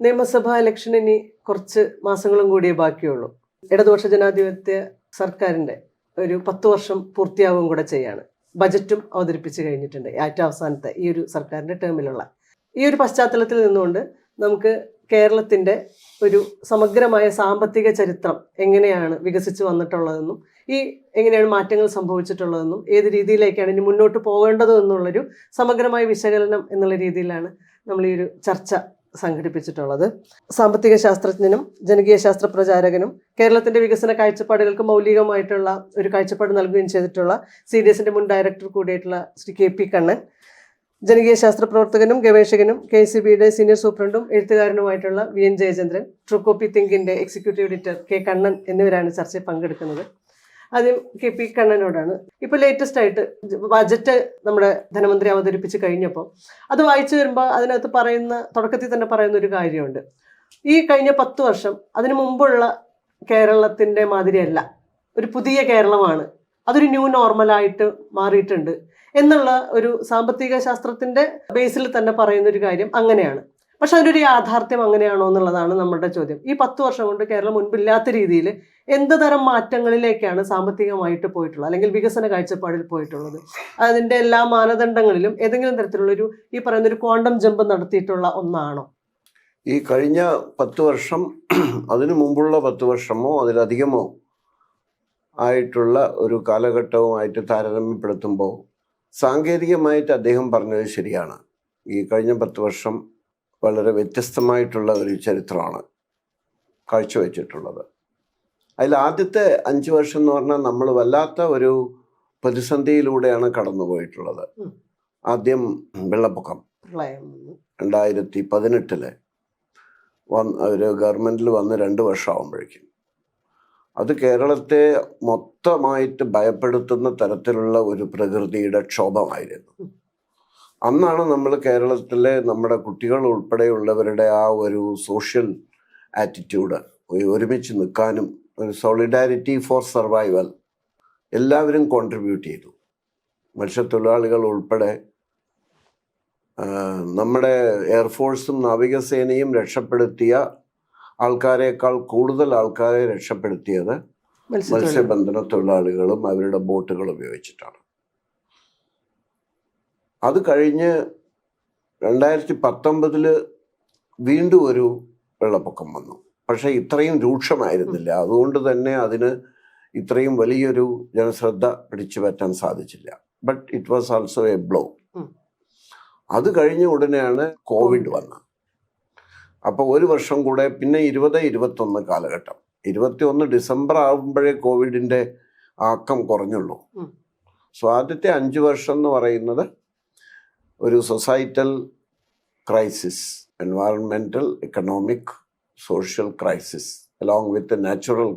നിയമസഭാ ഇലക്ഷൻ ഇനി കുറച്ച് മാസങ്ങളും കൂടിയേ ബാക്കിയുള്ളൂ. ഇടതുപക്ഷ ജനാധിപത്യ സർക്കാരിൻ്റെ ഒരു 10 വർഷം പൂർത്തിയാവുകയും കൂടെ ചെയ്യാണ്. ബജറ്റും അവതരിപ്പിച്ച് കഴിഞ്ഞിട്ടുണ്ട്. ഏറ്റവും അവസാനത്തെ ഈ ഒരു സർക്കാരിൻ്റെ ടേമിലുള്ള ഈ ഒരു പശ്ചാത്തലത്തിൽ നിന്നുകൊണ്ട് നമുക്ക് കേരളത്തിൻ്റെ ഒരു സമഗ്രമായ സാമ്പത്തിക ചരിത്രം എങ്ങനെയാണ് വികസിച്ച് വന്നിട്ടുള്ളതെന്നും എങ്ങനെയാണ് മാറ്റങ്ങൾ സംഭവിച്ചിട്ടുള്ളതെന്നും ഏത് രീതിയിലേക്കാണ് ഇനി മുന്നോട്ട് പോകേണ്ടതെന്നുള്ളൊരു സമഗ്രമായ വിശകലനം എന്നുള്ള രീതിയിലാണ് നമ്മൾ ഈ ഒരു ചർച്ച സംഘടിപ്പിച്ചിട്ടുള്ളത്. സാമ്പത്തിക ശാസ്ത്രജ്ഞനും ജനകീയ ശാസ്ത്ര പ്രചാരകനും കേരളത്തിന്റെ വികസന കാഴ്ചപ്പാടുകൾക്ക് മൗലികമായിട്ടുള്ള ഒരു കാഴ്ചപ്പാട് നൽകുകയും ചെയ്തിട്ടുള്ള CDSന്റെ മുൻ ഡയറക്ടർ കൂടിയായിട്ടുള്ള ശ്രീ KP കണ്ണൻ, ജനകീയ ശാസ്ത്ര പ്രവർത്തകനും ഗവേഷകനും KCBയുടെ സീനിയർ സൂപ്രണ്ടും എഴുത്തുകാരനുമായിട്ടുള്ള VN ജയചന്ദ്രൻ, ട്രൂ കോപ്പി തിങ്കിന്റെ എക്സിക്യൂട്ടീവ് എഡിറ്റർ K കണ്ണൻ എന്നിവരാണ് ചർച്ചയിൽ പങ്കെടുക്കുന്നത്. ആദ്യം KP കണ്ണനോടാണ്. ഇപ്പോൾ ലേറ്റസ്റ്റ് ആയിട്ട് ബജറ്റ് നമ്മുടെ ധനമന്ത്രി അവതരിപ്പിച്ച് കഴിഞ്ഞപ്പോൾ അത് വായിച്ചു വരുമ്പോൾ അതിനകത്ത് തുടക്കത്തിൽ തന്നെ പറയുന്ന ഒരു കാര്യമുണ്ട്. ഈ കഴിഞ്ഞ 10 വർഷം അതിനു മുമ്പുള്ള കേരളത്തിൻ്റെ മാതിരിയല്ല, ഒരു പുതിയ കേരളമാണ്, അതൊരു ന്യൂ നോർമലായിട്ട് മാറിയിട്ടുണ്ട് എന്നുള്ള ഒരു സാമ്പത്തിക ശാസ്ത്രത്തിൻ്റെ ബേസിൽ തന്നെ പറയുന്ന ഒരു കാര്യം അങ്ങനെയാണ്. പക്ഷെ അതിൻ്റെ യാഥാർത്ഥ്യം അങ്ങനെയാണോ എന്നുള്ളതാണ് നമ്മുടെ ചോദ്യം. ഈ 10 വർഷം കൊണ്ട് കേരളം മുൻപില്ലാത്ത രീതിയിൽ എന്ത് തരം മാറ്റങ്ങളിലേക്കാണ് സാമ്പത്തികമായിട്ട് പോയിട്ടുള്ളത്, അല്ലെങ്കിൽ വികസന കാഴ്ചപ്പാടിൽ പോയിട്ടുള്ളത്? അതിൻ്റെ എല്ലാ മാനദണ്ഡങ്ങളിലും ഏതെങ്കിലും തരത്തിലുള്ളൊരു ഈ പറയുന്നൊരു ക്വാണ്ടം ജമ്പ് നടത്തിയിട്ടുള്ള ഒന്നാണോ? ഈ കഴിഞ്ഞ 10 വർഷം അതിനു മുമ്പുള്ള 10 വർഷമോ അതിലധികമോ ആയിട്ടുള്ള ഒരു കാലഘട്ടവുമായിട്ട് താരതമ്യപ്പെടുത്തുമ്പോൾ സാങ്കേതികമായിട്ട് അദ്ദേഹം പറഞ്ഞത് ശരിയാണ്. ഈ കഴിഞ്ഞ 10 വർഷം വളരെ വ്യത്യസ്തമായിട്ടുള്ള ഒരു ചരിത്രമാണ് കാഴ്ചവെച്ചിട്ടുള്ളത്. അതിൽ ആദ്യത്തെ 5 വർഷം എന്ന് പറഞ്ഞാൽ നമ്മൾ വല്ലാത്ത ഒരു പ്രതിസന്ധിയിലൂടെയാണ് കടന്നുപോയിട്ടുള്ളത്. ആദ്യം വെള്ളപ്പൊക്കം 2018 ഒരു ഗവൺമെൻറ്റിൽ വന്ന് 2 വർഷമാകുമ്പോഴേക്കും അത് കേരളത്തെ മൊത്തമായിട്ട് ഭയപ്പെടുത്തുന്ന തരത്തിലുള്ള ഒരു പ്രകൃതിയുടെ ക്ഷോഭമായിരുന്നു. അന്നാണ് നമ്മൾ കേരളത്തിലെ നമ്മുടെ കുട്ടികൾ ഉൾപ്പെടെയുള്ളവരുടെ ആ ഒരു സോഷ്യൽ ആറ്റിറ്റ്യൂഡ്, ഒരുമിച്ച് നിൽക്കാനും ഒരു സോളിഡാരിറ്റി ഫോർ സർവൈവൽ എല്ലാവരും കോൺട്രിബ്യൂട്ട് ചെയ്തു. മത്സ്യത്തൊഴിലാളികൾ ഉൾപ്പെടെ നമ്മുടെ എയർഫോഴ്സും നാവികസേനയും രക്ഷപ്പെടുത്തിയ ആൾക്കാരെക്കാൾ കൂടുതൽ ആൾക്കാരെ രക്ഷപ്പെടുത്തിയത് മത്സ്യബന്ധന തൊഴിലാളികളും അവരുടെ ബോട്ടുകൾ ഉപയോഗിച്ചിട്ടാണ്. അത് കഴിഞ്ഞ് 2019 വീണ്ടും ഒരു വെള്ളപ്പൊക്കം വന്നു. പക്ഷേ ഇത്രയും രൂക്ഷമായിരുന്നില്ല. അതുകൊണ്ട് തന്നെ അതിന് ഇത്രയും വലിയൊരു ജനശ്രദ്ധ പിടിച്ചു പറ്റാൻ സാധിച്ചില്ല. But it was also A blow. അത് കഴിഞ്ഞ ഉടനെയാണ് കോവിഡ് വന്നത്. അപ്പോൾ ഒരു വർഷം കൂടെ, പിന്നെ 2021 കാലഘട്ടം, 21 ഡിസംബർ ആകുമ്പോഴേ കോവിഡിൻ്റെ ആക്കം കുറഞ്ഞുള്ളൂ. സോ ആദ്യത്തെ 5 വർഷം എന്ന് പറയുന്നത് ഒരു societal crisis, environmental, economic, social crisis along with natural,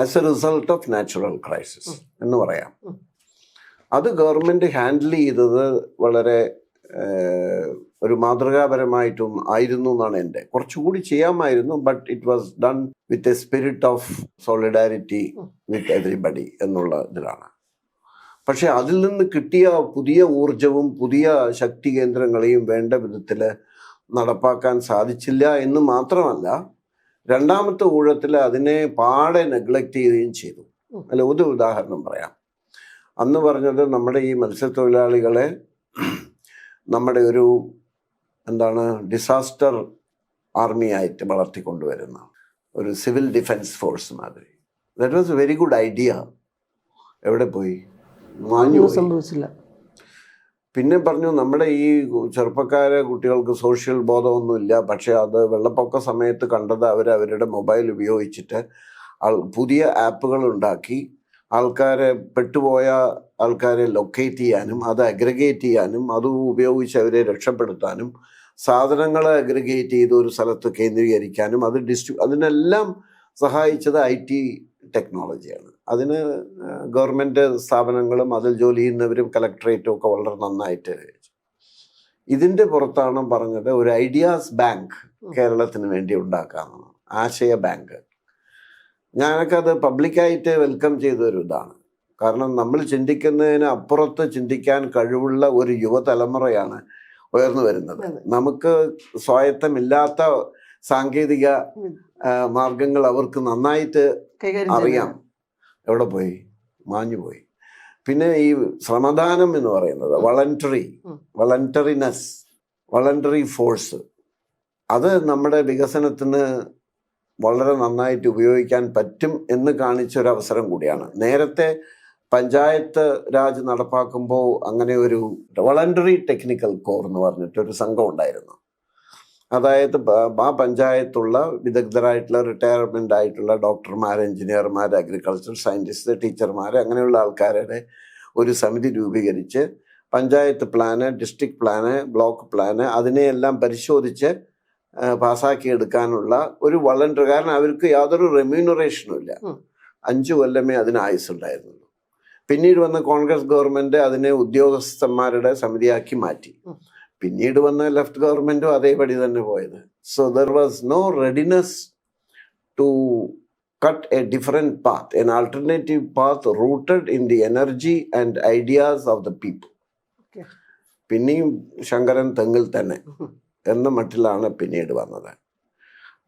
as a result of natural crisis എന്ന് പറയാം. അത് ഗവൺമെൻറ് ഹാൻഡിൽ ചെയ്തത് വളരെ ഒരു മാതൃകാപരമായിട്ടും ആയിരുന്നു എന്നാണ് എൻ്റെ. കുറച്ചുകൂടി ചെയ്യാമായിരുന്നു. But it was done with a spirit of solidarity with everybody എന്നുള്ള ഇതിലാണ്. പക്ഷെ അതിൽ നിന്ന് കിട്ടിയ പുതിയ ഊർജവും പുതിയ ശക്തി കേന്ദ്രങ്ങളെയും വേണ്ട വിധത്തിൽ നടപ്പാക്കാൻ സാധിച്ചില്ല എന്ന് മാത്രമല്ല, രണ്ടാമത്തെ ഊഴത്തിൽ അതിനെ പാടെ നെഗ്ലക്റ്റ് ചെയ്യുകയും ചെയ്തു. അല്ല, ഒരു ഉദാഹരണം പറയാം. അന്ന് പറഞ്ഞത് നമ്മുടെ ഈ മത്സ്യത്തൊഴിലാളികളെ നമ്മുടെ ഒരു ഡിസാസ്റ്റർ ആർമി ആയിട്ട് വളർത്തിക്കൊണ്ടുവരുന്ന ഒരു സിവിൽ ഡിഫൻസ് ഫോഴ്സ് മാതിരി. That was A very good idea. എവിടെ പോയി? സംഭവിച്ചില്ല. പിന്നെ പറഞ്ഞു നമ്മുടെ ഈ ചെറുപ്പക്കാരെ കുട്ടികൾക്ക് സോഷ്യൽ ബോധമൊന്നുമില്ല. പക്ഷെ അത് വെള്ളപ്പൊക്ക സമയത്ത് കണ്ടത് അവരുടെ മൊബൈൽ ഉപയോഗിച്ചിട്ട് പുതിയ ആപ്പുകൾ ഉണ്ടാക്കി ആൾക്കാരെ, പെട്ടുപോയ ആൾക്കാരെ ലൊക്കേറ്റ് ചെയ്യാനും അത് അഗ്രിഗേറ്റ് ചെയ്യാനും അത് ഉപയോഗിച്ച് അവരെ രക്ഷപ്പെടുത്താനും സാധനങ്ങളെ അഗ്രിഗേറ്റ് ചെയ്ത് ഒരു സ്ഥലത്ത് കേന്ദ്രീകരിക്കാനും അതിനെല്ലാം സഹായിച്ചത് IT ടെക്നോളജിയാണ്. അതിന് ഗവൺമെൻറ് സ്ഥാപനങ്ങളും അതിൽ ജോലി ചെയ്യുന്നവരും കളക്ടറേറ്റും ഒക്കെ വളരെ നന്നായിട്ട്. ഇതിൻ്റെ പുറത്താണ് പറഞ്ഞത് ഒരു ഐഡിയാസ് ബാങ്ക് കേരളത്തിന് വേണ്ടി ഉണ്ടാക്കാമെന്ന്, ആശയ ബാങ്ക്. ഞാനൊക്കെ അത് പബ്ലിക്കായിട്ട് വെൽക്കം ചെയ്തൊരു ഇതാണ്. കാരണം നമ്മൾ ചിന്തിക്കുന്നതിന് അപ്പുറത്ത് ചിന്തിക്കാൻ കഴിവുള്ള ഒരു യുവതലമുറയാണ് ഉയർന്നു വരുന്നത്. അതെ. നമുക്ക് സ്വായത്തമില്ലാത്ത സാങ്കേതിക മാർഗങ്ങൾ അവർക്ക് നന്നായിട്ട് കൈകാര്യം അറിയാം. എവിടെ പോയി? മാഞ്ഞു പോയി. പിന്നെ ഈ ശ്രമദാനം എന്ന് പറയുന്നത് വളണ്ടറിനെസ്, വളണ്ടറി ഫോഴ്സ്, അത് നമ്മുടെ വികസനത്തിന് വളരെ നന്നായിട്ട് ഉപയോഗിക്കാൻ പറ്റും എന്ന് കാണിച്ചൊരവസരം കൂടിയാണ്. നേരത്തെ പഞ്ചായത്ത് രാജ് നടപ്പാക്കുമ്പോൾ അങ്ങനെ ഒരു വളണ്ടറി ടെക്നിക്കൽ കോർ എന്ന് പറഞ്ഞിട്ടൊരു സംഘം ഉണ്ടായിരുന്നു. അതായത് ആ പഞ്ചായത്തുള്ള വിദഗ്ധരായിട്ടുള്ള റിട്ടയർമെൻ്റ് ആയിട്ടുള്ള ഡോക്ടർമാർ, എഞ്ചിനീയർമാർ, അഗ്രികൾച്ചർ സയൻറ്റിസ്റ്റ്, ടീച്ചർമാർ, അങ്ങനെയുള്ള ആൾക്കാരുടെ ഒരു സമിതി രൂപീകരിച്ച് panchayat plan, district plan, block plan അതിനെയെല്ലാം പരിശോധിച്ച് പാസ്സാക്കിയെടുക്കാനുള്ള ഒരു വളണ്ടറി. കാരണം അവർക്ക് യാതൊരു റെമ്യൂണറേഷനും ഇല്ല. 5 കൊല്ലമേ അതിന് ആയുസ്സുണ്ടായിരുന്നുള്ളൂ. പിന്നീട് വന്ന കോൺഗ്രസ് ഗവൺമെൻറ് അതിനെ ഉദ്യോഗസ്ഥന്മാരുടെ സമിതിയാക്കി മാറ്റി. പിന്നീട് വന്ന ലെഫ്റ്റ് ഗവൺമെൻറ്റും അതേപടി തന്നെ പോയത്. So there was no readiness to cut a different path, an alternative path rooted in the energy and ideas of the people. പിന്നെയും ശങ്കരൻ തെങ്ങിൽ തന്നെ എന്ന മട്ടിലാണ് പിന്നീട് വന്നത്.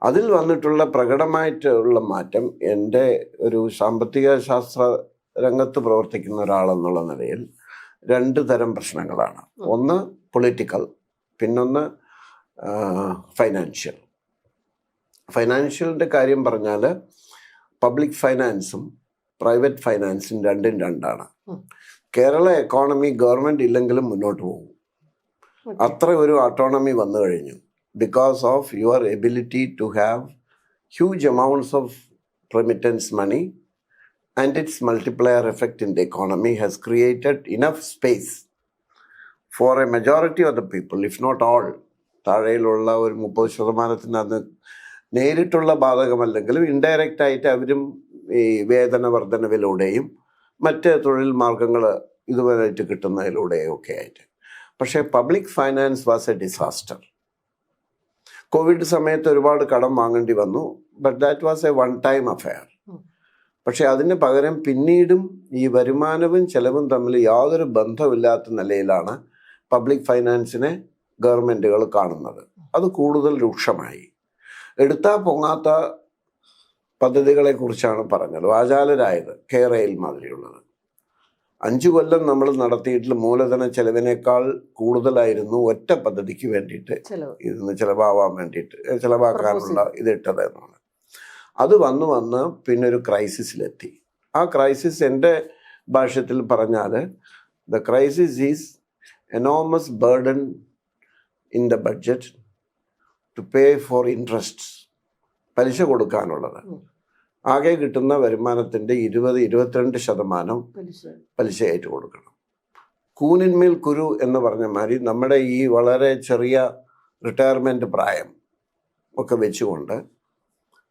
അതിൽ വന്നിട്ടുള്ള പ്രകടമായിട്ടുള്ള മാറ്റം എൻ്റെ ഒരു സാമ്പത്തിക ശാസ്ത്ര രംഗത്ത് പ്രവർത്തിക്കുന്ന ഒരാളെന്നുള്ള നിലയിൽ 2 തരം പ്രശ്നങ്ങളാണ്. ഒന്ന് പൊളിറ്റിക്കൽ, പിന്നൊന്ന് ഫൈനാൻഷ്യൽ. ഫൈനാൻഷ്യലിൻ്റെ കാര്യം പറഞ്ഞാൽ പബ്ലിക് ഫൈനാൻസും പ്രൈവറ്റ് ഫൈനാൻസും രണ്ടും രണ്ടാണ്. കേരള എക്കോണമി ഗവൺമെൻറ് ഇല്ലെങ്കിലും മുന്നോട്ട് പോകും. അത്ര ഒരു ഓട്ടോണമി വന്നു കഴിഞ്ഞു. Because of your ability to have huge amounts of remittance money and its multiplier effect in the economy has created enough space for a majority of the people, if not all. താഴെയിലുള്ള ഒരു 30% അത് നേരിട്ടുള്ള ബാധകമല്ലെങ്കിലും indirect ആയിട്ട് അവരും ഈ വേതന വർധനവിലൂടെയും മറ്റ് തൊഴിൽ മാർഗങ്ങൾ ഇതുവരെയായിട്ട് കിട്ടുന്നതിലൂടെയും ഒക്കെ ആയിട്ട്. പക്ഷേ public finance was A disaster. Covid സമയത്ത് ഒരുപാട് കടം വാങ്ങേണ്ടി വന്നു. But that was A one time affair. പക്ഷെ അതിന് പകരം പിന്നീടും ഈ വരുമാനവും ചെലവും തമ്മിൽ യാതൊരു ബന്ധമില്ലാത്ത നിലയിലാണ് പബ്ലിക് ഫൈനാൻസിനെ ഗവൺമെൻറ്റുകൾ കാണുന്നത്. അത് കൂടുതൽ രൂക്ഷമായി. എടുത്താൽ പൊങ്ങാത്ത പദ്ധതികളെ കുറിച്ചാണ് പറഞ്ഞത്. വാചാലരായത് കേരയിൽ മാതിരിയുള്ളത്. 5 കൊല്ലം നമ്മൾ നടത്തിയിട്ടുള്ള മൂലധന ചെലവിനേക്കാൾ കൂടുതലായിരുന്നു ഒറ്റ പദ്ധതിക്ക് വേണ്ടിയിട്ട് ഇതിന് ചിലവാകാൻ വേണ്ടിയിട്ട് ചിലവാക്കാനുള്ള ഇതിട്ടത് എന്നാണ്. അത് വന്ന് പിന്നെ ഒരു ക്രൈസിസിലെത്തി. ആ ക്രൈസിസ് എൻ്റെ ഭാഷ്യത്തിൽ പറഞ്ഞാൽ the crisis is enormous burden in the budget to pay for interest, പലിശ കൊടുക്കാനുള്ളത്. ആകെ കിട്ടുന്ന വരുമാനത്തിൻ്റെ 20-22% പലിശയായിട്ട് കൊടുക്കണം. കൂനിന്മേൽ കുരു എന്ന് പറഞ്ഞ മാതിരി നമ്മുടെ ഈ വളരെ ചെറിയ റിട്ടയർമെൻറ്റ് പ്രായം ഒക്കെ വെച്ചുകൊണ്ട്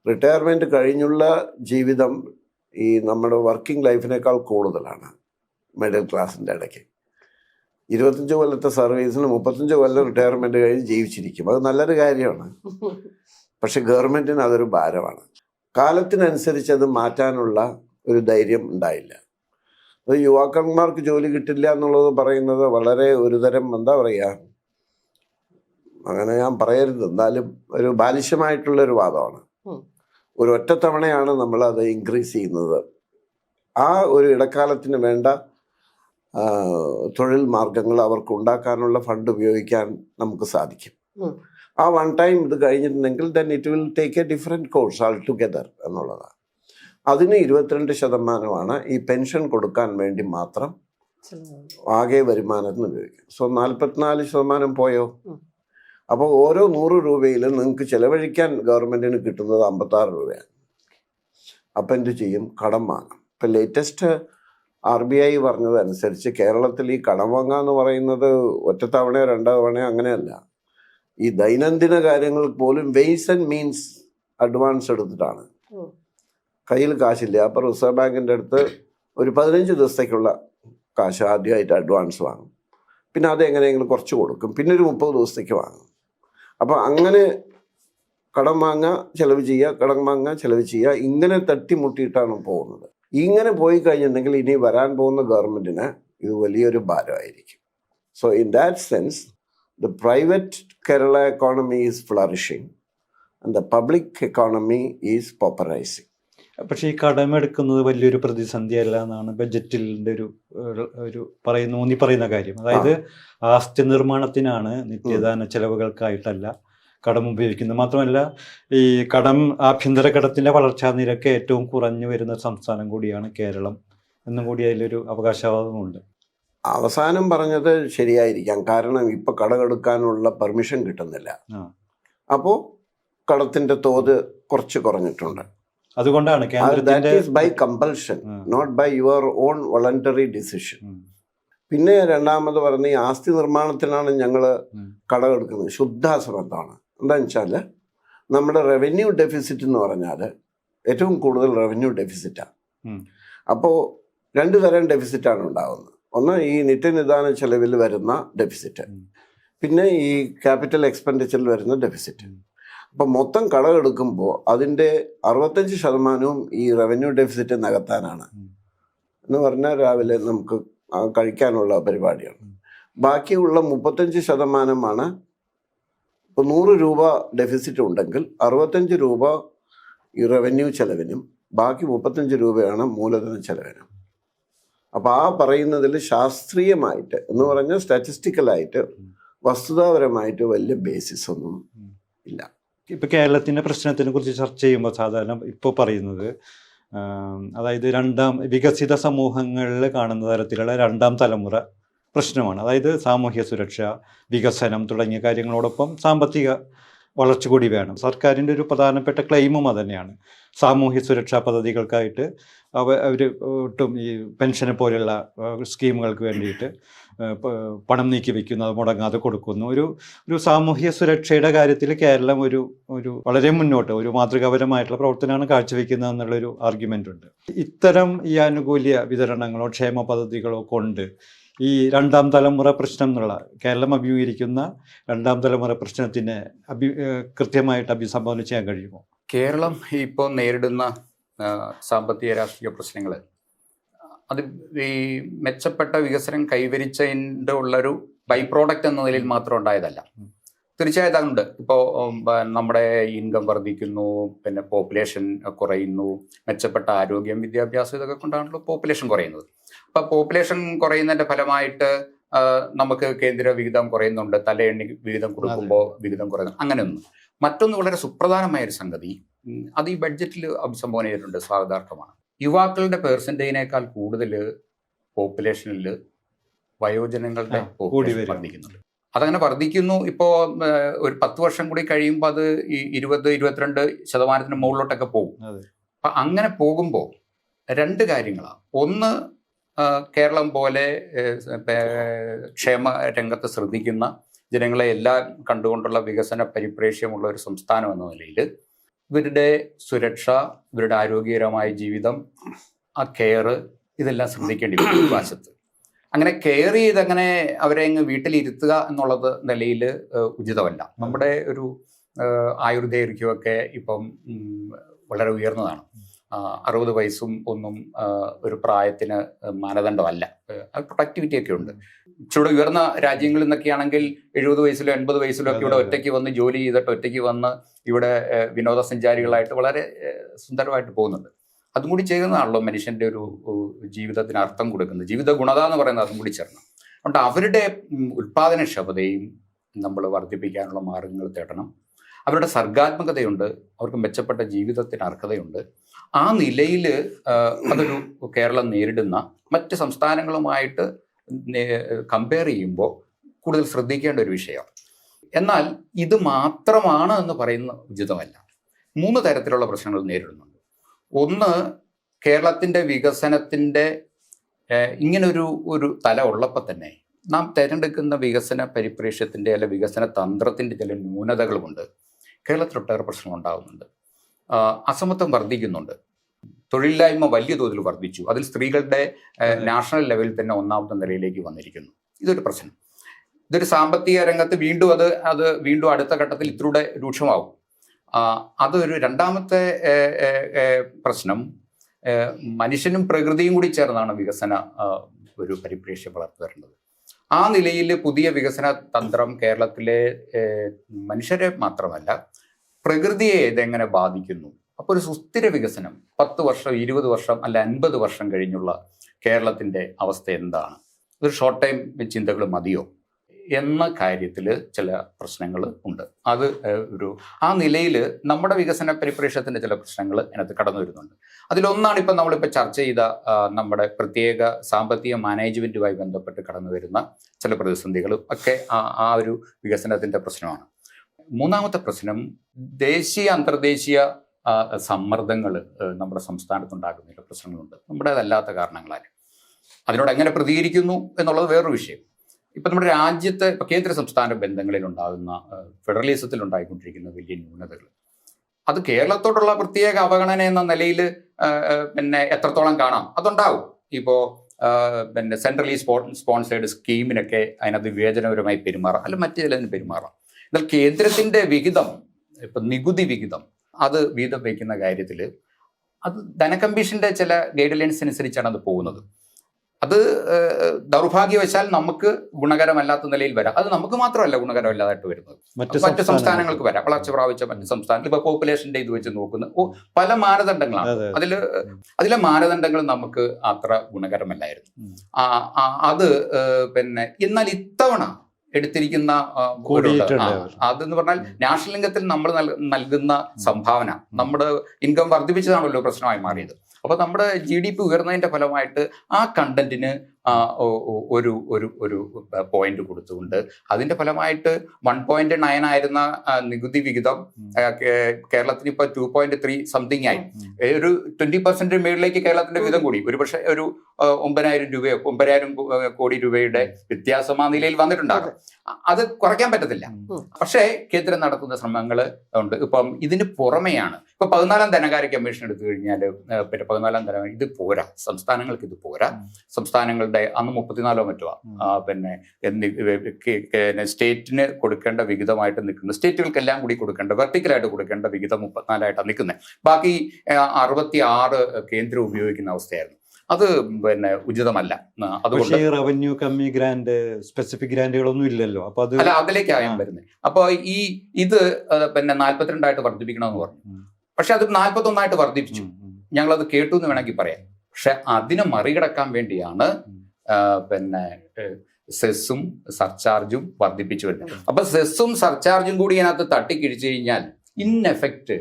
റിട്ടയർമെൻറ്റ് കഴിഞ്ഞുള്ള ജീവിതം ഈ നമ്മുടെ വർക്കിംഗ് ലൈഫിനേക്കാൾ കൂടുതലാണ് മിഡിൽ ക്ലാസിൻ്റെ ഇടയ്ക്ക്. 25 കൊല്ലത്തെ സർവീസിന് 35 കൊല്ലം റിട്ടയർമെൻറ്റ് കഴിഞ്ഞ് ജീവിച്ചിരിക്കും. അത് നല്ലൊരു കാര്യമാണ്. പക്ഷെ ഗവൺമെൻറ്റിന് അതൊരു ഭാരമാണ്. കാലത്തിനനുസരിച്ച് അത് മാറ്റാനുള്ള ഒരു ധൈര്യം ഉണ്ടായില്ല. അത് യുവാക്കന്മാർക്ക് ജോലി കിട്ടില്ല എന്നുള്ളത് പറയുന്നത് വളരെ ഒരുതരം എന്താ പറയുക, അങ്ങനെ ഞാൻ പറയരുത്, എന്നാലും ഒരു ബാലിശമായിട്ടുള്ളൊരു വാദമാണ്. ഒരു ഒറ്റത്തവണയാണ് നമ്മൾ അത് ഇൻക്രീസ് ചെയ്യുന്നത്. ആ ഒരു ഇടക്കാലത്തിന് വേണ്ട തൊഴിൽ മാർഗങ്ങൾ അവർക്ക് ഉണ്ടാക്കാനുള്ള ഫണ്ട് ഉപയോഗിക്കാൻ നമുക്ക് സാധിക്കും. ആ വൺ ടൈം ഇത് കഴിഞ്ഞിട്ടുണ്ടെങ്കിൽ then it will take A different course all together എന്നുള്ളതാണ്. അതിന് 22% ഈ പെൻഷൻ കൊടുക്കാൻ വേണ്ടി മാത്രം ആകെ വരുമാനത്തിന് ഉപയോഗിക്കും. സോ 44% പോയോ? അപ്പോൾ ഓരോ 100 രൂപയിൽ നിങ്ങൾക്ക് ചിലവഴിക്കാൻ ഗവൺമെൻറ്റിന് കിട്ടുന്നത് 56 രൂപയാണ്. അപ്പം എന്ത് ചെയ്യും? കടം വാങ്ങാം. ഇപ്പം ലേറ്റസ്റ്റ് RBI പറഞ്ഞതനുസരിച്ച് കേരളത്തിൽ ഈ കടം വാങ്ങുക എന്ന് പറയുന്നത് ഒറ്റത്തവണയോ 2 തവണയോ അങ്ങനെയല്ല. ഈ ദൈനംദിന കാര്യങ്ങൾ പോലും വെയ്സ് ആൻഡ് മീൻസ് അഡ്വാൻസ് എടുത്തിട്ടാണ്. കയ്യിൽ കാശില്ല, അപ്പോൾ റിസർവ് ബാങ്കിൻ്റെ അടുത്ത് ഒരു 15 ദിവസത്തേക്കുള്ള കാശ് ആദ്യമായിട്ട് അഡ്വാൻസ് വാങ്ങും. പിന്നെ അത് എങ്ങനെയെങ്കിലും കുറച്ച് കൊടുക്കും. പിന്നെ ഒരു 30 ദിവസത്തേക്ക് വാങ്ങും. അപ്പോൾ അങ്ങനെ കടം വാങ്ങുക, ചിലവ് ചെയ്യുക, കടം വാങ്ങുക, ചിലവ് ചെയ്യുക, ഇങ്ങനെ തട്ടിമുട്ടിയിട്ടാണ് പോകുന്നത്. ഇങ്ങനെ പോയി കഴിഞ്ഞിട്ടുണ്ടെങ്കിൽ ഇനി വരാൻ പോകുന്ന ഗവൺമെൻറ്റിന് ഇത് വലിയൊരു ഭാരമായിരിക്കും. So in that sense the private Kerala economy is flourishing and the public economy is pauperizing. പക്ഷേ ഈ കടമെടുക്കുന്നത് വലിയൊരു പ്രതിസന്ധിയല്ല എന്നാണ് ബഡ്ജറ്റിൻ്റെ ഒരു ഊന്നി പറയുന്ന കാര്യം. അതായത് ആസ്തി നിർമ്മാണത്തിനാണ്, നിത്യദാന ചെലവുകൾക്കായിട്ടല്ല കടം ഉപയോഗിക്കുന്നത്. മാത്രമല്ല ഈ ആഭ്യന്തര കടത്തിൻ്റെ വളർച്ചാ നിരക്ക് ഏറ്റവും കുറഞ്ഞു വരുന്ന സംസ്ഥാനം കൂടിയാണ് കേരളം എന്നും കൂടി അതിലൊരു അവകാശവാദമുണ്ട്. അവസാനം പറഞ്ഞത് ശരിയായിരിക്കാം. കാരണം ഇപ്പൊ കടമെടുക്കാനുള്ള പെർമിഷൻ കിട്ടുന്നില്ല. അപ്പോൾ കടത്തിന്റെ തോത് കുറച്ച് കുറഞ്ഞിട്ടുണ്ട്. അതുകൊണ്ടാണ് by compulsion, not by your own voluntary decision. പിന്നെ രണ്ടാമത് പറഞ്ഞ ഈ ആസ്തി നിർമ്മാണത്തിനാണ് ഞങ്ങൾ കടമെടുക്കുന്നത്. ശുദ്ധാശ്രമത്താണ്. എന്താണെന്ന് വെച്ചാൽ നമ്മുടെ റവന്യൂ ഡെഫിസിറ്റ് എന്ന് പറഞ്ഞാൽ ഏറ്റവും കൂടുതൽ റവന്യൂ ഡെഫിസിറ്റാണ്. അപ്പോൾ 2 തരം ഡെഫിസിറ്റാണ് ഉണ്ടാകുന്നത്. ഒന്ന് ഈ നിത്യനിദാന ചെലവിൽ വരുന്ന ഡെഫിസിറ്റ്, പിന്നെ ഈ ക്യാപിറ്റൽ എക്സ്പെൻഡിച്ചറിൽ വരുന്ന ഡെഫിസിറ്റ്. അപ്പം മൊത്തം കടമെടുക്കുമ്പോൾ അതിൻ്റെ 65% ഈ റവന്യൂ ഡെഫിസിറ്റ് നികത്താനാണ് എന്ന് പറഞ്ഞാൽ രാവിലെ നമുക്ക് കഴിക്കാനുള്ള പരിപാടിയാണ്. ബാക്കിയുള്ള 35% ഇപ്പോൾ 100 രൂപ ഡെഫിസിറ്റ് ഉണ്ടെങ്കിൽ 65 രൂപ ഈ റവന്യൂ ചെലവിനും ബാക്കി 35 രൂപയാണ് മൂലധന ചെലവിനും. അപ്പോൾ ആ പറയുന്നതിൽ ശാസ്ത്രീയമായിട്ട് എന്ന് പറഞ്ഞാൽ സ്റ്റാറ്റിസ്റ്റിക്കലായിട്ട് വസ്തുതാപരമായിട്ട് വലിയ ബേസിസ് ഒന്നും ഇല്ല. ഇപ്പോൾ കേരളത്തിൻ്റെ പ്രശ്നത്തിനെ കുറിച്ച് ചർച്ച ചെയ്യുമ്പോൾ സാധാരണ ഇപ്പോൾ പറയുന്നത് അതായത് വികസിത സമൂഹങ്ങളിൽ കാണുന്ന തരത്തിലുള്ള 2ാം തലമുറ പ്രശ്നമാണ്. അതായത് സാമൂഹ്യ സുരക്ഷ, വികസനം തുടങ്ങിയ കാര്യങ്ങളോടൊപ്പം സാമ്പത്തിക വളർച്ച കൂടി വേണം. സർക്കാരിൻ്റെ ഒരു പ്രധാനപ്പെട്ട ക്ലെയിമും അതുതന്നെയാണ്. സാമൂഹ്യ സുരക്ഷാ പദ്ധതികൾക്കായിട്ട് അവർ ഒട്ടും ഈ പെൻഷനെ പോലെയുള്ള സ്കീമുകൾക്ക് വേണ്ടിയിട്ട് പണം നീക്കി വയ്ക്കുന്നു, അത് മുടങ്ങാതെ കൊടുക്കുന്നു. ഒരു സാമൂഹ്യ സുരക്ഷയുടെ കാര്യത്തിൽ കേരളം ഒരു വളരെ മുന്നോട്ട് ഒരു മാതൃകാപരമായിട്ടുള്ള പ്രവർത്തനമാണ് കാഴ്ചവെക്കുന്നത് എന്നുള്ളൊരു ആർഗ്യുമെൻ്റ് ഉണ്ട്. ഇത്തരം ഈ ആനുകൂല്യ വിതരണങ്ങളോ ക്ഷേമ പദ്ധതികളോ കൊണ്ട് ഈ 2ാം തലമുറ പ്രശ്നം എന്നുള്ള കേരളം അഭിമുഖീകരിക്കുന്ന 2ാം തലമുറ പ്രശ്നത്തിനെ കൃത്യമായിട്ട് അഭിസംബോധന ചെയ്യാൻ കഴിയുമോ? കേരളം ഇപ്പോൾ നേരിടുന്ന സാമ്പത്തിക രാഷ്ട്രീയ പ്രശ്നങ്ങൾ അത് ഈ മെച്ചപ്പെട്ട വികസനം കൈവരിച്ചതിൻ്റെ ഉള്ളൊരു ബൈ പ്രോഡക്റ്റ് എന്ന നിലയിൽ മാത്രം ഉണ്ടായതല്ല. തീർച്ചയായിട്ടും അതുണ്ട്. ഇപ്പോൾ നമ്മുടെ ഇൻകം വർദ്ധിക്കുന്നു, പിന്നെ പോപ്പുലേഷൻ കുറയുന്നു, മെച്ചപ്പെട്ട ആരോഗ്യം, വിദ്യാഭ്യാസം, ഇതൊക്കെ കൊണ്ടാണല്ലോ പോപ്പുലേഷൻ കുറയുന്നത്. അപ്പം പോപ്പുലേഷൻ കുറയുന്നതിൻ്റെ ഫലമായിട്ട് നമുക്ക് കേന്ദ്ര വിഹിതം കുറയുന്നുണ്ട്, തലയെണ്ണി വിഹിതം കൊടുക്കുമ്പോൾ വിഹിതം കുറയുന്നു. അങ്ങനെയൊന്നും. മറ്റൊന്ന് വളരെ സുപ്രധാനമായൊരു സംഗതി, അത് ഈ ബഡ്ജറ്റിൽ അഭിസംബോധന ചെയ്തിട്ടുണ്ട്, സ്വാഗതാർഹമാണ്. യുവാക്കളുടെ പെർസെൻറ്റേജിനേക്കാൾ കൂടുതൽ പോപ്പുലേഷനിൽ വയോജനങ്ങളുടെ പോപ്പുലേഷൻ വർദ്ധിക്കുന്നുണ്ട്. അതങ്ങനെ വർദ്ധിക്കുന്നു. ഇപ്പോൾ ഒരു 10 വർഷം കൂടി കഴിയുമ്പോൾ അത് ഈ 20-22% മുകളിലോട്ടൊക്കെ പോകും. അപ്പം അങ്ങനെ പോകുമ്പോൾ 2 കാര്യങ്ങളാണ്. ഒന്ന്, കേരളം പോലെ ക്ഷേമ രംഗത്ത് ശ്രദ്ധിക്കുന്ന ജനങ്ങളെ എല്ലാം കണ്ടുകൊണ്ടുള്ള വികസന പരിപ്രേക്ഷ്യമുള്ള ഒരു സംസ്ഥാനം എന്ന നിലയിൽ ഇവരുടെ സുരക്ഷ, ഇവരുടെ ആരോഗ്യകരമായ ജീവിതം, ആ കെയർ, ഇതെല്ലാം ശ്രദ്ധിക്കേണ്ടി വരും വശത്ത്. അങ്ങനെ കെയർ ചെയ്ത് അങ്ങനെ അവരെ അങ്ങ് വീട്ടിലിരുത്തുക എന്നുള്ളത് നിലയിൽ ഉചിതമല്ല. നമ്മുടെ ഒരു ആയുർദൈർഘ്യമൊക്കെ ഇപ്പം വളരെ ഉയർന്നതാണ്. 60 വയസ്സും ഒന്നും ഒരു പ്രായത്തിന് മാനദണ്ഡമല്ല. പ്രൊഡക്ടിവിറ്റി ഒക്കെ ഉണ്ട്. ഇച്ചിരി ഉയർന്ന രാജ്യങ്ങളിൽ നിന്നൊക്കെയാണെങ്കിൽ 70 വയസ്സിലോ 80 വയസ്സിലോ ഒക്കെ ഇവിടെ ഒറ്റയ്ക്ക് വന്ന് ജോലി ചെയ്തിട്ട് ഒറ്റയ്ക്ക് വന്ന് ഇവിടെ വിനോദസഞ്ചാരികളായിട്ട് വളരെ സുന്ദരമായിട്ട് പോകുന്നുണ്ട്. അതും കൂടി ചെയ്യുന്നതാണല്ലോ മനുഷ്യൻ്റെ ഒരു ജീവിതത്തിന് അർത്ഥം കൊടുക്കുന്നത്. ജീവിത ഗുണത എന്ന് പറയുന്നത് അതും കൂടി ചേർന്ന്. അതുകൊണ്ട് അവരുടെ ഉൽപാദനക്ഷമതയും നമ്മൾ വർദ്ധിപ്പിക്കാനുള്ള മാർഗങ്ങൾ തേടണം. അവരുടെ സർഗാത്മകതയുണ്ട്, അവർക്ക് മെച്ചപ്പെട്ട ജീവിതത്തിന് അർഹതയുണ്ട്. ആ നിലയിൽ അതൊരു കേരളം നേരിടുന്ന മറ്റ് സംസ്ഥാനങ്ങളുമായിട്ട് കമ്പയർ ചെയ്യുമ്പോൾ കൂടുതൽ ശ്രദ്ധിക്കേണ്ട ഒരു വിഷയമാണ്. എന്നാൽ ഇത് മാത്രമാണ് എന്ന് പറയുന്ന ഉചിതമല്ല. 3 തരത്തിലുള്ള പ്രശ്നങ്ങൾ നേരിടുന്നുണ്ട്. ഒന്ന്, കേരളത്തിൻ്റെ വികസനത്തിൻ്റെ ഇങ്ങനൊരു തല ഉള്ളപ്പോൾ തന്നെ നാം തിരഞ്ഞെടുക്കുന്ന വികസന പരിപ്രേക്ഷ്യത്തിൻ്റെ അല്ലെ വികസന തന്ത്രത്തിൻ്റെ ചില ന്യൂനതകളുമുണ്ട്. കേരളത്തിലൊട്ടേറെ പ്രശ്നങ്ങൾ ഉണ്ടാകുന്നുണ്ട്. അസമത്വം വർദ്ധിക്കുന്നുണ്ട്. തൊഴിലില്ലായ്മ വലിയ തോതിൽ വർദ്ധിച്ചു. അതിൽ സ്ത്രീകളുടെ നാഷണൽ ലെവലിൽ തന്നെ 1ാമത്തെ നിലയിലേക്ക് വന്നിരിക്കുന്നു. ഇതൊരു പ്രശ്നം. ഇതൊരു സാമ്പത്തിക രംഗത്ത് വീണ്ടും അത് വീണ്ടും അടുത്ത ഘട്ടത്തിൽ ഇതിലൂടെ രൂക്ഷമാകും. അതൊരു 2ാമത്തെ പ്രശ്നം. മനുഷ്യനും പ്രകൃതിയും കൂടി ചേർന്നാണ് വികസന ഒരു പരിപ്രേക്ഷ്യം വളർത്തി വരേണ്ടത്. ആ നിലയിൽ പുതിയ വികസന തന്ത്രം കേരളത്തിലെ മനുഷ്യരെ മാത്രമല്ല പ്രകൃതിയെ ഇതെങ്ങനെ ബാധിക്കുന്നു. അപ്പോൾ ഒരു സുസ്ഥിര വികസനം 10 വർഷം 20 വർഷം അല്ല 50 വർഷം കഴിഞ്ഞുള്ള കേരളത്തിൻ്റെ അവസ്ഥ എന്താണ്? ഒരു ഷോർട്ട് ടൈം ചിന്തകൾ മതിയോ എന്ന കാര്യത്തിൽ ചില പ്രശ്നങ്ങൾ ഉണ്ട്. അത് ആ നിലയിൽ നമ്മുടെ വികസന പരിപ്രേക്ഷ്യത്തിൻ്റെ ചില പ്രശ്നങ്ങൾ അതിനകത്ത് കടന്നു വരുന്നുണ്ട്. അതിലൊന്നാണ് ഇപ്പം നമ്മളിപ്പോൾ ചർച്ച ചെയ്ത നമ്മുടെ പ്രത്യേക സാമ്പത്തിക മാനേജ്മെൻറ്റുമായി ബന്ധപ്പെട്ട് കടന്നു വരുന്ന ചില പ്രതിസന്ധികളും ഒക്കെ ആ ഒരു വികസനത്തിൻ്റെ പ്രശ്നമാണ്. മൂന്നാമത്തെ പ്രശ്നം ദേശീയ അന്തർദേശീയ സമ്മർദ്ദങ്ങൾ നമ്മുടെ സംസ്ഥാനത്തുണ്ടാകുന്ന ചില പ്രശ്നങ്ങളുണ്ട്, നമ്മുടേതല്ലാത്ത കാരണങ്ങളാൽ. അതിനോട് എങ്ങനെ പ്രതികരിക്കുന്നു എന്നുള്ളത് വേറൊരു വിഷയം. ഇപ്പം നമ്മുടെ രാജ്യത്തെ ഇപ്പം കേന്ദ്ര സംസ്ഥാന ബന്ധങ്ങളിൽ ഉണ്ടാകുന്ന ഫെഡറലിസത്തിൽ ഉണ്ടായിക്കൊണ്ടിരിക്കുന്ന വലിയ ന്യൂനതകൾ, അത് കേരളത്തോടുള്ള പ്രത്യേക അവഗണന എന്ന നിലയിൽ പിന്നെ എത്രത്തോളം കാണാം, അതുണ്ടാവും. ഇപ്പോൾ പിന്നെ സെൻട്രലി സ്പോൺസേഡ് സ്കീമിനൊക്കെ അതിനകത്ത് വിവേചനപരമായി പെരുമാറാം, അല്ല മറ്റു ചിലതിന് പെരുമാറാം. എന്നാൽ കേന്ദ്രത്തിൻ്റെ വിഹിതം, ഇപ്പം നികുതി വിഹിതം, അത് വീതം വയ്ക്കുന്ന കാര്യത്തിൽ അത് ധനകമ്മീഷൻ്റെ ചില ഗൈഡ് ലൈൻസ് അനുസരിച്ചാണ് അത് പോകുന്നത്. അത് ദൗർഭാഗ്യവശാൽ നമുക്ക് ഗുണകരമല്ലാത്ത നിലയിൽ വരാം. അത് നമുക്ക് മാത്രമല്ല ഗുണകരമല്ലാതായിട്ട് വരുന്നത്, മറ്റ് സംസ്ഥാനങ്ങൾക്ക് വരാം. വളർച്ച പ്രാപിച്ച മറ്റ് സംസ്ഥാനങ്ങൾ ഇപ്പോൾ പോപ്പുലേഷൻ്റെ ഇത് വെച്ച് നോക്കുന്ന പല മാനദണ്ഡങ്ങളാണ്. അതിലെ മാനദണ്ഡങ്ങൾ നമുക്ക് അത്ര ഗുണകരമല്ലായിരുന്നു. അത് പിന്നെ എന്നാൽ ഇത്തവണ എടുത്തിരിക്കുന്ന അതെന്ന് പറഞ്ഞാൽ നാഷണൽ ഇൻകത്തിൽ നമ്മൾ നൽകുന്ന സംഭാവന നമ്മുടെ ഇൻകം വർദ്ധിപ്പിച്ചതാണല്ലോ പ്രശ്നമായി മാറിയത്. അപ്പോൾ നമ്മുടെ GDP ഉയർന്നതിൻ്റെ ഫലമായിട്ട് ആ കണ്ടന്റിന് ഒരു ഒരു ഒരു പോയിന്റ് കൊടുത്തുകൊണ്ട് അതിൻ്റെ ഫലമായിട്ട് 1.9 ആയിരുന്ന നികുതി വിഹിതം കേരളത്തിന് ഇപ്പോൾ 2.3 സംതിങ് ആയി. ഒരു 20% മേളിലേക്ക് കേരളത്തിന്റെ വിഹിതം കൂടി. ഒരുപക്ഷെ ഒരു 9,000 രൂപയോ 9,000 കോടി രൂപയുടെ വ്യത്യാസം ആ നിലയിൽ വന്നിട്ടുണ്ടാകും. അത് കുറയ്ക്കാൻ പറ്റത്തില്ല. പക്ഷേ കേന്ദ്രം നടത്തുന്ന ശ്രമങ്ങൾ ഉണ്ട്. ഇപ്പം ഇതിന് പുറമെയാണ് ഇപ്പൊ 14ാം ധനകാര്യ കമ്മീഷൻ എടുത്തു കഴിഞ്ഞാൽ പിന്നെ 14ാം ധനകാര്യ ഇത് പോരാ, സംസ്ഥാനങ്ങൾക്ക് ഇത് പോരാ. സംസ്ഥാനങ്ങളുടെ അന്ന് 34 മറ്റോ പിന്നെ സ്റ്റേറ്റിന് കൊടുക്കേണ്ട വിഹിതമായിട്ട് നിൽക്കുന്നത്, സ്റ്റേറ്റുകൾക്കെല്ലാം കൂടി കൊടുക്കേണ്ട വെർട്ടിക്കലായിട്ട് കൊടുക്കേണ്ട വിഹിതം 34 നിൽക്കുന്നത്. ബാക്കി 66 കേന്ദ്രം ഉപയോഗിക്കുന്ന അവസ്ഥയായിരുന്നു. അത് പിന്നെ ഉചിതമല്ല. അതുകൊണ്ട് റവന്യൂ കമ്മി ഗ്രാന്റ് സ്പെസിഫിക് ഗ്രാന്റുകളൊന്നും ഇല്ലല്ലോ. അപ്പൊ അല്ല, അതിലേക്കാണ് വരുന്നത്. അപ്പൊ ഇത് പിന്നെ 42 വർദ്ധിപ്പിക്കണമെന്ന് പറഞ്ഞു. പക്ഷെ അത് 41 വർദ്ധിപ്പിച്ചു. ഞങ്ങളത് കേട്ടു എന്ന് വേണമെങ്കിൽ പറയാം. പക്ഷെ അതിനെ മറികടക്കാൻ വേണ്ടിയാണ് പിന്നെ സെസ്സും സർചാർജും വർദ്ധിപ്പിച്ചു വരുന്നത്. അപ്പൊ സെസ്സും സർചാർജും കൂടി അതിനകത്ത് തട്ടിക്കിഴിച്ചു കഴിഞ്ഞാൽ ഇൻ എഫക്റ്റ്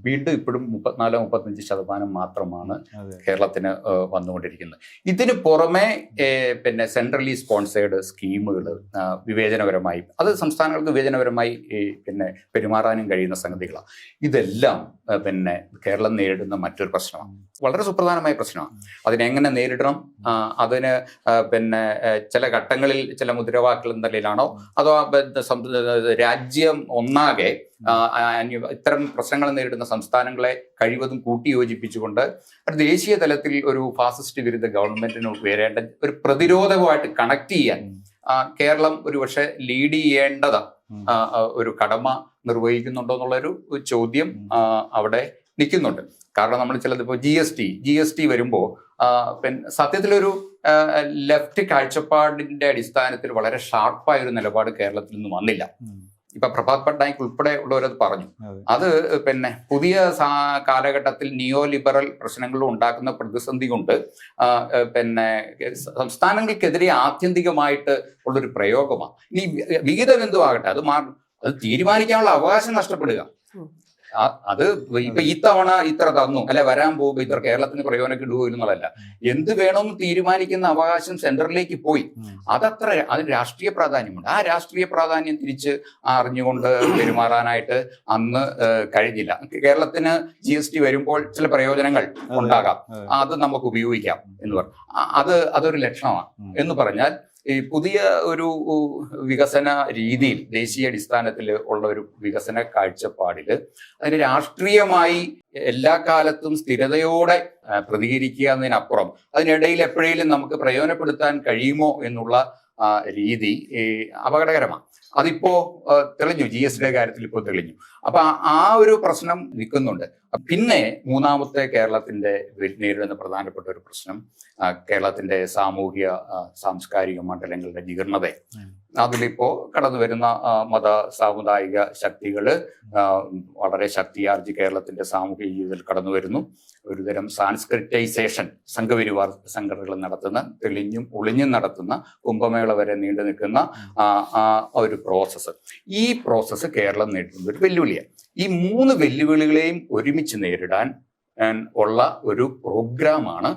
വീണ്ടും ഇപ്പോഴും 34-35% മാത്രമാണ് കേരളത്തിന് വന്നുകൊണ്ടിരിക്കുന്നത്. ഇതിന് പുറമെ പിന്നെ സെൻട്രലി സ്പോൺസേഡ് സ്കീമുകൾ വിവേചനപരമായി, അത് സംസ്ഥാനങ്ങൾക്ക് വിവേചനപരമായി പിന്നെ പെരുമാറാനും കഴിയുന്ന സംഗതികളാണ്. ഇതെല്ലാം പിന്നെ കേരളം നേരിടുന്ന മറ്റൊരു പ്രശ്നമാണ്, വളരെ സുപ്രധാനമായ പ്രശ്നമാണ്. അതിനെങ്ങനെ നേരിടണം, അതിന് പിന്നെ ചില ഘട്ടങ്ങളിൽ ചില മുദ്രാവാക്യങ്ങൾ എന്ന നിലയിലാണോ അതോ രാജ്യം ഒന്നാകെ ഇത്തരം പ്രശ്നങ്ങൾ നേരിടുന്ന സംസ്ഥാനങ്ങളെ കഴിവതും കൂട്ടിയോജിപ്പിച്ചുകൊണ്ട് ദേശീയ തലത്തിൽ ഒരു ഫാസിസ്റ്റ് വിരുദ്ധ ഗവൺമെന്റിന് വരേണ്ട ഒരു പ്രതിരോധവുമായിട്ട് കണക്ട് ചെയ്യാൻ കേരളം ഒരുപക്ഷെ ലീഡ് ചെയ്യേണ്ടത് ഒരു കടമ നിർവഹിക്കുന്നുണ്ടോ എന്നുള്ളൊരു ചോദ്യം അവിടെ നിൽക്കുന്നുണ്ട്. കാരണം നമ്മൾ ചിലത് ഇപ്പോൾ GST വരുമ്പോൾ പിന്നെ സത്യത്തിലൊരു ലെഫ്റ്റ് കാഴ്ചപ്പാടിന്റെ അടിസ്ഥാനത്തിൽ വളരെ ഷാർപ്പായൊരു നിലപാട് കേരളത്തിൽ നിന്ന് വന്നില്ല. ഇപ്പൊ പ്രഭാത് പട്നായിക് ഉൾപ്പെടെ ഉള്ളവരത് പറഞ്ഞു. അത് പിന്നെ പുതിയ കാലഘട്ടത്തിൽ നിയോ ലിബറൽ പ്രശ്നങ്ങൾ ഉണ്ടാക്കുന്ന പ്രതിസന്ധി കൊണ്ട് പിന്നെ സംസ്ഥാനങ്ങൾക്കെതിരെ ആത്യന്തികമായിട്ട് ഉള്ളൊരു പ്രയോഗമാണ്. ഇനി വിഹിതം എന്തുവാകട്ടെ അത് തീരുമാനിക്കാനുള്ള അവകാശം നഷ്ടപ്പെടുക. അത് ഇപ്പൊ ഇത്തവണ ഇത്ര തന്നു അല്ലെ വരാൻ പോകുമ്പോൾ ഇത്ര കേരളത്തിന് പ്രയോജനം ഇടുവോ എന്നുള്ളതല്ല, എന്ത് വേണമെന്ന് തീരുമാനിക്കുന്ന അവകാശം സെൻട്രലിലേക്ക് പോയി. അതിന് രാഷ്ട്രീയ പ്രാധാന്യമുണ്ട്. ആ രാഷ്ട്രീയ പ്രാധാന്യം തിരിച്ച് അറിഞ്ഞുകൊണ്ട് പെരുമാറാനായിട്ട് അന്ന് കഴിഞ്ഞില്ല. കേരളത്തിന് GST വരുമ്പോൾ ചില പ്രയോജനങ്ങൾ ഉണ്ടാകാം, അത് നമുക്ക് ഉപയോഗിക്കാം എന്ന് പറഞ്ഞു. അതൊരു ലക്ഷണമാണ് എന്ന് പറഞ്ഞാൽ ഈ പുതിയ ഒരു വികസന രീതിയിൽ ദേശീയ അടിസ്ഥാനത്തിൽ ഉള്ള ഒരു വികസന കാഴ്ചപ്പാടിൽ അതിന് രാഷ്ട്രീയമായി എല്ലാ കാലത്തും സ്ഥിരതയോടെ പ്രതികരിക്കുക എന്നതിനപ്പുറം അതിനിടയിൽ എപ്പോഴേലും നമുക്ക് പ്രയോജനപ്പെടുത്താൻ കഴിയുമോ എന്നുള്ള രീതി അപകടകരമാണ്. അതിപ്പോ തെളിഞ്ഞു, GST കാര്യത്തിൽ ഇപ്പോൾ തെളിഞ്ഞു. അപ്പൊ ആ ഒരു പ്രശ്നം നിൽക്കുന്നുണ്ട്. പിന്നെ മൂന്നാമത്തെ കേരളത്തിന്റെ നേരിടുന്ന പ്രധാനപ്പെട്ട ഒരു പ്രശ്നം കേരളത്തിന്റെ സാമൂഹ്യ സാംസ്കാരിക മണ്ഡലങ്ങളുടെ ജീർണത. അതിലിപ്പോ കടന്നു വരുന്ന മത സാമുദായിക ശക്തികള് വളരെ ശക്തിയാർജി കേരളത്തിന്റെ സാമൂഹിക ജീവിതത്തിൽ കടന്നു വരുന്നു. ഒരുതരം സാൻസ്ക്രിറ്റൈസേഷൻ സംഘപരിവാർ സംഘടനകൾ നടത്തുന്ന, തെളിഞ്ഞും ഒളിഞ്ഞും നടത്തുന്ന, കുംഭമേള വരെ നീണ്ടു നിൽക്കുന്ന ഒരു പ്രോസസ്സ്. ഈ പ്രോസസ്സ് കേരളം നേരിടുന്ന ഒരു വെല്ലുവിളിയാണ്. ഈ 3 വെല്ലുവിളികളെയും ഒരുമിച്ച് നേരിടാൻ ഉള്ള ഒരു പ്രോഗ്രാമാണ്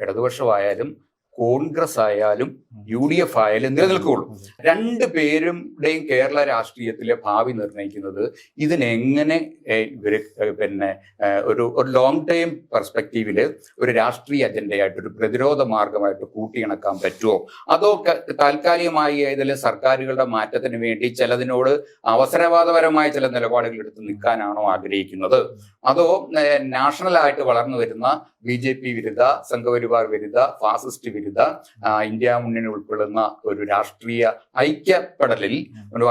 ഇടതുപക്ഷമായാലും കോൺഗ്രസ് ആയാലും UDF ആയാലും നിലനിൽക്കുകയുള്ളൂ. രണ്ടുപേരുടെയും കേരള രാഷ്ട്രീയത്തിലെ ഭാവി നിർണ്ണയിക്കുന്നത് ഇതിനെങ്ങനെ ഇവര് ഒരു ലോങ് ടൈം പെർസ്പെക്റ്റീവില് ഒരു രാഷ്ട്രീയ അജണ്ടയായിട്ട്, ഒരു പ്രതിരോധ മാർഗമായിട്ട് കൂട്ടിയിണക്കാൻ പറ്റുമോ, അതോ താൽക്കാലികമായി ഏതെങ്കിലും സർക്കാരുകളുടെ മാറ്റത്തിന് വേണ്ടി ചിലതിനോട് അവസരവാദപരമായ ചില നിലപാടുകൾ എടുത്ത് നിൽക്കാനാണോ ആഗ്രഹിക്കുന്നത്, അതോ നാഷണലായിട്ട് വളർന്നു വരുന്ന BJP വിരുദ്ധ, സംഘപരിവാർ വിരുദ്ധ, ഫാസിസ്റ്റ് വിരുദ്ധ, ഇന്ത്യ മുന്നണി ഉൾപ്പെടുന്ന ഒരു രാഷ്ട്രീയ ഐക്യപ്പെടലിൽ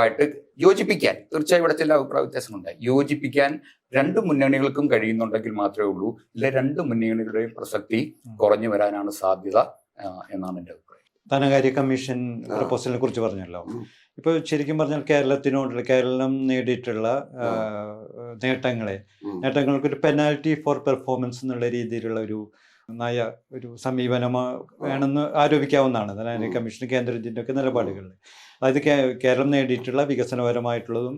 ആയിട്ട് യോജിപ്പിക്കാൻ, തീർച്ചയായും ഇവിടെ ചില അഭിപ്രായ വ്യത്യാസമുണ്ട്, യോജിപ്പിക്കാൻ 2 മുന്നണികൾക്കും കഴിയുന്നുണ്ടെങ്കിൽ മാത്രമേ ഉള്ളൂ. ഇല്ല 2 മുന്നണികളുടെയും പ്രസക്തി കുറഞ്ഞു വരാനാണ് സാധ്യത എന്നാണ് എൻ്റെ അഭിപ്രായം. ധനകാര്യ കമ്മീഷൻ പ്രപ്പോസലിനെ കുറിച്ച് പറഞ്ഞല്ലോ. ഇപ്പോൾ ശരിക്കും പറഞ്ഞാൽ കേരളം നേടിയിട്ടുള്ള നേട്ടങ്ങൾക്കൊരു പെനാൽറ്റി ഫോർ പെർഫോമൻസ് എന്നുള്ള രീതിയിലുള്ള ഒരു സമീപനം വേണമെന്ന് ആരോപിക്കാവുന്നതാണ് ധനകാര്യ കമ്മീഷൻ കേന്ദ്രത്തിൻ്റെ ഒക്കെ നിലപാടുകളിൽ. അതായത് കേരളം നേടിയിട്ടുള്ള വികസനപരമായിട്ടുള്ളതും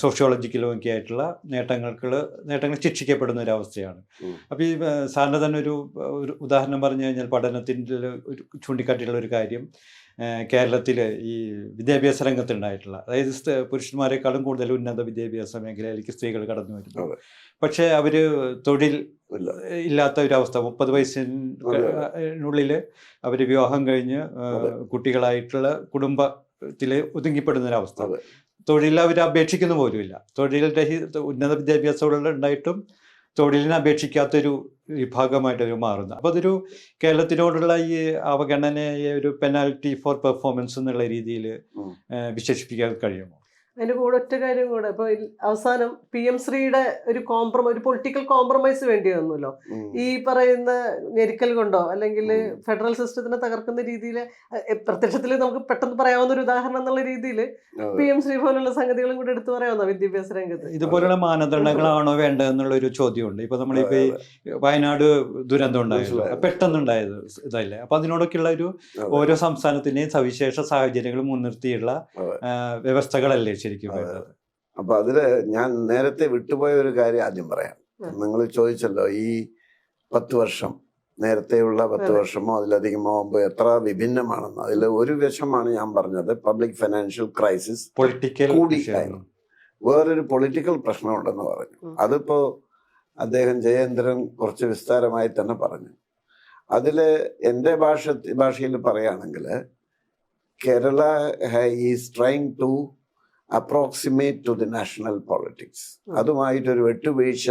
സോഷ്യോളജിക്കലും ഒക്കെ ആയിട്ടുള്ള നേട്ടങ്ങൾ ശിക്ഷിക്കപ്പെടുന്ന ഒരു അവസ്ഥയാണ്. അപ്പോൾ ഈ സാറിന് തന്നെ ഒരു ഉദാഹരണം പറഞ്ഞു കഴിഞ്ഞാൽ പഠനത്തിൻ്റെ ഒരു ചൂണ്ടിക്കാട്ടിയുള്ള ഒരു കാര്യം, കേരളത്തിൽ ഈ വിദ്യാഭ്യാസ രംഗത്തുണ്ടായിട്ടുള്ള, അതായത് പുരുഷന്മാരെക്കാളും കൂടുതൽ ഉന്നത വിദ്യാഭ്യാസ മേഖലയിലേക്ക് സ്ത്രീകൾ കടന്നു വരുന്നു. പക്ഷേ അവർ തൊഴിൽ ഇല്ലാത്ത ഒരവസ്ഥ, 30 വയസ്സിനുള്ളിൽ അവർ വിവാഹം കഴിഞ്ഞ് കുട്ടികളായിട്ടുള്ള കുടുംബത്തിൽ ഒതുങ്ങിപ്പെടുന്നൊരവസ്ഥ. തൊഴിൽ അവർ അപേക്ഷിക്കുന്ന പോലുമില്ല. ഉന്നത വിദ്യാഭ്യാസമുള്ള ഉണ്ടായിട്ടും തൊഴിലിനെ അപേക്ഷിക്കാത്തൊരു വിഭാഗമായിട്ട് മാറുന്നു. അപ്പോൾ അതൊരു കേരളത്തിനോടുള്ള ഈ അവഗണനയെ ഒരു പെനാൽറ്റി ഫോർ പെർഫോമൻസ് എന്നുള്ള രീതിയിൽ വിശേഷിപ്പിക്കാൻ കഴിയുമോ? അതിൻ്റെ കൂടെ ഒറ്റ കാര്യം കൂടെ, ഇപ്പോൾ അവസാനം PM ശ്രീയുടെ ഒരു പൊളിറ്റിക്കൽ കോംപ്രമൈസ് വേണ്ടി വന്നല്ലോ. ഈ പറയുന്ന ഞെരുക്കൽ കൊണ്ടോ അല്ലെങ്കിൽ ഫെഡറൽ സിസ്റ്റത്തിനെ തകർക്കുന്ന രീതിയിൽ, പ്രത്യക്ഷത്തിൽ നമുക്ക് പെട്ടെന്ന് പറയാവുന്ന ഒരു ഉദാഹരണം എന്നുള്ള രീതിയിൽ PM ശ്രീ പോലുള്ള സംഗതികളും കൂടെ എടുത്തു പറയാവുന്ന വിദ്യാഭ്യാസ രംഗത്ത് ഇതുപോലുള്ള മാനദണ്ഡങ്ങളാണോ വേണ്ടതെന്നുള്ളൊരു ചോദ്യമുണ്ട്. ഇപ്പൊ നമ്മളിപ്പോ വയനാട് ദുരന്തം ഉണ്ടായല്ലോ, പെട്ടെന്നുണ്ടായത് ഇതല്ലേ. അപ്പൊ അതിനോടൊക്കെയുള്ള ഓരോ സംസ്ഥാനത്തിന്റെയും സവിശേഷ സാഹചര്യങ്ങൾ മുൻനിർത്തിയുള്ള വ്യവസ്ഥകളല്ലേ ശരിക്കും വേണ്ടത്. അപ്പൊ അതില് ഞാൻ നേരത്തെ വിട്ടുപോയ ഒരു കാര്യം ആദ്യം പറയാം. നിങ്ങൾ ചോദിച്ചല്ലോ ഈ 10 വർഷം, നേരത്തെയുള്ള 10 വർഷമോ അതിലധികമോ ആകുമ്പോൾ എത്ര വിഭിന്നമാണെന്ന്. അതിൽ ഒരു വശമാണ് ഞാൻ പറഞ്ഞത്, പബ്ലിക് ഫൈനാൻഷ്യൽ ക്രൈസിസ് കൂടിയായിരുന്നു. വേറൊരു പൊളിറ്റിക്കൽ പ്രശ്നമുണ്ടെന്ന് പറഞ്ഞു. അതിപ്പോ അദ്ദേഹം ജയേന്ദ്രൻ കുറച്ച് വിസ്താരമായി തന്നെ പറഞ്ഞു. അതില് എൻ്റെ ഭാഷയിൽ പറയുകയാണെങ്കിൽ, Kerala is trying to approximate to the national politics. അതുമായിട്ടൊരു വെട്ടുവീഴ്ച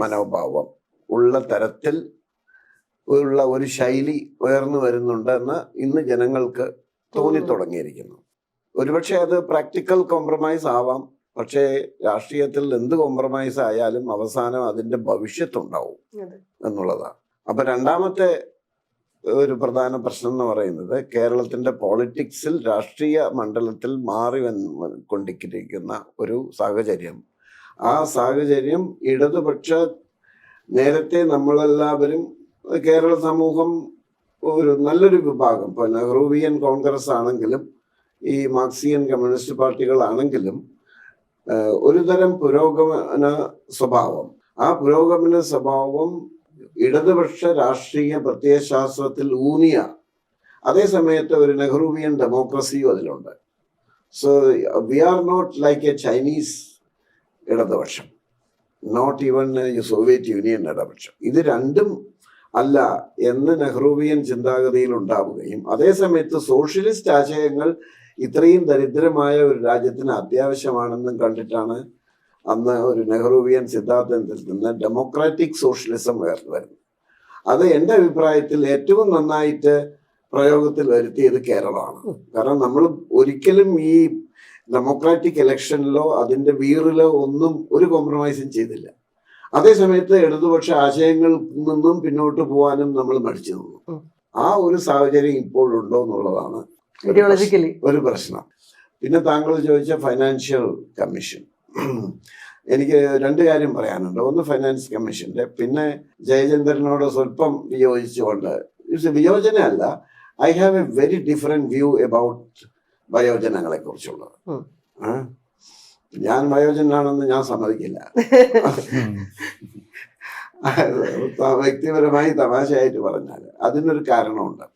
മനോഭാവം ഉള്ള തരത്തിൽ ഉള്ള ഒരു ശൈലി ഉയർന്നു വരുന്നുണ്ടെന്ന് ഇന്ന് ജനങ്ങൾക്ക് തോന്നിത്തുടങ്ങിയിരിക്കുന്നു. ഒരുപക്ഷെ അത് പ്രാക്ടിക്കൽ കോംപ്രമൈസ് ആവാം, പക്ഷേ രാഷ്ട്രീയത്തിൽ എന്ത് കോംപ്രമൈസ് ആയാലും അവസാനം അതിൻ്റെ ഭവിഷ്യത്തുണ്ടാവും എന്നുള്ളതാണ്. അപ്പം രണ്ടാമത്തെ ഒരു പ്രധാന പ്രശ്നം എന്ന് പറയുന്നത്, കേരളത്തിൻ്റെ പോളിറ്റിക്സിൽ രാഷ്ട്രീയ മണ്ഡലത്തിൽ മാറി കൊണ്ടിരിക്കുന്ന ഒരു സാഹചര്യം. ആ സാഹചര്യം ഇടതുപക്ഷ, നേരത്തെ നമ്മളെല്ലാവരും കേരള സമൂഹം ഒരു നല്ലൊരു വിഭാഗം, ഇപ്പോൾ നെഹ്റുവിയൻ കോൺഗ്രസ് ആണെങ്കിലും ഈ മാർക്സിയൻ കമ്മ്യൂണിസ്റ്റ് പാർട്ടികളാണെങ്കിലും ഒരുതരം പുരോഗമന സ്വഭാവം, ആ പുരോഗമന സ്വഭാവം ഇടതുപക്ഷ രാഷ്ട്രീയ പ്രത്യയശാസ്ത്രത്തിൽ ഊന്നിയ അതേ സമയത്ത് ഒരു നെഹ്റുവിയൻ ഡെമോക്രസിയും അതിലുണ്ട്. So we are not like a Chinese ഇടതുപക്ഷം, നോട്ട് ഈവൻ സോവിയറ്റ് യൂണിയൻ ഇടതുപക്ഷം. ഇത് രണ്ടും അല്ല എന്ന് നെഹ്റുവിയൻ ചിന്താഗതിയിൽ ഉണ്ടാവുകയും അതേസമയത്ത് സോഷ്യലിസ്റ്റ് ആശയങ്ങൾ ഇത്രയും ദരിദ്രമായ ഒരു രാജ്യത്തിന് അത്യാവശ്യമാണെന്നും കണ്ടിട്ടാണ് അന്ന് ഒരു നെഹ്റുവിയൻ സിദ്ധാന്തത്തിൽ നിന്ന് ഡെമോക്രാറ്റിക് സോഷ്യലിസം ഉയർന്നു വരുന്നത്. അത് എൻ്റെ അഭിപ്രായത്തിൽ ഏറ്റവും നന്നായിട്ട് പ്രയോഗത്തിൽ വരുത്തിയത് കേരളമാണ്. കാരണം നമ്മൾ ഒരിക്കലും ഈ ഡെമോക്രാറ്റിക് ഇലക്ഷനിലോ അതിന്റെ വീറിലോ ഒന്നും ഒരു കോംപ്രമൈസും ചെയ്തില്ല. അതേസമയത്ത് ഇടതുപക്ഷ ആശയങ്ങളിൽ നിന്നും പിന്നോട്ട് പോകാനും നമ്മൾ മടിച്ചു നിന്നു. ആ ഒരു സാഹചര്യം ഇപ്പോഴുണ്ടോ എന്നുള്ളതാണ് ഒരു പ്രശ്നം. പിന്നെ താങ്കൾ ചോദിച്ച ഫൈനാൻഷ്യൽ കമ്മീഷൻ, എനിക്ക് രണ്ട് കാര്യം പറയാനുണ്ട്. ഒന്ന് ഫൈനാൻസ് കമ്മീഷന്റെ, പിന്നെ ജയചന്ദ്രനോട് സ്വല്പം വിയോജിച്ചുകൊണ്ട്, വിയോജനയല്ല, I have a very different view about വയോജനങ്ങളെ കുറിച്ചുള്ളത്. ഞാൻ വയോജനാണെന്ന് ഞാൻ സമ്മതിക്കില്ല. വ്യക്തിപരമായി തമാശയായിട്ട് പറഞ്ഞാൽ അതിനൊരു കാരണമുണ്ട്.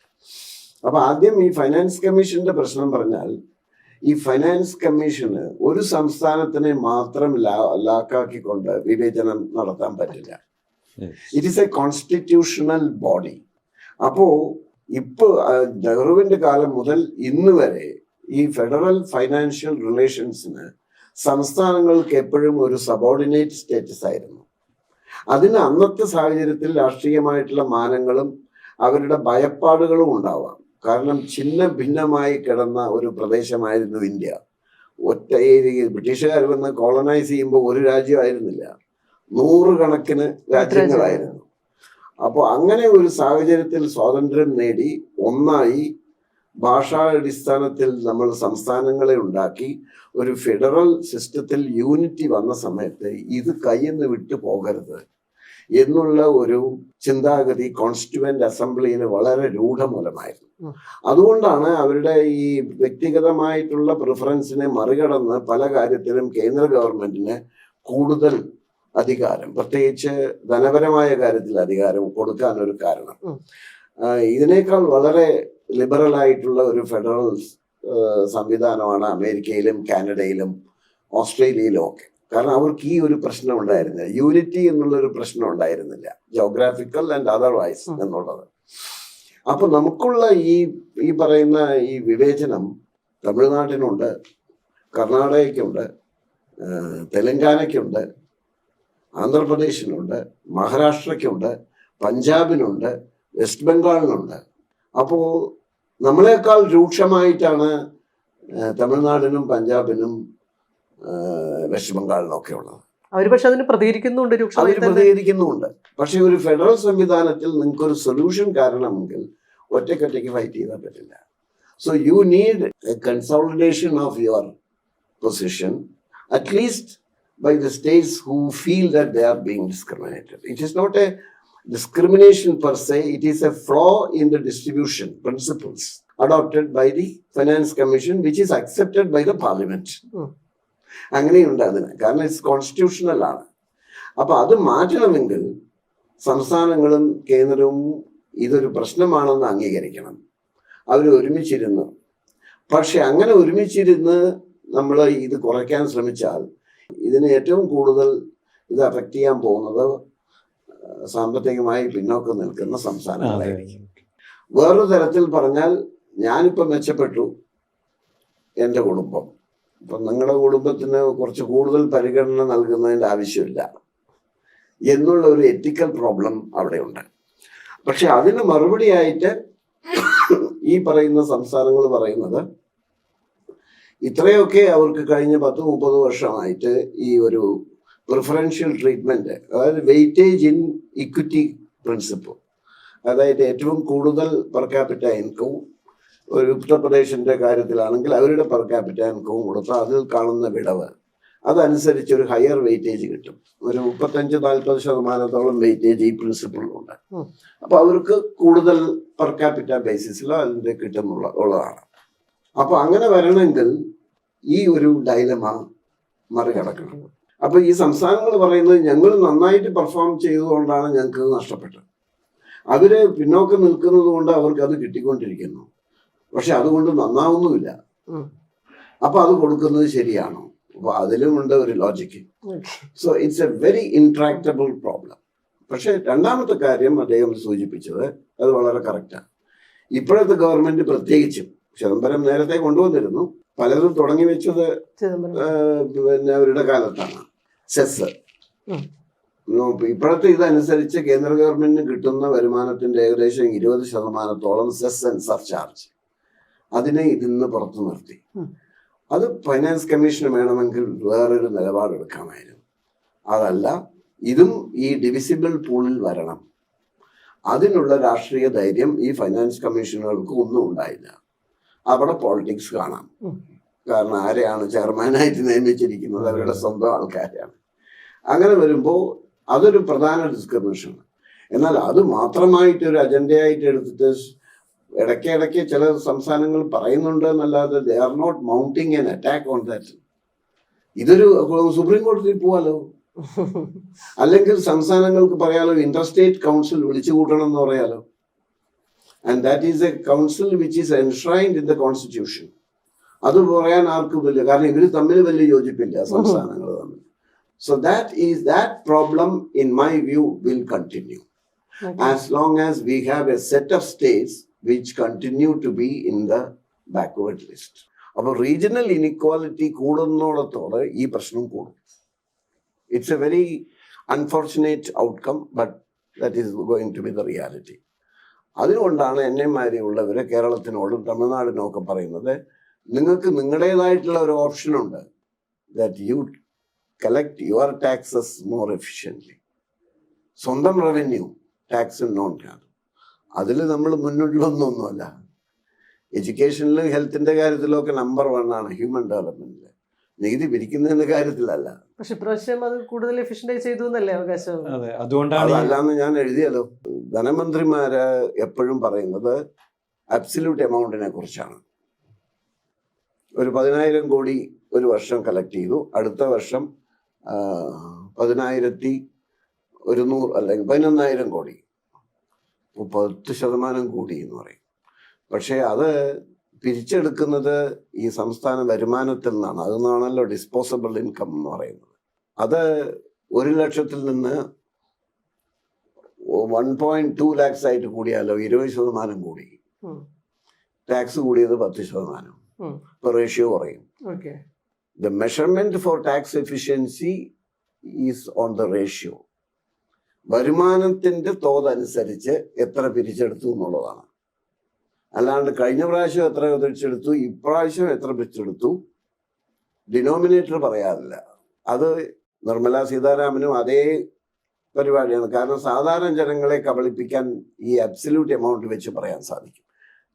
അപ്പൊ ആദ്യം ഈ ഫൈനാൻസ് കമ്മീഷന്റെ പ്രശ്നം പറഞ്ഞാൽ, ഈ ഫൈനാൻസ് കമ്മീഷന് ഒരു സംസ്ഥാനത്തിനെ മാത്രം ലാക്കാക്കിക്കൊണ്ട് വിവേചനം നടത്താൻ പറ്റില്ല. It is A constitutional body. അപ്പോ ഇപ്പൊ നെഹ്റുവിന്റെ കാലം മുതൽ ഇന്ന് വരെ ഈ ഫെഡറൽ ഫൈനാൻഷ്യൽ റിലേഷൻസിന് സംസ്ഥാനങ്ങൾക്ക് എപ്പോഴും ഒരു സബോർഡിനേറ്റ് സ്റ്റേറ്റസ് ആയിരുന്നു. അതിന് അന്നത്തെ സാഹചര്യത്തിൽ രാഷ്ട്രീയമായിട്ടുള്ള മാനങ്ങളും അവരുടെ ഭയപ്പാടുകളും ഉണ്ടാവാം. കാരണം ഛിന്ന ഭിന്നമായി കിടന്ന ഒരു പ്രദേശമായിരുന്നു ഇന്ത്യ. ഒറ്റ ബ്രിട്ടീഷുകാർ വന്ന് കോളനൈസ് ചെയ്യുമ്പോൾ ഒരു രാജ്യമായിരുന്നില്ല, 100 കണക്കിന് രാജ്യങ്ങളായിരുന്നു. അപ്പോൾ അങ്ങനെ ഒരു സാഹചര്യത്തിൽ സ്വാതന്ത്ര്യം നേടി ഒന്നായി ഭാഷാടിസ്ഥാനത്തിൽ നമ്മൾ സംസ്ഥാനങ്ങളെ ഉണ്ടാക്കി ഒരു ഫെഡറൽ സിസ്റ്റത്തിൽ യൂണിറ്റി വന്ന സമയത്ത് ഇത് കയ്യിൽ നിന്ന് വിട്ടു പോകരുത് എന്നുള്ള ഒരു ചിന്താഗതി കോൺസ്റ്റിറ്റ്യൂവന്റ് അസംബ്ലിയിൽ വളരെ രൂഢമൂലമായിരുന്നു. അതുകൊണ്ടാണ് അവരുടെ ഈ വ്യക്തിഗതമായിട്ടുള്ള പ്രിഫറൻസിനെ മറികടന്ന് പല കാര്യത്തിലും കേന്ദ്ര ഗവൺമെന്റിന് കൂടുതൽ അധികാരം, പ്രത്യേകിച്ച് ധനപരമായ കാര്യത്തിൽ അധികാരം കൊടുക്കാൻ ഒരു കാരണം. ഇതിനേക്കാൾ വളരെ ലിബറൽ ആയിട്ടുള്ള ഒരു ഫെഡറൽ സംവിധാനമാണ് അമേരിക്കയിലും കാനഡയിലും ഓസ്ട്രേലിയയിലും ഒക്കെ. കാരണം അവർക്ക് ഈ ഒരു പ്രശ്നം ഉണ്ടായിരുന്നില്ല, യൂണിറ്റി എന്നുള്ളൊരു പ്രശ്നം ഉണ്ടായിരുന്നില്ല, ജോഗ്രാഫിക്കൽ ആൻഡ് അതർവൈസ് എന്നുള്ളത്. അപ്പൊ നമുക്കുള്ള ഈ പറയുന്ന ഈ വിവേചനം തമിഴ്നാട്ടിനുണ്ട്, കർണാടകയ്ക്കുണ്ട്, തെലങ്കാനയ്ക്കുണ്ട്, ആന്ധ്രാപ്രദേശിനുണ്ട്, മഹാരാഷ്ട്രയ്ക്കുണ്ട്, പഞ്ചാബിനുണ്ട്, വെസ്റ്റ് ബംഗാളിനുണ്ട്. അപ്പോൾ നമ്മളെക്കാൾ രൂക്ഷമായിട്ടാണ് തമിഴ്നാടിനും പഞ്ചാബിനും വെസ്റ്റ് ബംഗാളിനും ഒക്കെ ഉള്ളത്. അവർ പക്ഷെ അതിന് പ്രതികരിക്കുന്നുണ്ട്. പക്ഷെ ഒരു ഫെഡറൽ സംവിധാനത്തിൽ നിങ്ങൾക്ക് ഒരു സൊല്യൂഷൻ കാരണമെങ്കിൽ ഒറ്റയ്ക്കൊറ്റയ്ക്ക് ഫൈറ്റ് ചെയ്താൽ പറ്റില്ല. So you need A consolidation of your position, at least by the states who feel that they are being discriminated. It is not a discrimination per se, it is a flaw in the distribution principles adopted by the Finance Commission, which is accepted by the Parliament. അങ്ങനെയുണ്ട് അതിന്, കാരണം it's constitutional ആണ്. അപ്പൊ അത് മാറ്റണമെങ്കിൽ സംസ്ഥാനങ്ങളും കേന്ദ്രവും ഇതൊരു പ്രശ്നമാണെന്ന് അംഗീകരിക്കണം. അവർ ഒരുമിച്ചിരുന്ന്, പക്ഷെ അങ്ങനെ ഒരുമിച്ചിരുന്ന് നമ്മൾ ഇത് കുറയ്ക്കാൻ ശ്രമിച്ചാൽ ഇതിന് ഏറ്റവും കൂടുതൽ ഇത് അഫക്റ്റ് ചെയ്യാൻ പോകുന്നത് സാമ്പത്തികമായി പിന്നോക്കം നിൽക്കുന്ന സംസ്ഥാനങ്ങളായിരിക്കും. വേറൊരു തരത്തിൽ പറഞ്ഞാൽ, ഞാനിപ്പോൾ മെച്ചപ്പെട്ടു, എൻ്റെ കുടുംബം, ഇപ്പം നിങ്ങളുടെ കുടുംബത്തിന് കുറച്ച് കൂടുതൽ പരിഗണന നൽകുന്നതിൻ്റെ ആവശ്യമില്ല എന്നുള്ള ഒരു എത്തിക്കൽ പ്രോബ്ലം അവിടെയുണ്ട്. പക്ഷെ അതിന് മറുപടിയായിട്ട് ഈ പറയുന്ന സംസ്ഥാനങ്ങൾ പറയുന്നത്, ഇത്രയൊക്കെ അവർക്ക് കഴിഞ്ഞ 10-30 വർഷമായിട്ട് ഈ ഒരു പ്രിഫറൻഷ്യൽ ട്രീറ്റ്മെന്റ്, അതായത് വെയിറ്റേജ് ഇൻ ഇക്വിറ്റി പ്രിൻസിപ്പിൾ, അതായത് ഏറ്റവും കൂടുതൽ പെർ ക്യാപിറ്റ ഇൻകവും, ഒരു ഉത്തർപ്രദേശിന്റെ കാര്യത്തിലാണെങ്കിൽ അവരുടെ പെർ ക്യാപിറ്റ ഇൻകവും കൊടുത്താൽ അതിൽ കാണുന്ന വിടവ് അതനുസരിച്ച് ഒരു ഹയർ വെയിറ്റേജ് കിട്ടും. ഒരു 35-40% വെയിറ്റേജ് ഈ പ്രിൻസിപ്പിളുണ്ട്. അപ്പൊ അവർക്ക് കൂടുതൽ പെർ ക്യാപിറ്റ ബേസിസിൽ അതിന്റെ കിട്ടുന്നുള്ളതാണ്. അപ്പൊ അങ്ങനെ വരണമെങ്കിൽ ഈ ഒരു ഡൈലമ മറികടക്കണം. അപ്പൊ ഈ സംസ്ഥാനങ്ങൾ പറയുന്നത്, ഞങ്ങൾ നന്നായിട്ട് പെർഫോം ചെയ്തുകൊണ്ടാണ് ഞങ്ങൾക്ക് നഷ്ടപ്പെട്ടത്, അവര് പിന്നോക്കം നിൽക്കുന്നത് കൊണ്ട് അവർക്ക് അത് കിട്ടിക്കൊണ്ടിരിക്കുന്നു, പക്ഷെ അതുകൊണ്ട് നന്നാവുന്നുമില്ല. അപ്പൊ അത് കൊടുക്കുന്നത് ശരിയാണോ? അപ്പൊ അതിലുമുണ്ട് ഒരു logic. So it's a very intractable problem. പക്ഷെ രണ്ടാമത്തെ കാര്യം അദ്ദേഹം സൂചിപ്പിച്ചത് അത് വളരെ കറക്റ്റാണ്. ഇപ്പോഴത്തെ ഗവൺമെന്റ് പ്രത്യേകിച്ചും, ചിദംബരം നേരത്തെ കൊണ്ടുവന്നിരുന്നു, പലതും തുടങ്ങി വെച്ചത് പിന്നെ അവരുടെ കാലത്താണ്. സെസ് ഇപ്പോഴത്തെ ഇതനുസരിച്ച് കേന്ദ്ര ഗവൺമെന്റിന് കിട്ടുന്ന വരുമാനത്തിന്റെ ഏകദേശം 20% സെസ് ആൻഡ് സർചാർജ് അതിനെ ഇതിന്ന് പുറത്തു നിർത്തി. അത് ഫൈനാൻസ് കമ്മീഷന് വേണമെങ്കിൽ വേറൊരു നിലപാടെടുക്കാമായിരുന്നു. അതല്ല, ഇതും ഈ ഡിവിസിബിൾ പൂളിൽ വരണം. അതിനുള്ള രാഷ്ട്രീയ ധൈര്യം ഈ ഫൈനാൻസ് കമ്മീഷനുകൾക്ക് ഒന്നും ഉണ്ടായില്ല. അവിടെ പോളിറ്റിക്സ് കാണാം. കാരണം ആരെയാണ് ചെയർമാനായിട്ട് നിയമിച്ചിരിക്കുന്നത്? അവരുടെ സ്വന്തം ആൾക്കാരെയാണ്. അങ്ങനെ വരുമ്പോൾ അതൊരു പ്രധാന ഡിസ്ക്രിമിനേഷനാണ്. എന്നാൽ അത് മാത്രമായിട്ടൊരു അജണ്ടയായിട്ട് എടുത്തിട്ട് ഇടയ്ക്കിടയ്ക്ക് ചില സംസ്ഥാനങ്ങൾ പറയുന്നുണ്ട് എന്നല്ലാതെ they are not mounting an attack on that. ഇതൊരു സുപ്രീം കോടതിയിൽ പോവാലോ, അല്ലെങ്കിൽ സംസ്ഥാനങ്ങൾക്ക് പറയാലോ ഇന്റർസ്റ്റേറ്റ് കൗൺസിൽ വിളിച്ചു കൂട്ടണം എന്ന് പറയാലോ. And that is a council which is enshrined in the constitution. അത് പറയാൻ ആർക്കും ഇല്ല, കാരണം ഇവർ തമ്മിൽ വലിയ യോജിപ്പില്ല സംസ്ഥാനങ്ങൾ തമ്മിൽ. So that problem in my view will continue as long as we have a set of states which continue to be in the backward list. അപ്പോൾ റീജിയണൽ ഇനിക്വാലിറ്റി കൂടുന്നോടത്തോടെ ഈ പ്രശ്നം കൂടും. It's a very unfortunate outcome, but that is going to be the reality. അതുകൊണ്ടാണ് എന്നെമാരിയുള്ളവർ കേരളത്തിനോടും തമിഴ്നാടിനും ഒക്കെ പറയുന്നത്, നിങ്ങൾക്ക് നിങ്ങളുടേതായിട്ടുള്ള ഒരു ഓപ്ഷനുണ്ട്, that you collect your taxes more efficiently. സ്വന്തം റവന്യൂ ടാക്സും നോൺ ടാക്സ് അതിൽ നമ്മൾ മുന്നിലൊന്നൊന്നുമല്ല. എഡ്യൂക്കേഷനിലും ഹെൽത്തിന്റെ കാര്യത്തിലും ഒക്കെ നമ്പർ 1 ആണ് ഹ്യൂമൻ ഡെവലപ്മെന്റിൽ. നികുതി പിരിക്കുന്നതിന്റെ കാര്യത്തിലല്ല. പക്ഷെ ഇപ്രാവശ്യം അത് കൂടുതൽ എഫിഷ്യന്റ് ചെയ്തു എന്നല്ലേ അവകാശം? അതല്ലാന്ന് ഞാൻ എഴുതിയാലോ. ധനമന്ത്രിമാര് എപ്പോഴും പറയുന്നത് അബ്സല്യൂട്ട് എമൗണ്ടിനെ കുറിച്ചാണ്. ഒരു 10,000 കോടി ഒരു വർഷം കളക്ട് ചെയ്തു, അടുത്ത വർഷം 10,100 അല്ലെങ്കിൽ 11,000 കോടി, 10% കൂടി എന്ന് പറയും. പക്ഷേ അത് പിരിച്ചെടുക്കുന്നത് ഈ സംസ്ഥാന വരുമാനത്തിൽ നിന്നാണ്. അതെന്നാണല്ലോ ഡിസ്പോസബിൾ ഇൻകം എന്ന് പറയുന്നത്. അത് 1 ലക്ഷത്തിൽ നിന്ന് 1.2 ലാക്സ് ആയിട്ട് കൂടിയാലോ 20% കൂടി. ടാക്സ് കൂടിയത് 10%. ഇപ്പൊ റേഷ്യോ കുറയും. The measurement for tax efficiency is on the ratio. വരുമാനത്തിന്റെ തോതനുസരിച്ച് എത്ര പിരിച്ചെടുത്തു എന്നുള്ളതാണ്. അല്ലാണ്ട് കഴിഞ്ഞ പ്രാവശ്യം എത്ര പിരിച്ചെടുത്തു, ഇപ്രാവശ്യം എത്ര പിരിച്ചെടുത്തു, ഡിനോമിനേറ്റർ പറയാറില്ല. അത് നിർമ്മലാ സീതാരാമനും അതേ പരിപാടിയാണ്. കാരണം സാധാരണ ജനങ്ങളെ കബളിപ്പിക്കാൻ ഈ അബ്സല്യൂട്ട് എമൗണ്ട് വെച്ച് പറയാൻ സാധിക്കും.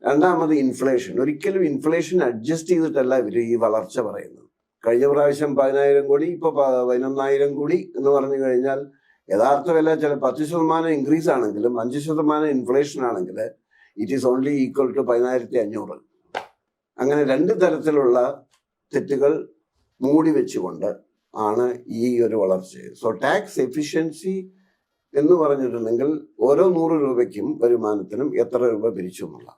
രണ്ടാമത് ഇൻഫ്ലേഷൻ. ഒരിക്കലും ഇൻഫ്ലേഷൻ അഡ്ജസ്റ്റ് ചെയ്തിട്ടല്ല ഇവർ ഈ വളർച്ച പറയുന്നത്. കഴിഞ്ഞ പ്രാവശ്യം 10,000 കോടി, ഇപ്പൊ 11,000 കോടി എന്ന് പറഞ്ഞു കഴിഞ്ഞാൽ യഥാർത്ഥ വില ചില 10% ഇൻക്രീസ് ആണെങ്കിലും 5% ഇൻഫ്ലേഷൻ ആണെങ്കിൽ it is only equal to 10,500. അങ്ങനെ 2 തരത്തിലുള്ള തെറ്റുകൾ മൂടി വെച്ചുകൊണ്ട് ആണ് ഈ ഒരു വളർച്ച. സോ ടാക്സ് എഫിഷ്യൻസി എന്ന് പറഞ്ഞിട്ടുണ്ടെങ്കിൽ ഓരോ 100 രൂപയ്ക്കും വരുമാനത്തിനും എത്ര രൂപ പിരിച്ചു എന്നുള്ള.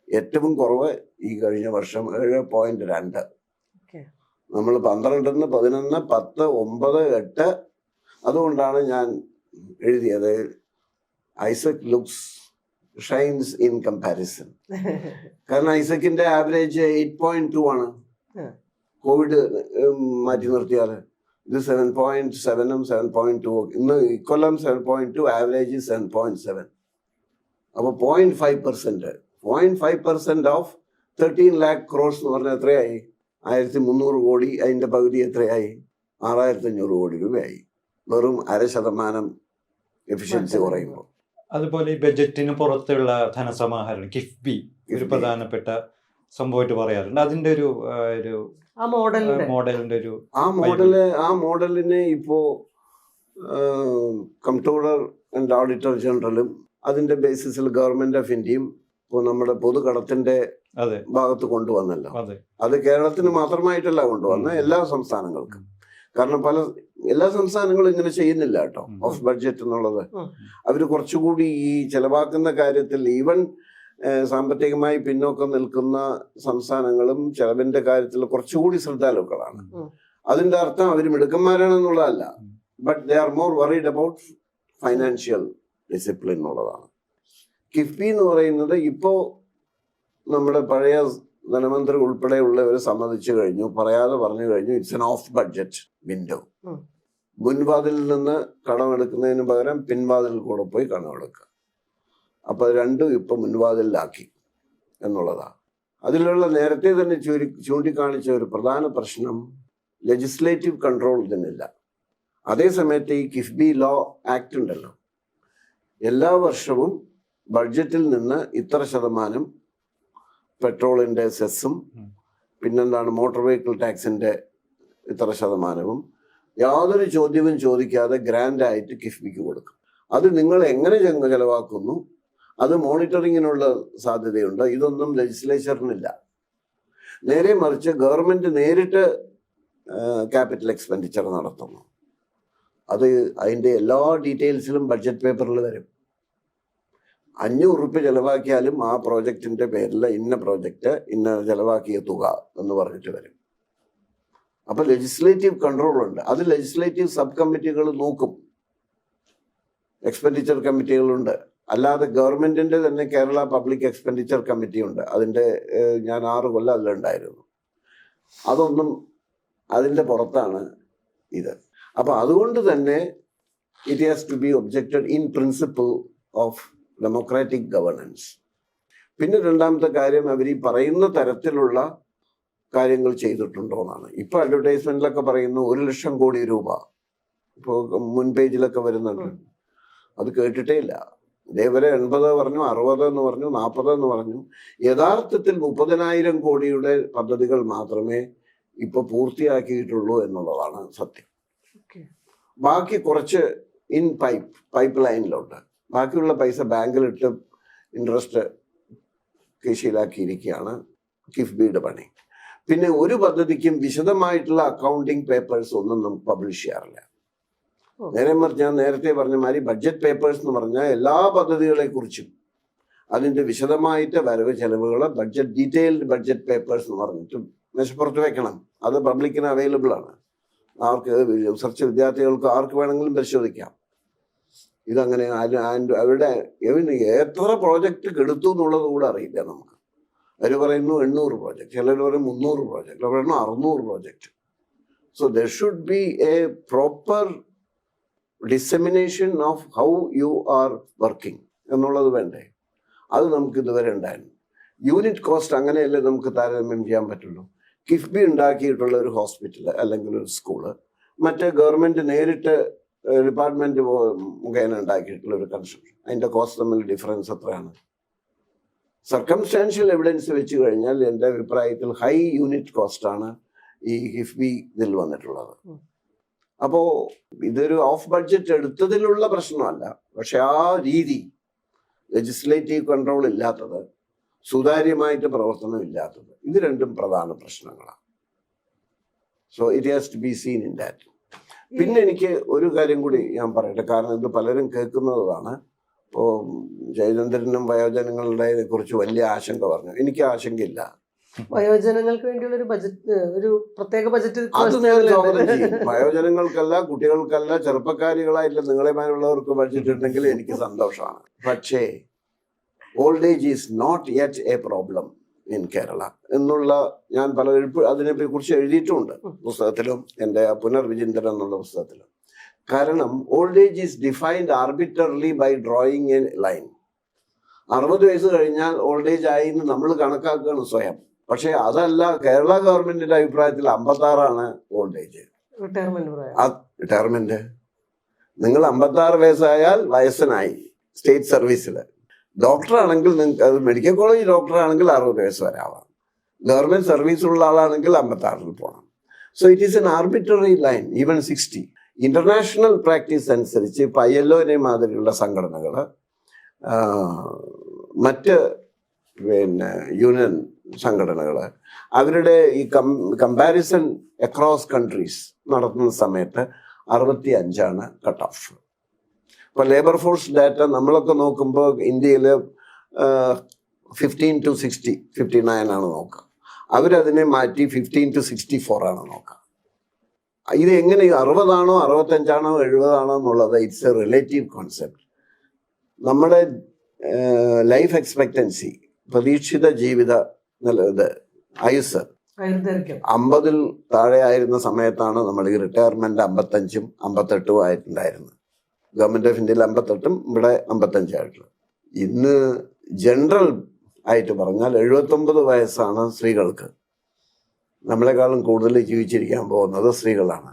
ഏറ്റവും കുറവ് ഈ കഴിഞ്ഞ വർഷം 7.2. നമ്മൾ 12, 11, 10, 9, 8. അതുകൊണ്ടാണ് ഞാൻ എഴുതിയത് Isaac looks shines in comparison. കാരണം ഐസക്കിന്റെ ആവറേജ് 8.2 ആണ്. കോവിഡ് മാറ്റി നിർത്തിയാൽ ഇത് 7.7ഉം 7.2. ഇന്ന് ഇക്കൊല്ലം 7.2, ആവറേജ് 7.7. അപ്പോൾ 0.5% ഓഫ് 13 lakh crores എന്ന് പറഞ്ഞാൽ എത്രയായി? 1,300 കോടി. അതിന്റെ പകുതി എത്രയായി? 6,500 കോടി രൂപയായി. വെറും 0.5% എഫിഷ്യൻസി കുറയുമ്പോൾ. അതുപോലെ ഈ ബജറ്റിന് പുറത്തുള്ള ധനസമാഹരണം കിഫ്ബി ഒരു പ്രധാനപ്പെട്ട സംഭവമായിട്ട് പറയാറുണ്ട്. അതിന്റെ ഒരു മോഡലിന്റെ ഒരു മോഡലിനെ ഇപ്പോ കംട്രോളർ ആൻഡ് ഓഡിറ്റർ ജനറലും അതിന്റെ ബേസിസിൽ ഗവൺമെന്റ് ഓഫ് ഇന്ത്യയും ഇപ്പോൾ നമ്മുടെ പൊതുകടത്തിന്റെ ഭാഗത്ത് കൊണ്ടുവന്നല്ലോ. അത് കേരളത്തിന് മാത്രമായിട്ടല്ല കൊണ്ടുവന്ന, എല്ലാ സംസ്ഥാനങ്ങൾക്കും. കാരണം എല്ലാ സംസ്ഥാനങ്ങളും ഇങ്ങനെ ചെയ്യുന്നില്ല കേട്ടോ, ഓഫ് ബഡ്ജറ്റ് എന്നുള്ളത്. അവർ കുറച്ചുകൂടി ഈ ചെലവാക്കുന്ന കാര്യത്തിൽ ഈവൻ സാമ്പത്തികമായി പിന്നോക്കം നിൽക്കുന്ന സംസ്ഥാനങ്ങളും ചെലവിന്റെ കാര്യത്തിൽ കുറച്ചുകൂടി ശ്രദ്ധാലുക്കളാണ്. അതിന്റെ അർത്ഥം അവർ മിടുക്കന്മാരാണെന്നുള്ളതല്ല, but they are more worried about financial discipline എന്നുള്ളതാണ്. കിഫ്ബി എന്ന് പറയുന്നത് ഇപ്പോ നമ്മുടെ പഴയ ധനമന്ത്രി ഉൾപ്പെടെയുള്ളവർ സമ്മതിച്ചു കഴിഞ്ഞു, പറയാതെ പറഞ്ഞു കഴിഞ്ഞു, it's an off budget window. മുൻവാതിലിൽ നിന്ന് കടമെടുക്കുന്നതിന് പകരം പിൻവാതിലിൽ കൂടെ പോയി കടമെടുക്കുക. അപ്പോൾ രണ്ടും ഇപ്പം മുൻവാതിലിലാക്കി എന്നുള്ളതാണ്. അതിലുള്ള നേരത്തെ തന്നെ ചൂണ്ടിക്കാണിച്ച ഒരു പ്രധാന പ്രശ്നം ലെജിസ്ലേറ്റീവ് കൺട്രോൾ ഇതിനില്ല. അതേസമയത്ത് ഈ കിഫ്ബി ലോ ആക്ട് ഉണ്ടല്ലോ, എല്ലാ വർഷവും ബഡ്ജറ്റിൽ നിന്ന് ഇത്ര ശതമാനം പെട്രോളിൻ്റെ സെസ്സും പിന്നെന്താണ് മോട്ടോർ വെഹിക്കിൾ ടാക്സിൻ്റെ ഇത്ര ശതമാനവും യാതൊരു ചോദ്യവും ചോദിക്കാതെ ഗ്രാൻഡായിട്ട് കിഫ്ബിക്ക് കൊടുക്കും. അത് നിങ്ങൾ എങ്ങനെ ചെലവാക്കുന്നു അത് മോണിറ്ററിങ്ങിനുള്ള സാധ്യതയുണ്ട്. ഇതൊന്നും ലെജിസ്ലേച്ചറിനില്ല. നേരെ മറിച്ച് ഗവൺമെൻറ് നേരിട്ട് ക്യാപിറ്റൽ എക്സ്പെൻഡിച്ചർ നടത്തുന്നു. അത് അതിൻ്റെ എല്ലാ ഡീറ്റെയിൽസിലും ബഡ്ജറ്റ് പേപ്പറിൽ വരും. 500 രൂപ ചിലവാക്കിയാലും ആ പ്രോജക്റ്റിൻ്റെ പേരിൽ ഇന്ന പ്രോജക്റ്റ് ഇന്ന ചിലവാക്കിയ തുക എന്ന് പറഞ്ഞിട്ട് വരും. അപ്പോൾ ലെജിസ്ലേറ്റീവ് കൺട്രോൾ ഉണ്ട്. അത് ലെജിസ്ലേറ്റീവ് സബ് കമ്മിറ്റികൾ നോക്കും, എക്സ്പെൻഡിച്ചർ കമ്മിറ്റികളുണ്ട്. അല്ലാതെ ഗവൺമെൻറ്റിൻ്റെ തന്നെ കേരള പബ്ലിക് എക്സ്പെൻഡിച്ചർ കമ്മിറ്റി ഉണ്ട്. അതിൻ്റെ ഞാൻ 6 കൊല്ലം അതിലുണ്ടായിരുന്നു. അതൊന്നും അതിൻ്റെ പുറത്താണ് ഇത്. അപ്പോൾ അതുകൊണ്ട് തന്നെ it has to be objected in principle of democratic governance. പിന്നെ രണ്ടാമത്തെ കാര്യം, അവർ ഈ പറയുന്ന തരത്തിലുള്ള കാര്യങ്ങൾ ചെയ്തിട്ടുണ്ടോ എന്നാണ്. ഇപ്പോൾ അഡ്വർടൈസ്മെൻറ്റിലൊക്കെ പറയുന്നു 1,00,000 കോടി രൂപ, ഇപ്പോൾ മുൻ പേജിലൊക്കെ വരുന്നുണ്ട്. അത് കേട്ടിട്ടേ ഇല്ല. ഇതേവരെ 80 പറഞ്ഞു, 60 എന്ന് പറഞ്ഞു, 40 എന്ന് പറഞ്ഞു. യഥാർത്ഥത്തിൽ 30,000 കോടിയുടെ പദ്ധതികൾ മാത്രമേ ഇപ്പോൾ പൂർത്തിയാക്കിയിട്ടുള്ളൂ എന്നുള്ളതാണ് സത്യം. ബാക്കി കുറച്ച് പൈപ്പ് ലൈനിലുണ്ട്. ബാക്കിയുള്ള പൈസ ബാങ്കിലിട്ട് ഇൻട്രസ്റ്റ് കൃഷിയിലാക്കിയിരിക്കുകയാണ് കിഫ്ബിയുടെ പണി. പിന്നെ ഒരു പദ്ധതിക്കും വിശദമായിട്ടുള്ള അക്കൗണ്ടിങ് പേപ്പേഴ്സ് ഒന്നും നമുക്ക് പബ്ലിഷ് ചെയ്യാറില്ല. നേരെ മറിച്ച് ഞാൻ നേരത്തെ പറഞ്ഞ മാതിരി ബഡ്ജറ്റ് പേപ്പേഴ്സ് എന്ന് പറഞ്ഞാൽ എല്ലാ പദ്ധതികളെ കുറിച്ചും അതിൻ്റെ വിശദമായിട്ട് വരവ് ചെലവുകൾ ഡീറ്റെയിൽഡ് ബഡ്ജറ്റ് പേപ്പേഴ്സ് എന്ന് പറഞ്ഞിട്ട് മേശപ്പുറത്ത് വെക്കണം. അത് പബ്ലിക്കിന് അവൈലബിൾ ആണ്. ആർക്ക് റിസർച്ച് വിദ്യാർത്ഥികൾക്ക് ആർക്ക് വേണമെങ്കിലും പരിശോധിക്കാം. ഇതങ്ങനെ അവരുടെ എത്ര പ്രോജക്റ്റ് കെടുത്തു എന്നുള്ളത് കൂടെ അറിയില്ല നമുക്ക്. അവർ പറയുന്നു 800 പ്രോജക്റ്റ്, ചിലർ പറയും 300 പ്രോജക്റ്റ്, ചിലർ പറയുന്നു 600 project. So there should be a proper dissemination of how you are working എന്നുള്ളത് വേണ്ടേ? അത് നമുക്ക് ഇതുവരെ ഉണ്ടായിരുന്നു. യൂണിറ്റ് കോസ്റ്റ് അങ്ങനെയല്ലേ നമുക്ക് താരതമ്യം ചെയ്യാൻ പറ്റുള്ളൂ. കിഫ്ബി ഉണ്ടാക്കിയിട്ടുള്ള ഒരു ഹോസ്പിറ്റൽ അല്ലെങ്കിൽ ഒരു സ്കൂള്, മറ്റേ ഗവൺമെൻറ് നേരിട്ട് ഡിപ്പാർട്ട്മെൻറ്റ് മുഖേന ഉണ്ടാക്കിയിട്ടുള്ള ഒരു കൺസ്ട്രക്ഷൻ, അതിൻ്റെ കോസ്റ്റ് തമ്മിൽ ഡിഫറൻസ് എത്രയാണ്? സർക്കംസ്റ്റാൻഷ്യൽ എവിഡൻസ് വെച്ച് കഴിഞ്ഞാൽ എൻ്റെ അഭിപ്രായത്തിൽ ഹൈ യൂണിറ്റ് കോസ്റ്റാണ് ഈ കിഫ്ബി ഇതിൽ വന്നിട്ടുള്ളത്. അപ്പോൾ ഇതൊരു ഓഫ് ബഡ്ജറ്റ് എടുത്തതിലുള്ള പ്രശ്നമല്ല, പക്ഷെ ആ രീതി ലെജിസ്ലേറ്റീവ് കൺട്രോൾ ഇല്ലാത്തത്, സുതാര്യമായിട്ട് പ്രവർത്തനം ഇല്ലാത്തത്, ഇത് രണ്ടും പ്രധാന പ്രശ്നങ്ങളാണ്. So it has to be seen in that. പിന്നെ എനിക്ക് ഒരു കാര്യം കൂടി ഞാൻ പറയട്ടെ, കാരണം ഇത് പലരും കേൾക്കുന്നതാണ്. ഇപ്പോൾ ജയചന്ദ്രനും വയോജനങ്ങളുടെ കുറിച്ച് വലിയ ആശങ്ക പറഞ്ഞു. എനിക്ക് ആശങ്കയില്ല. വയോജനങ്ങൾക്ക് വേണ്ടിയുള്ള ഒരു ബജറ്റ്, ഒരു പ്രത്യേക ബജറ്റ് അത് ഞാൻ സ്വാഗതം ചെയ്യും. വയോജനങ്ങൾക്കല്ല, കുട്ടികൾക്കല്ല, ചെറുപ്പക്കാരികളായിട്ടുള്ള നിങ്ങളെമാരുള്ളവർക്ക് ബഡ്ജറ്റ് ഉണ്ടെങ്കിൽ എനിക്ക് സന്തോഷമാണ്. പക്ഷേ old age is not yet a problem in Kerala എന്നുള്ള ഞാൻ അതിനെ കുറിച്ച് എഴുതിയിട്ടുമുണ്ട് പുസ്തകത്തിലും, എൻ്റെ പുനർവിചിന്തനം എന്നുള്ള പുസ്തകത്തിലും. കാരണം old age is defined arbitrarily by drawing a line. 60 വയസ്സ് കഴിഞ്ഞാൽ ഓൾഡ് ഏജ് ആയി എന്ന് നമ്മൾ കണക്കാക്കുകയാണ് സ്വയം. പക്ഷെ അതല്ല, കേരള ഗവൺമെന്റിന്റെ അഭിപ്രായത്തിൽ 56 ഓൾഡ് ഏജ് റിട്ടയർമെന്റ്. നിങ്ങൾ 56 വയസ്സായാൽ വയസ്സനായി സ്റ്റേറ്റ് സർവീസിൽ. ഡോക്ടറാണെങ്കിൽ നിങ്ങൾക്ക് അത് മെഡിക്കൽ കോളേജ് ഡോക്ടറാണെങ്കിൽ 60 വയസ്സ് വരെ ആവാം. ഗവൺമെന്റ് സർവീസുള്ള ആളാണെങ്കിൽ 56 പോകണം. So it is N arbitrary line, even 60. International practice അനുസരിച്ച് ഇപ്പം ILO മാതിരിയുള്ള സംഘടനകൾ, മറ്റ് യൂണിയൻ സംഘടനകൾ അവരുടെ ഈ കമ്പാരിസൺ അക്രോസ് കൺട്രീസ് നടത്തുന്ന സമയത്ത് 65 കട്ട് ഓഫ്. ഇപ്പോൾ ലേബർ ഫോഴ്സ് ഡാറ്റ നമ്മളൊക്കെ നോക്കുമ്പോൾ ഇന്ത്യയിൽ 15 to 60, 59 ആണ് നോക്കുക. അവരതിനെ മാറ്റി 15 to 64 ആണ് നോക്കുക. ഇത് എങ്ങനെ 60 ആണോ 65 ആണോ 70 ആണോ എന്നുള്ളത് ഇറ്റ്സ് എ റിലേറ്റീവ് കോൺസെപ്റ്റ്. നമ്മുടെ ലൈഫ് എക്സ്പെക്റ്റൻസി, പ്രതീക്ഷിത ജീവിത ആയുസ് ആയുർദൈർഘ്യം 50-ൽ താഴെ ആയിരുന്ന സമയത്താണ് നമ്മൾ ഈ റിട്ടയർമെന്റ് 55-ഉം 58-ഉം ആയിട്ടുണ്ടായിരുന്നത്. ഗവൺമെന്റ് ഓഫ് ഇന്ത്യയിൽ 58-ഉം ഇവിടെ 55-ആയിട്ടുള്ളത്. ഇന്ന് ജനറൽ ആയിട്ട് പറഞ്ഞാൽ 79 വയസ്സാണ് സ്ത്രീകൾക്ക്. നമ്മളെക്കാളും കൂടുതൽ ജീവിച്ചിരിക്കാൻ പോകുന്നത് സ്ത്രീകളാണ്.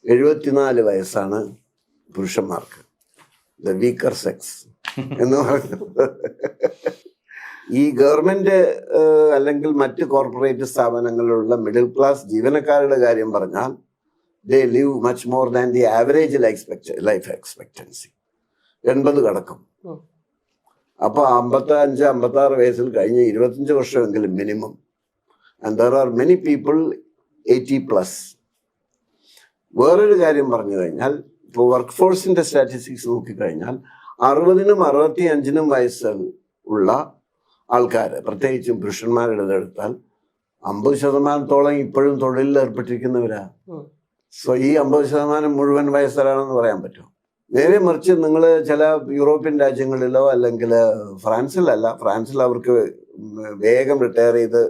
74 വയസ്സാണ് പുരുഷന്മാർക്ക്. ദ വീക്കർ സെക്സ് എന്ന് പറയുന്നത്. ഈ ഗവൺമെന്റ് അല്ലെങ്കിൽ മറ്റ് കോർപ്പറേറ്റ് സ്ഥാപനങ്ങളിലുള്ള മിഡിൽ ക്ലാസ് ജീവനക്കാരുടെ കാര്യം പറഞ്ഞാൽ they live much more than the average life expectancy. 80 കടക്കും. അപ്പൊ 55-56 വയസ്സിൽ കഴിഞ്ഞ് 25 വർഷമെങ്കിലും മിനിമം. And there are many people 80+. വേറൊരു കാര്യം പറഞ്ഞു കഴിഞ്ഞാൽ, ഇപ്പോൾ വർക്ക് ഫോഴ്സിന്റെ സ്റ്റാറ്റിസ്റ്റിക്സ് നോക്കിക്കഴിഞ്ഞാൽ 60-നും 65-നും വയസ്സിൽ ഉള്ള ആൾക്കാർ, പ്രത്യേകിച്ചും പുരുഷന്മാരുടെ എടുത്താൽ 50% ഇപ്പോഴും തൊഴിലിൽ ഏർപ്പെട്ടിരിക്കുന്നവരാ. സോ ഈ 50% മുഴുവൻ വയസ്സരാണെന്ന് പറയാൻ പറ്റും. നേരെ മറിച്ച് നിങ്ങൾ ചില യൂറോപ്യൻ രാജ്യങ്ങളിലോ അല്ലെങ്കിൽ ഫ്രാൻസിൽ അവർക്ക് വേഗം റിട്ടയർ ചെയ്ത്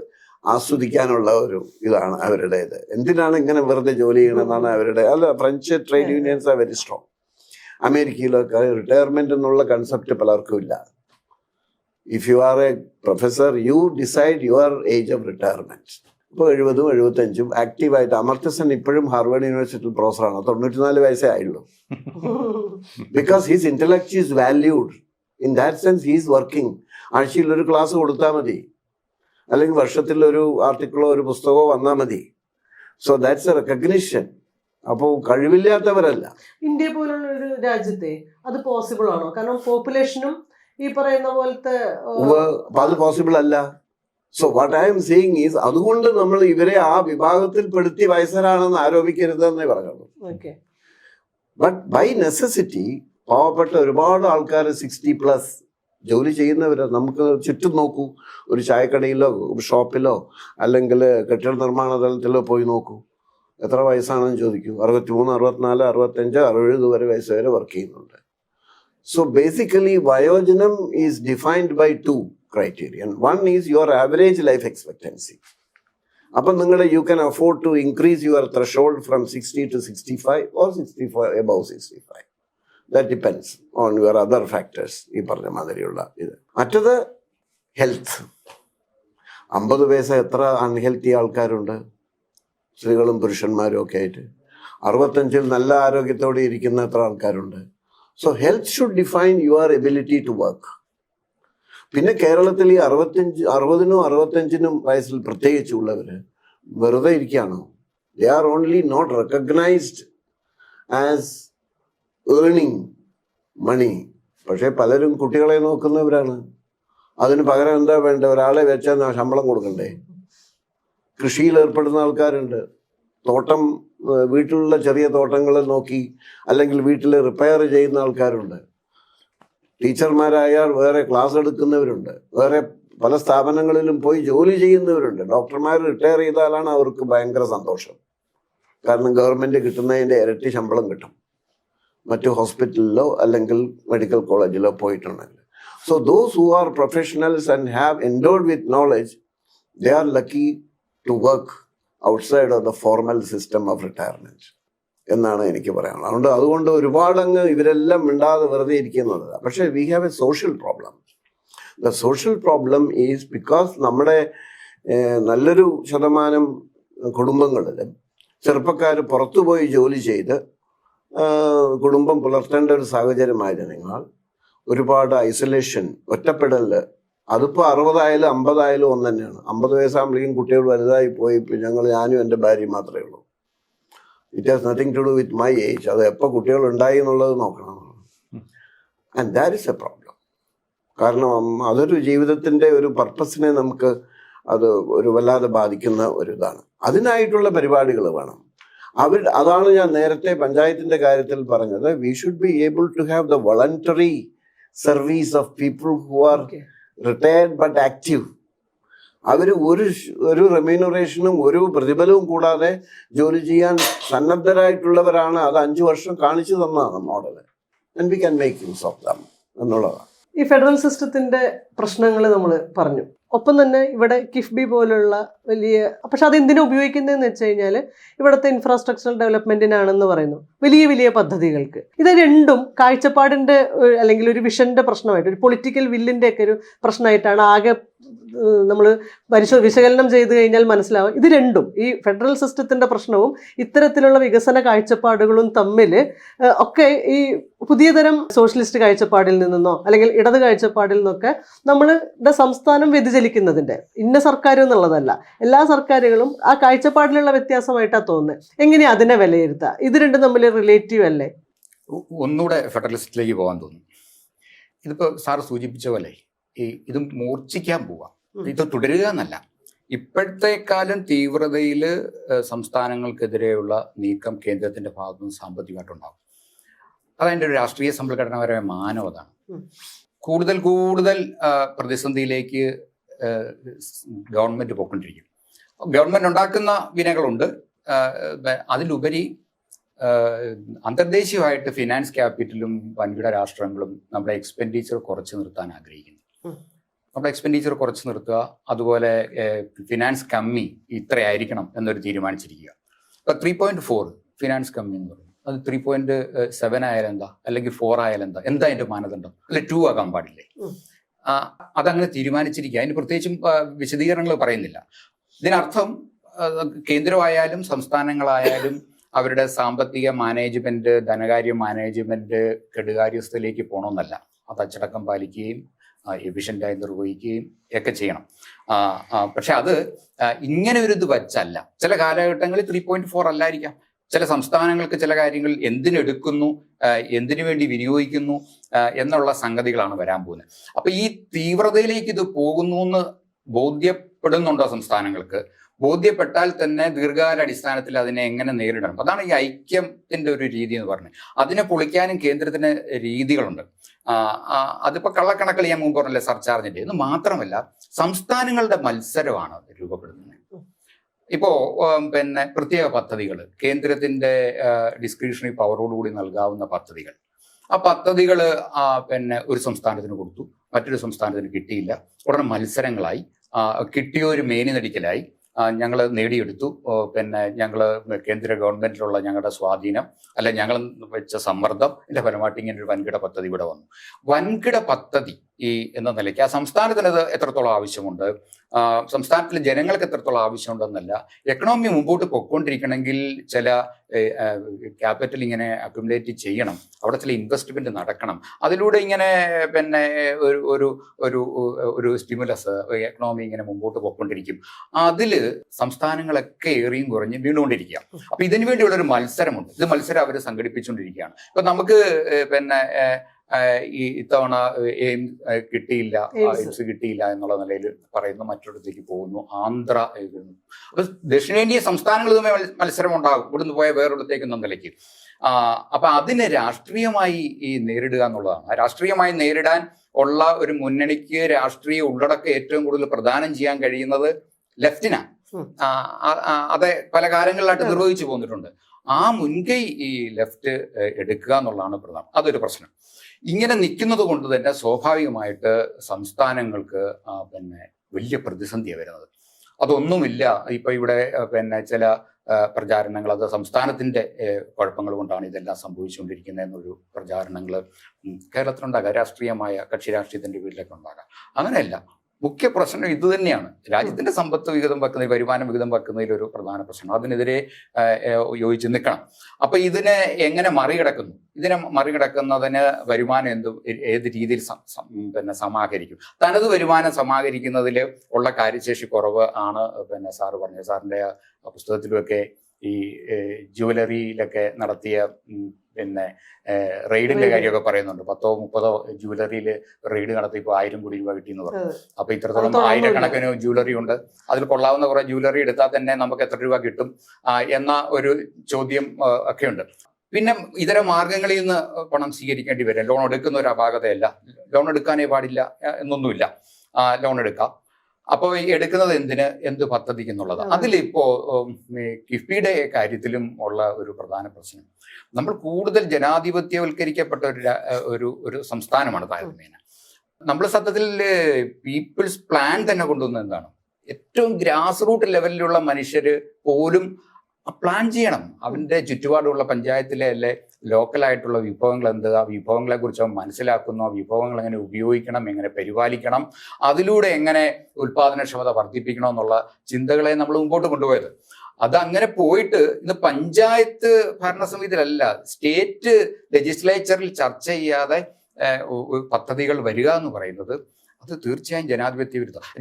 ആസ്വദിക്കാനുള്ള ഒരു ഇതാണ് അവരുടേത്. എന്തിനാണ് ഇങ്ങനെ വെറുതെ ജോലി ചെയ്യണമെന്നാണ് അവരുടെ. French trade unions are very strong. അമേരിക്കയിലൊക്കെ റിട്ടയർമെന്റ് എന്നുള്ള കൺസെപ്റ്റ് പലർക്കും ഇല്ല. If you are a professor, you decide your age of retirement. ഇപ്പോൾ 70-ഉം 75-ഉം ആക്റ്റീവായിട്ട്. അമർത്യസൻ ഇപ്പോഴും ഹാർവേഡ് യൂണിവേഴ്സിറ്റിയിൽ പ്രൊഫസറാണ്. 94 വയസ്സേ ആയുള്ളൂ. Because his intellect is valued. In that sense he's working. ആഴ്ചയിൽ ഒരു ക്ലാസ് കൊടുത്താൽ മതി, അല്ലെങ്കിൽ വർഷത്തിൽ ഒരു ആർട്ടിക്കിളോ ഒരു പുസ്തകമോ വന്നാൽ മതി. So that's A recognition. അപ്പോൾ കഴിവില്ലാത്തവരല്ല. ഇന്ത്യ പോലുള്ള ഒരു രാജ്യത്തെ അത് പോസിബിൾ ആണോ? കാരണം പോപ്പുലേഷനും ഈ പറയുന്ന പോലത്തെ അത് പോസിബിൾ അല്ല. So what I am seeing is, അതുകൊണ്ട് നമ്മൾ ഇവരെ ആ വിഭാഗത്തിൽ പെടുത്തി വയസ്സരാണെന്ന് ആരോപിക്കരുതെന്നേ പറയുള്ളൂ. ബട്ട് ബൈ നെസസിറ്റി പാവപ്പെട്ട ഒരുപാട് ആൾക്കാർ 60+ ജോലി ചെയ്യുന്നവര് നമുക്ക് ചുറ്റും നോക്കൂ. ഒരു ചായക്കടയിലോ ഷോപ്പിലോ അല്ലെങ്കിൽ കെട്ടിട നിർമ്മാണ തലത്തിലോ പോയി നോക്കൂ. എത്ര വയസ്സാണെന്ന് ചോദിക്കൂ. 63, 64, 65, 60 വരെ വയസ്സ് വരെ വർക്ക് ചെയ്യുന്നുണ്ട്. So basically, Vayojanam is defined by 2 criteria. One is your average life expectancy. Upon you can afford to increase your threshold from 60 to 65 or 65 above 65. That depends on your other factors. After the health. 50 വയസ്സ് എത്ര unhealthy ആൾക്കാരുണ്ട്, സ്ത്രീകളും പുരുഷന്മാരും ഒക്കെ ആയിട്ട്. 65-ൽ നല്ല ആരോഗ്യത്തോടെ ഇരിക്കുന്ന എത്ര ആൾക്കാരുണ്ട്. So health should define your ability to work. പിന്നെ കേരളത്തിൽ ഈ 60-നും 65-നും വയസ്സിൽ പ്രത്യേകിച്ചുള്ളവര് വെറുതെ ഇരിക്കുകയാണോ? They are only not recognized as earning money. പക്ഷെ പലരും കുട്ടികളെ നോക്കുന്നവരാണ്. അതിന് പകരം എന്താ വേണ്ട? ഒരാളെ വെച്ചാൽ ശമ്പളം കൊടുക്കണ്ടേ? കൃഷിയിൽ ഏർപ്പെടുന്ന ആൾക്കാരുണ്ട്. തോട്ടം, വീട്ടിലുള്ള ചെറിയ തോട്ടങ്ങൾ നോക്കി അല്ലെങ്കിൽ വീട്ടിൽ റിപ്പയർ ചെയ്യുന്ന ആൾക്കാരുണ്ട്. ടീച്ചർമാരായാൽ വേറെ ക്ലാസ് എടുക്കുന്നവരുണ്ട്. വേറെ പല സ്ഥാപനങ്ങളിലും പോയി ജോലി ചെയ്യുന്നവരുണ്ട്. ഡോക്ടർമാർ റിട്ടയർ ചെയ്താലാണ് അവർക്ക് ഭയങ്കര സന്തോഷം. കാരണം ഗവൺമെൻറ് കിട്ടുന്നതിൻ്റെ ഇരട്ടി ശമ്പളം കിട്ടും മറ്റു ഹോസ്പിറ്റലിലോ അല്ലെങ്കിൽ മെഡിക്കൽ കോളേജിലോ പോയിട്ടുണ്ടെങ്കിൽ. So those who are professionals and have endowed with knowledge, they are lucky to work outside of the formal system of retirement എന്നാണ് എനിക്ക് പറയാനുള്ളത്. അതുകൊണ്ട് ഒരുപാടങ്ങ് ഇവരെല്ലാം മിണ്ടാതെ വെറുതെ ഇരിക്കുന്നത്. പക്ഷേ we have A social problem. The social problem is because നമ്മുടെ നല്ലൊരു ശതമാനം കുടുംബങ്ങളിൽ ചെറുപ്പക്കാർ പുറത്തുപോയി ജോലി ചെയ്ത് കുടുംബം പുലർത്തേണ്ട ഒരു സാഹചര്യമായതിനാൽ ഒരുപാട് ഐസൊലേഷൻ, ഒറ്റപ്പെടൽ. അതിപ്പോൾ 60 ആയാലും 50 ആയാലും ഒന്ന് തന്നെയാണ്. 50 വയസ്സാകുമ്പോഴേക്കും കുട്ടികൾ വലുതായി പോയി. ഞാനും എൻ്റെ ഭാര്യയും മാത്രമേ ഉള്ളൂ. It has nothing to do with my age. അത് എപ്പോൾ കുട്ടികൾ ഉണ്ടായി എന്നുള്ളത് നോക്കണം. And that is a problem. കാരണം അതൊരു ജീവിതത്തിൻ്റെ ഒരു പർപ്പസിനെ നമുക്ക് അത് ഒരു വല്ലാതെ ബാധിക്കുന്ന ഒരു ഇതാണ്. അതിനായിട്ടുള്ള പരിപാടികൾ വേണം. അതാണ് ഞാൻ നേരത്തെ പഞ്ചായത്തിൻ്റെ കാര്യത്തിൽ പറഞ്ഞത്. We should be able to have the voluntary service of people who are retired but active. അവർ ഒരു റെമ്യൂണറേഷനും ഒരു പ്രതിഫലവും കൂടാതെ ജോലി ചെയ്യാൻ സന്നദ്ധരായിട്ടുള്ളവരാണ്. അത് 5 വർഷം കാണിച്ചു തന്നതാണ് model. And we can make use of them എന്നുള്ളതാണ്. ഈ ഫെഡറൽ സിസ്റ്റത്തിന്റെ പ്രശ്നങ്ങൾ നമ്മൾ പറഞ്ഞു. ഒപ്പം തന്നെ ഇവിടെ കിഫ്ബി പോലുള്ള വലിയ, പക്ഷെ അത് എന്തിനാ ഉപയോഗിക്കുന്നതെന്ന് വെച്ച് കഴിഞ്ഞാൽ ഇവിടുത്തെ ഇൻഫ്രാസ്ട്രക്ചറൽ ഡെവലപ്മെന്റിനാണെന്ന് പറയുന്നു, വലിയ വലിയ പദ്ധതികൾക്ക്. ഇത് രണ്ടും കാഴ്ചപ്പാടിന്റെ അല്ലെങ്കിൽ ഒരു വിഷന്റെ പ്രശ്നമായിട്ട്, ഒരു പൊളിറ്റിക്കൽ വില്ലിന്റെ ഒക്കെ ഒരു പ്രശ്നമായിട്ടാണ് ആകെ നമ്മൾ വിശകലനം ചെയ്ത് കഴിഞ്ഞാൽ മനസ്സിലാവും. ഇത് രണ്ടും, ഈ ഫെഡറൽ സിസ്റ്റത്തിന്റെ പ്രശ്നവും ഇത്തരത്തിലുള്ള വികസന കാഴ്ചപ്പാടുകളും തമ്മിൽ ഒക്കെ ഈ പുതിയ തരം സോഷ്യലിസ്റ്റ് കാഴ്ചപ്പാടിൽ നിന്നോ അല്ലെങ്കിൽ ഇടത് കാഴ്ചപ്പാടിൽ നിന്നൊക്കെ നമ്മളുടെ സംസ്ഥാനം വ്യതിചലിക്കുന്നതിന്റെ, ഇന്ന സർക്കാർ എന്നുള്ളതല്ല, എല്ലാ സർക്കാരുകളും ആ കാഴ്ചപ്പാടിലുള്ള വ്യത്യാസമായിട്ടാണ് തോന്നുന്നത്. എങ്ങനെയാ അതിനെ വിലയിരുത്തുക? ഇത് രണ്ടും തമ്മിൽ റിലേറ്റീവ് അല്ലേ? ഒന്നുകൂടെ ഫെഡറലിസ്റ്റിലേക്ക് പോകാൻ തോന്നുന്നു. ഇതിപ്പോൾ സാർ സൂചിപ്പിച്ച പോലെ ഇത് മൂർച്ഛിക്കാൻ പോവാം, ഇത് തുടരുക എന്നല്ല. ഇപ്പോഴത്തെ കാലം തീവ്രതയിൽ സംസ്ഥാനങ്ങൾക്കെതിരെയുള്ള നീക്കം കേന്ദ്രത്തിന്റെ ഭാഗത്തുനിന്ന് സാമ്പത്തികമായിട്ടുണ്ടാകും. അതതിൻ്റെ ഒരു രാഷ്ട്രീയ സമ്പദ്ഘടനാപരമായ മാനം അതാണ്. കൂടുതൽ കൂടുതൽ പ്രതിസന്ധിയിലേക്ക് ഗവൺമെന്റ് പോയിക്കൊണ്ടിരിക്കും. ഗവൺമെന്റ് ഉണ്ടാക്കുന്ന വിനകളുണ്ട്. അതിലുപരി അന്തർദേശീയമായിട്ട് ഫിനാൻസ് ക്യാപിറ്റലും വൻകിട രാഷ്ട്രങ്ങളും നമ്മുടെ എക്സ്പെൻഡിച്ചർ കുറച്ച് നിർത്താൻ ആഗ്രഹിക്കുന്നു. നമ്മുടെ എക്സ്പെൻഡിച്ചർ കുറച്ച് നിർത്തുക, അതുപോലെ ഫിനാൻസ് കമ്മി ഇത്രയായിരിക്കണം എന്നൊരു തീരുമാനിച്ചിരിക്കുക. ഇപ്പം 3.4 ഫിനാൻസ് കമ്മി എന്ന് പറയും. അത് 3.7 ആയാലും എന്താ, അല്ലെങ്കിൽ 4 ആയാലും എന്താ അതിന്റെ മാനദണ്ഡം? അല്ലെ 2 ആകാൻ പാടില്ലേ? അതങ്ങനെ തീരുമാനിച്ചിരിക്കുക. അതിന് പ്രത്യേകിച്ചും വിശദീകരണങ്ങൾ പറയുന്നില്ല. ഇതിനർത്ഥം കേന്ദ്രമായാലും സംസ്ഥാനങ്ങളായാലും അവരുടെ സാമ്പത്തിക മാനേജ്മെന്റ്, ധനകാര്യ മാനേജ്മെന്റ് കെടുകാര്യസ്ഥയിലേക്ക് പോകണമെന്നല്ല. അത് അച്ചടക്കം പാലിക്കുകയും എഫിഷ്യൻ്റായി നിർവഹിക്കുകയും ഒക്കെ ചെയ്യണം. പക്ഷെ അത് ഇങ്ങനെ ഒരു ഇത് വച്ചല്ല. ചില കാലഘട്ടങ്ങളിൽ 3.4 അല്ലായിരിക്കാം. ചില സംസ്ഥാനങ്ങൾക്ക് ചില കാര്യങ്ങൾ എന്തിനെടുക്കുന്നു, എന്തിനു വേണ്ടി വിനിയോഗിക്കുന്നു എന്നുള്ള സംഗതികളാണ് വരാൻ പോകുന്നത്. അപ്പൊ ഈ തീവ്രതയിലേക്ക് ഇത് പോകുന്നു എന്ന് ബോധ്യപ്പെടുന്നുണ്ടോ സംസ്ഥാനങ്ങൾക്ക്? ബോധ്യപ്പെട്ടാൽ തന്നെ ദീർഘകാല അടിസ്ഥാനത്തിൽ അതിനെ എങ്ങനെ നേരിടണം? അതാണ് ഈ ഐക്യത്തിന്റെ ഒരു രീതി എന്ന് പറഞ്ഞത്. അതിനെ പൊളിക്കാനും കേന്ദ്രത്തിന് രീതികളുണ്ട്. അതിപ്പോ കള്ളക്കണക്കിൽ ഞാൻ മുമ്പ് പറഞ്ഞല്ലേ സർചാർജിന്റെ. ഇത് മാത്രമല്ല, സംസ്ഥാനങ്ങളുടെ മത്സരമാണ് രൂപപ്പെടുന്നത്. ഇപ്പോ പ്രത്യേക പദ്ധതികൾ, കേന്ദ്രത്തിന്റെ ഡിസ്ക്രിഷണറി പവറോടുകൂടി നൽകാവുന്ന പദ്ധതികൾ, ആ പദ്ധതികൾ ഒരു സംസ്ഥാനത്തിന് കൊടുത്തു, മറ്റൊരു സംസ്ഥാനത്തിന് കിട്ടിയില്ല. ഉടനെ മത്സരങ്ങളായി, കിട്ടിയൊരു മേനിനടിക്കലായി. ഞങ്ങൾ നേടിയെടുത്തു, ഞങ്ങൾ കേന്ദ്ര ഗവൺമെന്റിലുള്ള ഞങ്ങളുടെ സ്വാധീനം, അല്ലെ ഞങ്ങൾ വെച്ച സമ്മർദ്ദം, ഇതിന്റെ ഫലമായിട്ട് ഇങ്ങനെ ഒരു വൻകിട പദ്ധതി ഇവിടെ വന്നു. വൻകിട പദ്ധതി എന്ന നിലയ്ക്ക് ആ സംസ്ഥാനത്തിന് അത് എത്രത്തോളം ആവശ്യമുണ്ട്, സംസ്ഥാനത്തിലെ ജനങ്ങൾക്ക് എത്രത്തോളം ആവശ്യമുണ്ടെന്നല്ല. എക്കണോമി മുമ്പോട്ട് പൊയ്ക്കൊണ്ടിരിക്കണമെങ്കിൽ ചില ക്യാപിറ്റൽ ഇങ്ങനെ അക്യുമുലേറ്റ് ചെയ്യണം, അവിടെ ചില ഇൻവെസ്റ്റ്മെന്റ് നടക്കണം. അതിലൂടെ ഇങ്ങനെ ഒരു സ്റ്റിമുലസ് എക്കണോമി ഇങ്ങനെ മുമ്പോട്ട് പോയിക്കൊണ്ടിരിക്കും. അതില് സംസ്ഥാനങ്ങളൊക്കെ ഏറിയും കുറഞ്ഞ് വീണുകൊണ്ടിരിക്കുക. അപ്പൊ ഇതിനു വേണ്ടിയുള്ള ഒരു മത്സരമുണ്ട്. ഇത് മത്സരം അവർ സംഘടിപ്പിച്ചുകൊണ്ടിരിക്കുകയാണ്. ഇപ്പൊ നമുക്ക് ഈ ഇത്തവണ കിട്ടിയില്ല, എയിംസ് കിട്ടിയില്ല എന്നുള്ള നിലയിൽ പറയുന്നു, മറ്റൊരിടത്തേക്ക് പോകുന്നു, ആന്ധ്ര. അപ്പൊ ദക്ഷിണേന്ത്യ സംസ്ഥാനങ്ങൾ തമ്മിൽ മത്സരം ഉണ്ടാകും, ഇവിടുന്ന് പോയ വേറൊരിടത്തേക്ക് എന്ന നിലയ്ക്ക്. അപ്പൊ അതിനെ രാഷ്ട്രീയമായി നേരിടുക എന്നുള്ളതാണ്. രാഷ്ട്രീയമായി നേരിടാൻ ഉള്ള ഒരു മുന്നണിക്ക് രാഷ്ട്രീയ ഉള്ളടക്കം ഏറ്റവും കൂടുതൽ പ്രദാനം ചെയ്യാൻ കഴിയുന്നത് ലെഫ്റ്റിനാണ്. അത് പല കാലങ്ങളിലായിട്ട് നിർവഹിച്ചു പോന്നിട്ടുണ്ട്. ആ മുൻകൈ ഈ ലെഫ്റ്റ് എടുക്കുക എന്നുള്ളതാണ് പ്രധാനം. അതൊരു പ്രശ്നം. ഇങ്ങനെ നിൽക്കുന്നത് കൊണ്ട് തന്നെ സ്വാഭാവികമായിട്ട് സംസ്ഥാനങ്ങൾക്ക് വലിയ പ്രതിസന്ധിയാണ് വരുന്നത്. അതൊന്നുമില്ല. ഇപ്പൊ ഇവിടെ ചില പ്രചാരണങ്ങൾ, അത് സംസ്ഥാനത്തിന്റെ കുഴപ്പങ്ങൾ കൊണ്ടാണ് ഇതെല്ലാം സംഭവിച്ചുകൊണ്ടിരിക്കുന്നത് എന്നൊരു പ്രചാരണങ്ങൾ കേരളത്തിലുണ്ടാകാം. രാഷ്ട്രീയമായ കക്ഷി രാഷ്ട്രീയത്തിന്റെ വീട്ടിലൊക്കെ ഉണ്ടാകാം. അങ്ങനെയല്ല. മുഖ്യ പ്രശ്നം ഇത് തന്നെയാണ്. രാജ്യത്തിന്റെ സമ്പത്ത് വിഹിതം വെക്കുന്നതിൽ, വരുമാനം വിഹിതം വെക്കുന്നതിൽ ഒരു പ്രധാന പ്രശ്നം. അതിനെതിരെ യോജിച്ച് നിൽക്കണം. അപ്പൊ ഇതിനെ എങ്ങനെ മറികടക്കുന്നു? ഇതിനെ മറികടക്കുന്നതിന് വരുമാനം ഏത് രീതിയിൽ സമാഹരിക്കും? തനത് വരുമാനം സമാഹരിക്കുന്നതിൽ ഉള്ള കാര്യശേഷി കുറവ് ആണ് സാറ് പറഞ്ഞത്. സാറിന്റെ പുസ്തകത്തിലുമൊക്കെ ഈ ജുവലറിയിലൊക്കെ നടത്തിയ റെയ്ഡിന്റെ കാര്യമൊക്കെ പറയുന്നുണ്ട്. 10-30 ജുവലറിയിൽ റെയ്ഡ് നടത്തിയപ്പോൾ 1000 കോടി രൂപ കിട്ടിയെന്ന് പറഞ്ഞു. അപ്പൊ ഇത്രത്തോളം ആയിരക്കണക്കിന് ജുവലറി ഉണ്ട്. അതിൽ കൊള്ളാവുന്ന കുറെ ജുവലറി എടുത്താൽ തന്നെ നമുക്ക് എത്ര രൂപ കിട്ടും എന്ന ഒരു ചോദ്യം ഒക്കെ ഉണ്ട്. പിന്നെ ഇതര മാർഗങ്ങളിൽ നിന്ന് പണം സ്വീകരിക്കേണ്ടി വരും. ലോൺ എടുക്കുന്ന ഒരു അപാകതയല്ല, ലോൺ എടുക്കാനേ പാടില്ല എന്നൊന്നുമില്ല, ലോൺ എടുക്കാം. അപ്പോൾ എടുക്കുന്നത് എന്ത് പദ്ധതിക്ക് എന്നുള്ളത്. അതിലിപ്പോ കിഫ്ബിയുടെ കാര്യത്തിലും ഉള്ള ഒരു പ്രധാന പ്രശ്നം, നമ്മൾ കൂടുതൽ ജനാധിപത്യവൽക്കരിക്കപ്പെട്ട ഒരു സംസ്ഥാനമാണ് താരതമ്യേന. നമ്മൾ സത്യത്തിൽ പീപ്പിൾസ് പ്ലാൻ തന്നെ കൊണ്ടുവന്നത് എന്താണ്? ഏറ്റവും ഗ്രാസ് റൂട്ട് ലെവലിലുള്ള മനുഷ്യർ പോലും പ്ലാൻ ചെയ്യണം. അവന്റെ ചുറ്റുപാടുള്ള പഞ്ചായത്തിലെ അല്ലെ ലോക്കലായിട്ടുള്ള വിഭവങ്ങൾ എന്ത്, ആ വിഭവങ്ങളെ കുറിച്ച് അവൻ മനസ്സിലാക്കുന്നു, ആ വിഭവങ്ങൾ എങ്ങനെ ഉപയോഗിക്കണം, എങ്ങനെ പരിപാലിക്കണം, അതിലൂടെ എങ്ങനെ ഉൽപാദനക്ഷമത വർദ്ധിപ്പിക്കണം എന്നുള്ള ചിന്തകളെ നമ്മൾ മുമ്പോട്ട് കൊണ്ടുപോയത്. അതങ്ങനെ പോയിട്ട് ഇന്ന് പഞ്ചായത്ത് ഭരണസമിതിയിലല്ല, സ്റ്റേറ്റ് ലെജിസ്ലേച്ചറിൽ ചർച്ച ചെയ്യാതെ പദ്ധതികൾ വരിക എന്ന് പറയുന്നത് അത് തീർച്ചയായും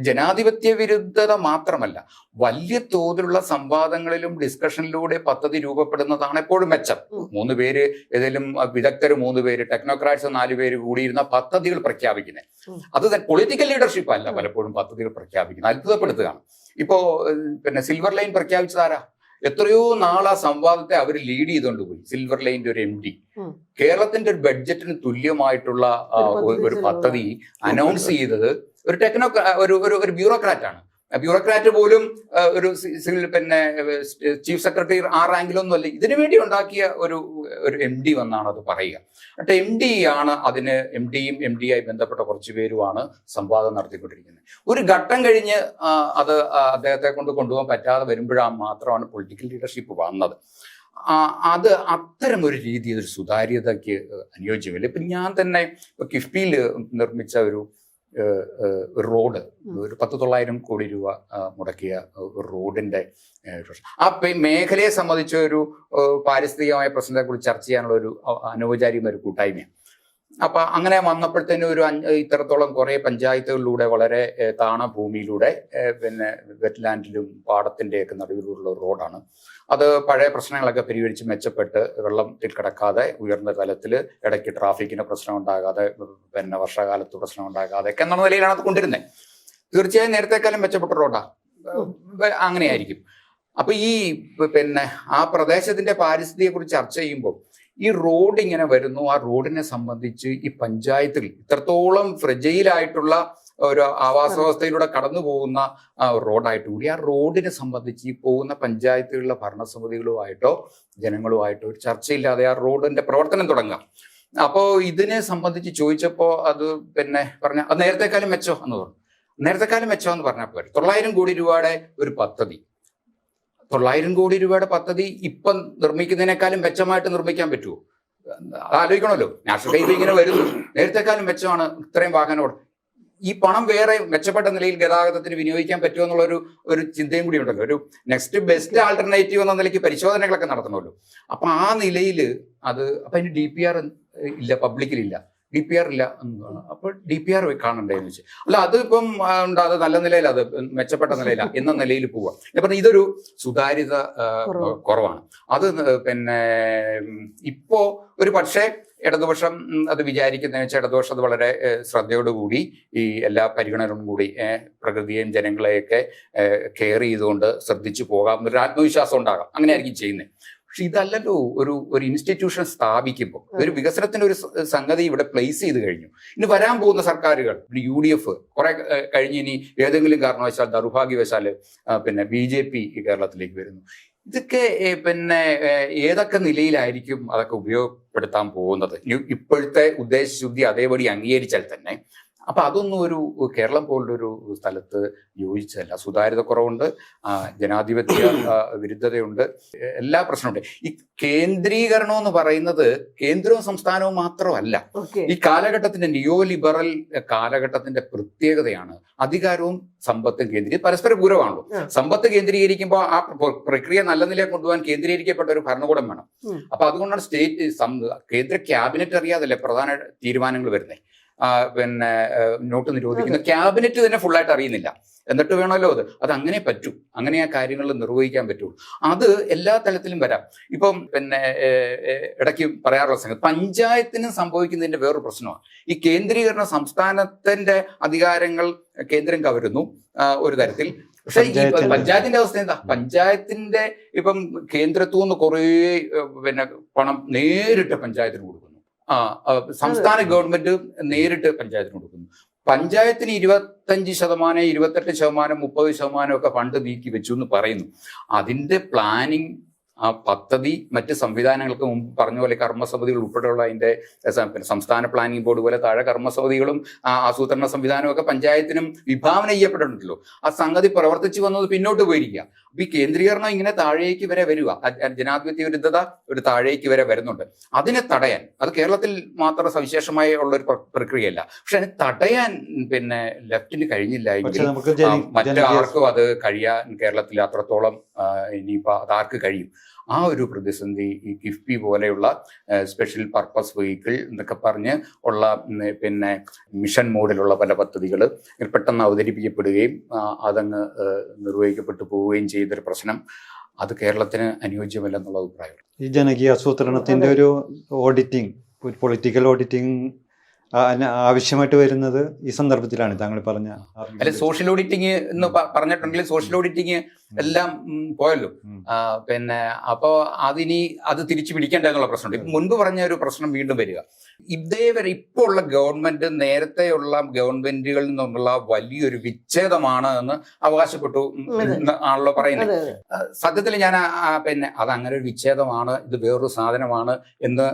ജനാധിപത്യ വിരുദ്ധത മാത്രമല്ല, വലിയ തോതിലുള്ള സംവാദങ്ങളിലും ഡിസ്കഷനിലൂടെ പദ്ധതി രൂപപ്പെടുന്നതാണ് എപ്പോഴും മെച്ചം. 3 പേര്, ഏതെങ്കിലും വിദഗ്ധർ 3 പേര്, ടെക്നോക്രാറ്റ്സ് 4 പേര് കൂടിയിരുന്ന പദ്ധതികൾ പ്രഖ്യാപിക്കുന്നത്. അത് പൊളിറ്റിക്കൽ ലീഡർഷിപ്പ് അല്ല പലപ്പോഴും പദ്ധതികൾ പ്രഖ്യാപിക്കുന്നത്. അത്ഭുതപ്പെടുത്തുകയാണ്. ഇപ്പോ സിൽവർ ലൈൻ പ്രഖ്യാപിച്ചതാരാ? എത്രയോ നാൾ ആ സംവാദത്തെ അവർ ലീഡ് ചെയ്തുകൊണ്ട് പോയി. സിൽവർ ലൈനിന്റെ ഒരു MD കേരളത്തിന്റെ ഒരു ബഡ്ജറ്റിന് തുല്യമായിട്ടുള്ള ഒരു പദ്ധതി അനൗൺസ് ചെയ്തത് ഒരു ബ്യൂറോക്രാറ്റാണ്. ബ്യൂറോക്രാറ്റ് പോലും ഒരു ചീഫ് സെക്രട്ടറി ആ റാങ്കിലൊന്നും അല്ല, ഇതിനു വേണ്ടി ഉണ്ടാക്കിയ ഒരു MD വന്നാണ് അത് പറയുക. എന്നിട്ട് MD ആണ് അതിന് MD ആയി ബന്ധപ്പെട്ട കുറച്ചു പേരുമാണ് സംവാദം നടത്തിക്കൊണ്ടിരിക്കുന്നത്. ഒരു ഘട്ടം കഴിഞ്ഞ് അത് അദ്ദേഹത്തെ കൊണ്ടുപോകാൻ പറ്റാതെ വരുമ്പോഴാണ് മാത്രമാണ് പൊളിറ്റിക്കൽ ലീഡർഷിപ്പ് വന്നത്. അത് അത്തരം ഒരു രീതി, ഒരു സുതാര്യതയ്ക്ക് അനുയോജ്യമല്ല. ഇപ്പം ഞാൻ തന്നെ കിഫ്ബിയിൽ നിർമ്മിച്ച ഒരു റോഡ്, ഒരു 10,900 കോടി രൂപ മുടക്കിയ റോഡിന്റെ ആ മേഖലയെ സംബന്ധിച്ച ഒരു പാരിസ്ഥിതികമായ പ്രശ്നത്തെ കുറിച്ച് ചർച്ച ചെയ്യാനുള്ള ഒരു അനൗപചാരികമായ ഒരു കൂട്ടായ്മയാണ്. അപ്പൊ അങ്ങനെ വന്നപ്പോഴത്തേനും ഇത്തരത്തോളം കുറെ പഞ്ചായത്തുകളിലൂടെ വളരെ താണ ഭൂമിയിലൂടെ വെറ്റ്ലാൻഡിലും പാടത്തിന്റെയൊക്കെ നടുവിലുള്ള റോഡാണ്. അത് പഴയ പ്രശ്നങ്ങളൊക്കെ പരിഹരിച്ച് മെച്ചപ്പെട്ട് വെള്ളത്തിൽ കിടക്കാതെ ഉയർന്ന തലത്തിൽ ഇടയ്ക്ക് ട്രാഫിക്കിന് പ്രശ്നം ഉണ്ടാകാതെ വർഷകാലത്ത് പ്രശ്നം ഉണ്ടാകാതെ ഒക്കെ എന്നുള്ള നിലയിലാണ് അത് കൊണ്ടിരുന്നത്. തീർച്ചയായും നേരത്തെക്കാലം മെച്ചപ്പെട്ട റോഡാ, അങ്ങനെയായിരിക്കും. അപ്പൊ ആ പ്രദേശത്തിന്റെ പാരിസ്ഥിതിയെ കുറിച്ച് ചർച്ച ചെയ്യുമ്പോൾ ഈ റോഡ് ഇങ്ങനെ വരുന്നു, ആ റോഡിനെ സംബന്ധിച്ച് ഈ പഞ്ചായത്തിൽ ഇത്രത്തോളം ഫ്രജയിലായിട്ടുള്ള ഒരു ആവാസ വ്യവസ്ഥയിലൂടെ കടന്നു പോകുന്ന റോഡായിട്ട് കൂടി ആ റോഡിനെ സംബന്ധിച്ച് ഈ പോകുന്ന പഞ്ചായത്തുകളിലെ ഭരണസമിതികളുമായിട്ടോ ജനങ്ങളുമായിട്ടോ ഒരു ചർച്ചയില്ലാതെ ആ റോഡിന്റെ പ്രവർത്തനം തുടങ്ങാം. അപ്പോൾ ഇതിനെ സംബന്ധിച്ച് ചോദിച്ചപ്പോൾ അത് പറഞ്ഞ അത് നേരത്തെക്കാലം മെച്ചോ എന്ന് പറഞ്ഞു. നേരത്തെക്കാലം മെച്ചോ എന്ന് പറഞ്ഞപ്പോൾ 900 കോടി രൂപയുടെ ഒരു പദ്ധതി, 900 കോടി രൂപയുടെ പദ്ധതി ഇപ്പം നിർമ്മിക്കുന്നതിനേക്കാളും മെച്ചമായിട്ട് നിർമ്മിക്കാൻ പറ്റുമോ? ആലോചിക്കണമല്ലോ. നാഷണൽ ഹൈവേ ഇങ്ങനെ വരുന്നു, നേരത്തെക്കാളും മെച്ചമാണ് ഇത്രയും വാഹനോട്. ഈ പണം വേറെ മെച്ചപ്പെട്ട നിലയിൽ ഗതാഗതത്തിന് വിനിയോഗിക്കാൻ പറ്റുമോ എന്നുള്ള ഒരു ചിന്തയും കൂടി ഉണ്ടല്ലോ. ഒരു നെക്സ്റ്റ് ബെസ്റ്റ് ആൾട്ടർനേറ്റീവ് എന്ന നിലയ്ക്ക് പരിശോധനകളൊക്കെ നടത്തണമല്ലോ. അപ്പൊ ആ നിലയിൽ അപ്പൊ അതിന് DPR ഇല്ല, പബ്ലിക്കിലില്ല, DPR ഇല്ല എന്നതാണ്. അപ്പോൾ DPR കാണണ്ടേന്ന് വെച്ച് അല്ല, അതിപ്പം അത് നല്ല നിലയിൽ, അത് മെച്ചപ്പെട്ട നിലയില എന്ന നിലയിൽ പോവുക. ഞാൻ ഇതൊരു സുതാര്യത കുറവാണ്. അത് ഇപ്പോ ഒരു പക്ഷേ ഇടതുപക്ഷം അത് വിചാരിക്കുന്നതെന്ന് വെച്ചാൽ ഇടതുപക്ഷം അത് വളരെ ശ്രദ്ധയോടുകൂടി ഈ എല്ലാ പരിഗണനകളും കൂടി പ്രകൃതിയെയും ജനങ്ങളെയൊക്കെ കെയർ ചെയ്തുകൊണ്ട് ശ്രദ്ധിച്ചു പോകാമെന്നൊരു ആത്മവിശ്വാസം ഉണ്ടാകാം. അങ്ങനെയായിരിക്കും ചെയ്യുന്നത്. പക്ഷെ ഇതല്ലല്ലോ ഒരു ഇൻസ്റ്റിറ്റ്യൂഷൻ സ്ഥാപിക്കുമ്പോൾ, ഒരു വികസനത്തിന്റെ ഒരു സംഗതി ഇവിടെ പ്ലേസ് ചെയ്ത് കഴിഞ്ഞു. ഇനി വരാൻ പോകുന്ന സർക്കാരുകൾ, UDF കുറെ കഴിഞ്ഞ് ഇനി ഏതെങ്കിലും കാരണവശാൽ ദൗർഭാഗ്യവശാൽ BJP കേരളത്തിലേക്ക് വരുന്നു. ഇതൊക്കെ ഏതൊക്കെ നിലയിലായിരിക്കും അതൊക്കെ ഉപയോഗപ്പെടുത്താൻ പോകുന്നത്? ഇപ്പോഴത്തെ ഉദ്ദേശശുദ്ധി അതേപടി അംഗീകരിച്ചാൽ തന്നെ അപ്പൊ അതൊന്നും ഒരു കേരളം പോലുള്ളൊരു സ്ഥലത്ത് യോജിച്ചതല്ല. സുതാര്യത കുറവുണ്ട്, ജനാധിപത്യ വിരുദ്ധതയുണ്ട്, എല്ലാ പ്രശ്നമുണ്ട്. ഈ കേന്ദ്രീകരണം എന്ന് പറയുന്നത് കേന്ദ്രവും സംസ്ഥാനവും മാത്രമല്ല. ഈ കാലഘട്ടത്തിന്റെ നിയോ ലിബറൽ കാലഘട്ടത്തിന്റെ പ്രത്യേകതയാണ് അധികാരവും സമ്പത്തും പരസ്പര പൂരകമാണല്ലോ. സമ്പത്ത് കേന്ദ്രീകരിക്കുമ്പോൾ ആ പ്രക്രിയ നല്ല നിലയിൽ കൊണ്ടുപോകാൻ കേന്ദ്രീകരിക്കപ്പെട്ട ഒരു ഭരണകൂടം വേണം. അപ്പൊ അതുകൊണ്ടാണ് കേന്ദ്ര ക്യാബിനറ്റ് അറിയാതല്ലേ പ്രധാന തീരുമാനങ്ങൾ വരുന്നത്. നോട്ട് നിരോധിക്കുന്ന ക്യാബിനറ്റ് തന്നെ ഫുള്ളായിട്ട് അറിയുന്നില്ല. എന്നിട്ട് വേണമല്ലോ അത് അങ്ങനെ പറ്റൂ, അങ്ങനെ ആ കാര്യങ്ങൾ നിർവഹിക്കാൻ പറ്റുള്ളൂ. അത് എല്ലാ തലത്തിലും വരാം. ഇപ്പം ഇടയ്ക്ക് പറയാറുള്ള സംഗതി, പഞ്ചായത്തിന് സംഭവിക്കുന്നതിന്റെ വേറൊരു പ്രശ്നമാണ് ഈ കേന്ദ്രീകരണ. സംസ്ഥാനത്തിന്റെ അധികാരങ്ങൾ കേന്ദ്രം കവരുന്നു ഒരു തരത്തിൽ. പക്ഷെ ഈ പഞ്ചായത്തിന്റെ അവസ്ഥ എന്താ? പഞ്ചായത്തിന്റെ ഇപ്പം കേന്ദ്രത്തു നിന്ന് കുറേ പണം നേരിട്ട് പഞ്ചായത്തിന് കൊടുക്കുന്നു. സംസ്ഥാന ഗവൺമെന്റ് നേരിട്ട് പഞ്ചായത്തിന് കൊടുക്കുന്നു. പഞ്ചായത്തിന് 25%, 28%, 30% ഒക്കെ ഫണ്ട് നീക്കി വെച്ചു എന്ന് പറയുന്നു. അതിന്റെ പ്ലാനിങ് ആ പദ്ധതി മറ്റ് സംവിധാനങ്ങൾക്ക് മുമ്പ് പറഞ്ഞ പോലെ കർമ്മസമിതികൾ ഉൾപ്പെടെയുള്ള അതിന്റെ പിന്നെ സംസ്ഥാന പ്ലാനിംഗ് ബോർഡ് പോലെ താഴെ കർമ്മസമിതികളും ആസൂത്രണ സംവിധാനവും ഒക്കെ പഞ്ചായത്തിനും വിഭാവന ചെയ്യപ്പെട്ടിട്ടുണ്ടല്ലോ. ആ സംഗതി പ്രവർത്തിച്ചു വന്നത് പിന്നോട്ട് പോയിരിക്കുക. അപ്പൊ ഈ കേന്ദ്രീകരണം ഇങ്ങനെ താഴേക്ക് വരെ വരിക, ജനാധിപത്യ വിരുദ്ധത ഒരു താഴേക്ക് വരെ വരുന്നുണ്ട്. അതിനെ തടയാൻ, അത് കേരളത്തിൽ മാത്രം സവിശേഷമായ ഉള്ള ഒരു പ്രക്രിയയല്ല, പക്ഷെ അതിനെ തടയാൻ പിന്നെ ലെഫ്റ്റിന് കഴിഞ്ഞില്ല എങ്കിൽ മറ്റാർക്കും അത് കഴിയാൻ കേരളത്തിൽ അത്രത്തോളം ഇനിയിപ്പോ അതാർക്ക് കഴിയും? ആ ഒരു പ്രതിസന്ധി ഈ കിഫ്ബി പോലെയുള്ള സ്പെഷ്യൽ പർപ്പസ് വെഹിക്കിൾ എന്നൊക്കെ പറഞ്ഞ് ഉള്ള പിന്നെ മിഷൻ മോഡിലുള്ള പല പദ്ധതികൾ പെട്ടെന്ന് അവതരിപ്പിക്കപ്പെടുകയും അതങ്ങ് നിർവഹിക്കപ്പെട്ടു പോവുകയും ചെയ്തൊരു പ്രശ്നം, അത് കേരളത്തിന് അനുയോജ്യമല്ല എന്നുള്ള അഭിപ്രായം. ഈ ജനകീയ ആസൂത്രണത്തിന്റെ ഒരു ഓഡിറ്റിംഗ്, പൊളിറ്റിക്കൽ ഓഡിറ്റിംഗ് ആവശ്യമായിട്ട് വരുന്നത് ഈ സന്ദർഭത്തിലാണ് താങ്കൾ പറഞ്ഞ. അല്ലെ, സോഷ്യൽ ഓഡിറ്റിങ് എന്ന് പറഞ്ഞിട്ടുണ്ടെങ്കിൽ സോഷ്യൽ ഓഡിറ്റിങ് എല്ലാം പോയല്ലോ. പിന്നെ അപ്പോ അത് തിരിച്ചു പിടിക്കേണ്ട എന്നുള്ള പ്രശ്നമുണ്ട്. ഇപ്പൊ മുൻപ് പറഞ്ഞ ഒരു പ്രശ്നം വീണ്ടും വരിക. ഇതേവരെ ഇപ്പോൾ ഉള്ള ഗവൺമെന്റ് നേരത്തെയുള്ള ഗവൺമെന്റുകളിൽ നിന്നുള്ള വലിയൊരു വിച്ഛേദമാണ് എന്ന് അവകാശപ്പെട്ടു ആണല്ലോ പറയുന്നത്. സത്യത്തിൽ ഞാൻ പിന്നെ അത് അങ്ങനെ ഒരു വിച്ഛേദമാണ്, ഇത് വേറൊരു സാധനമാണ് എന്ന്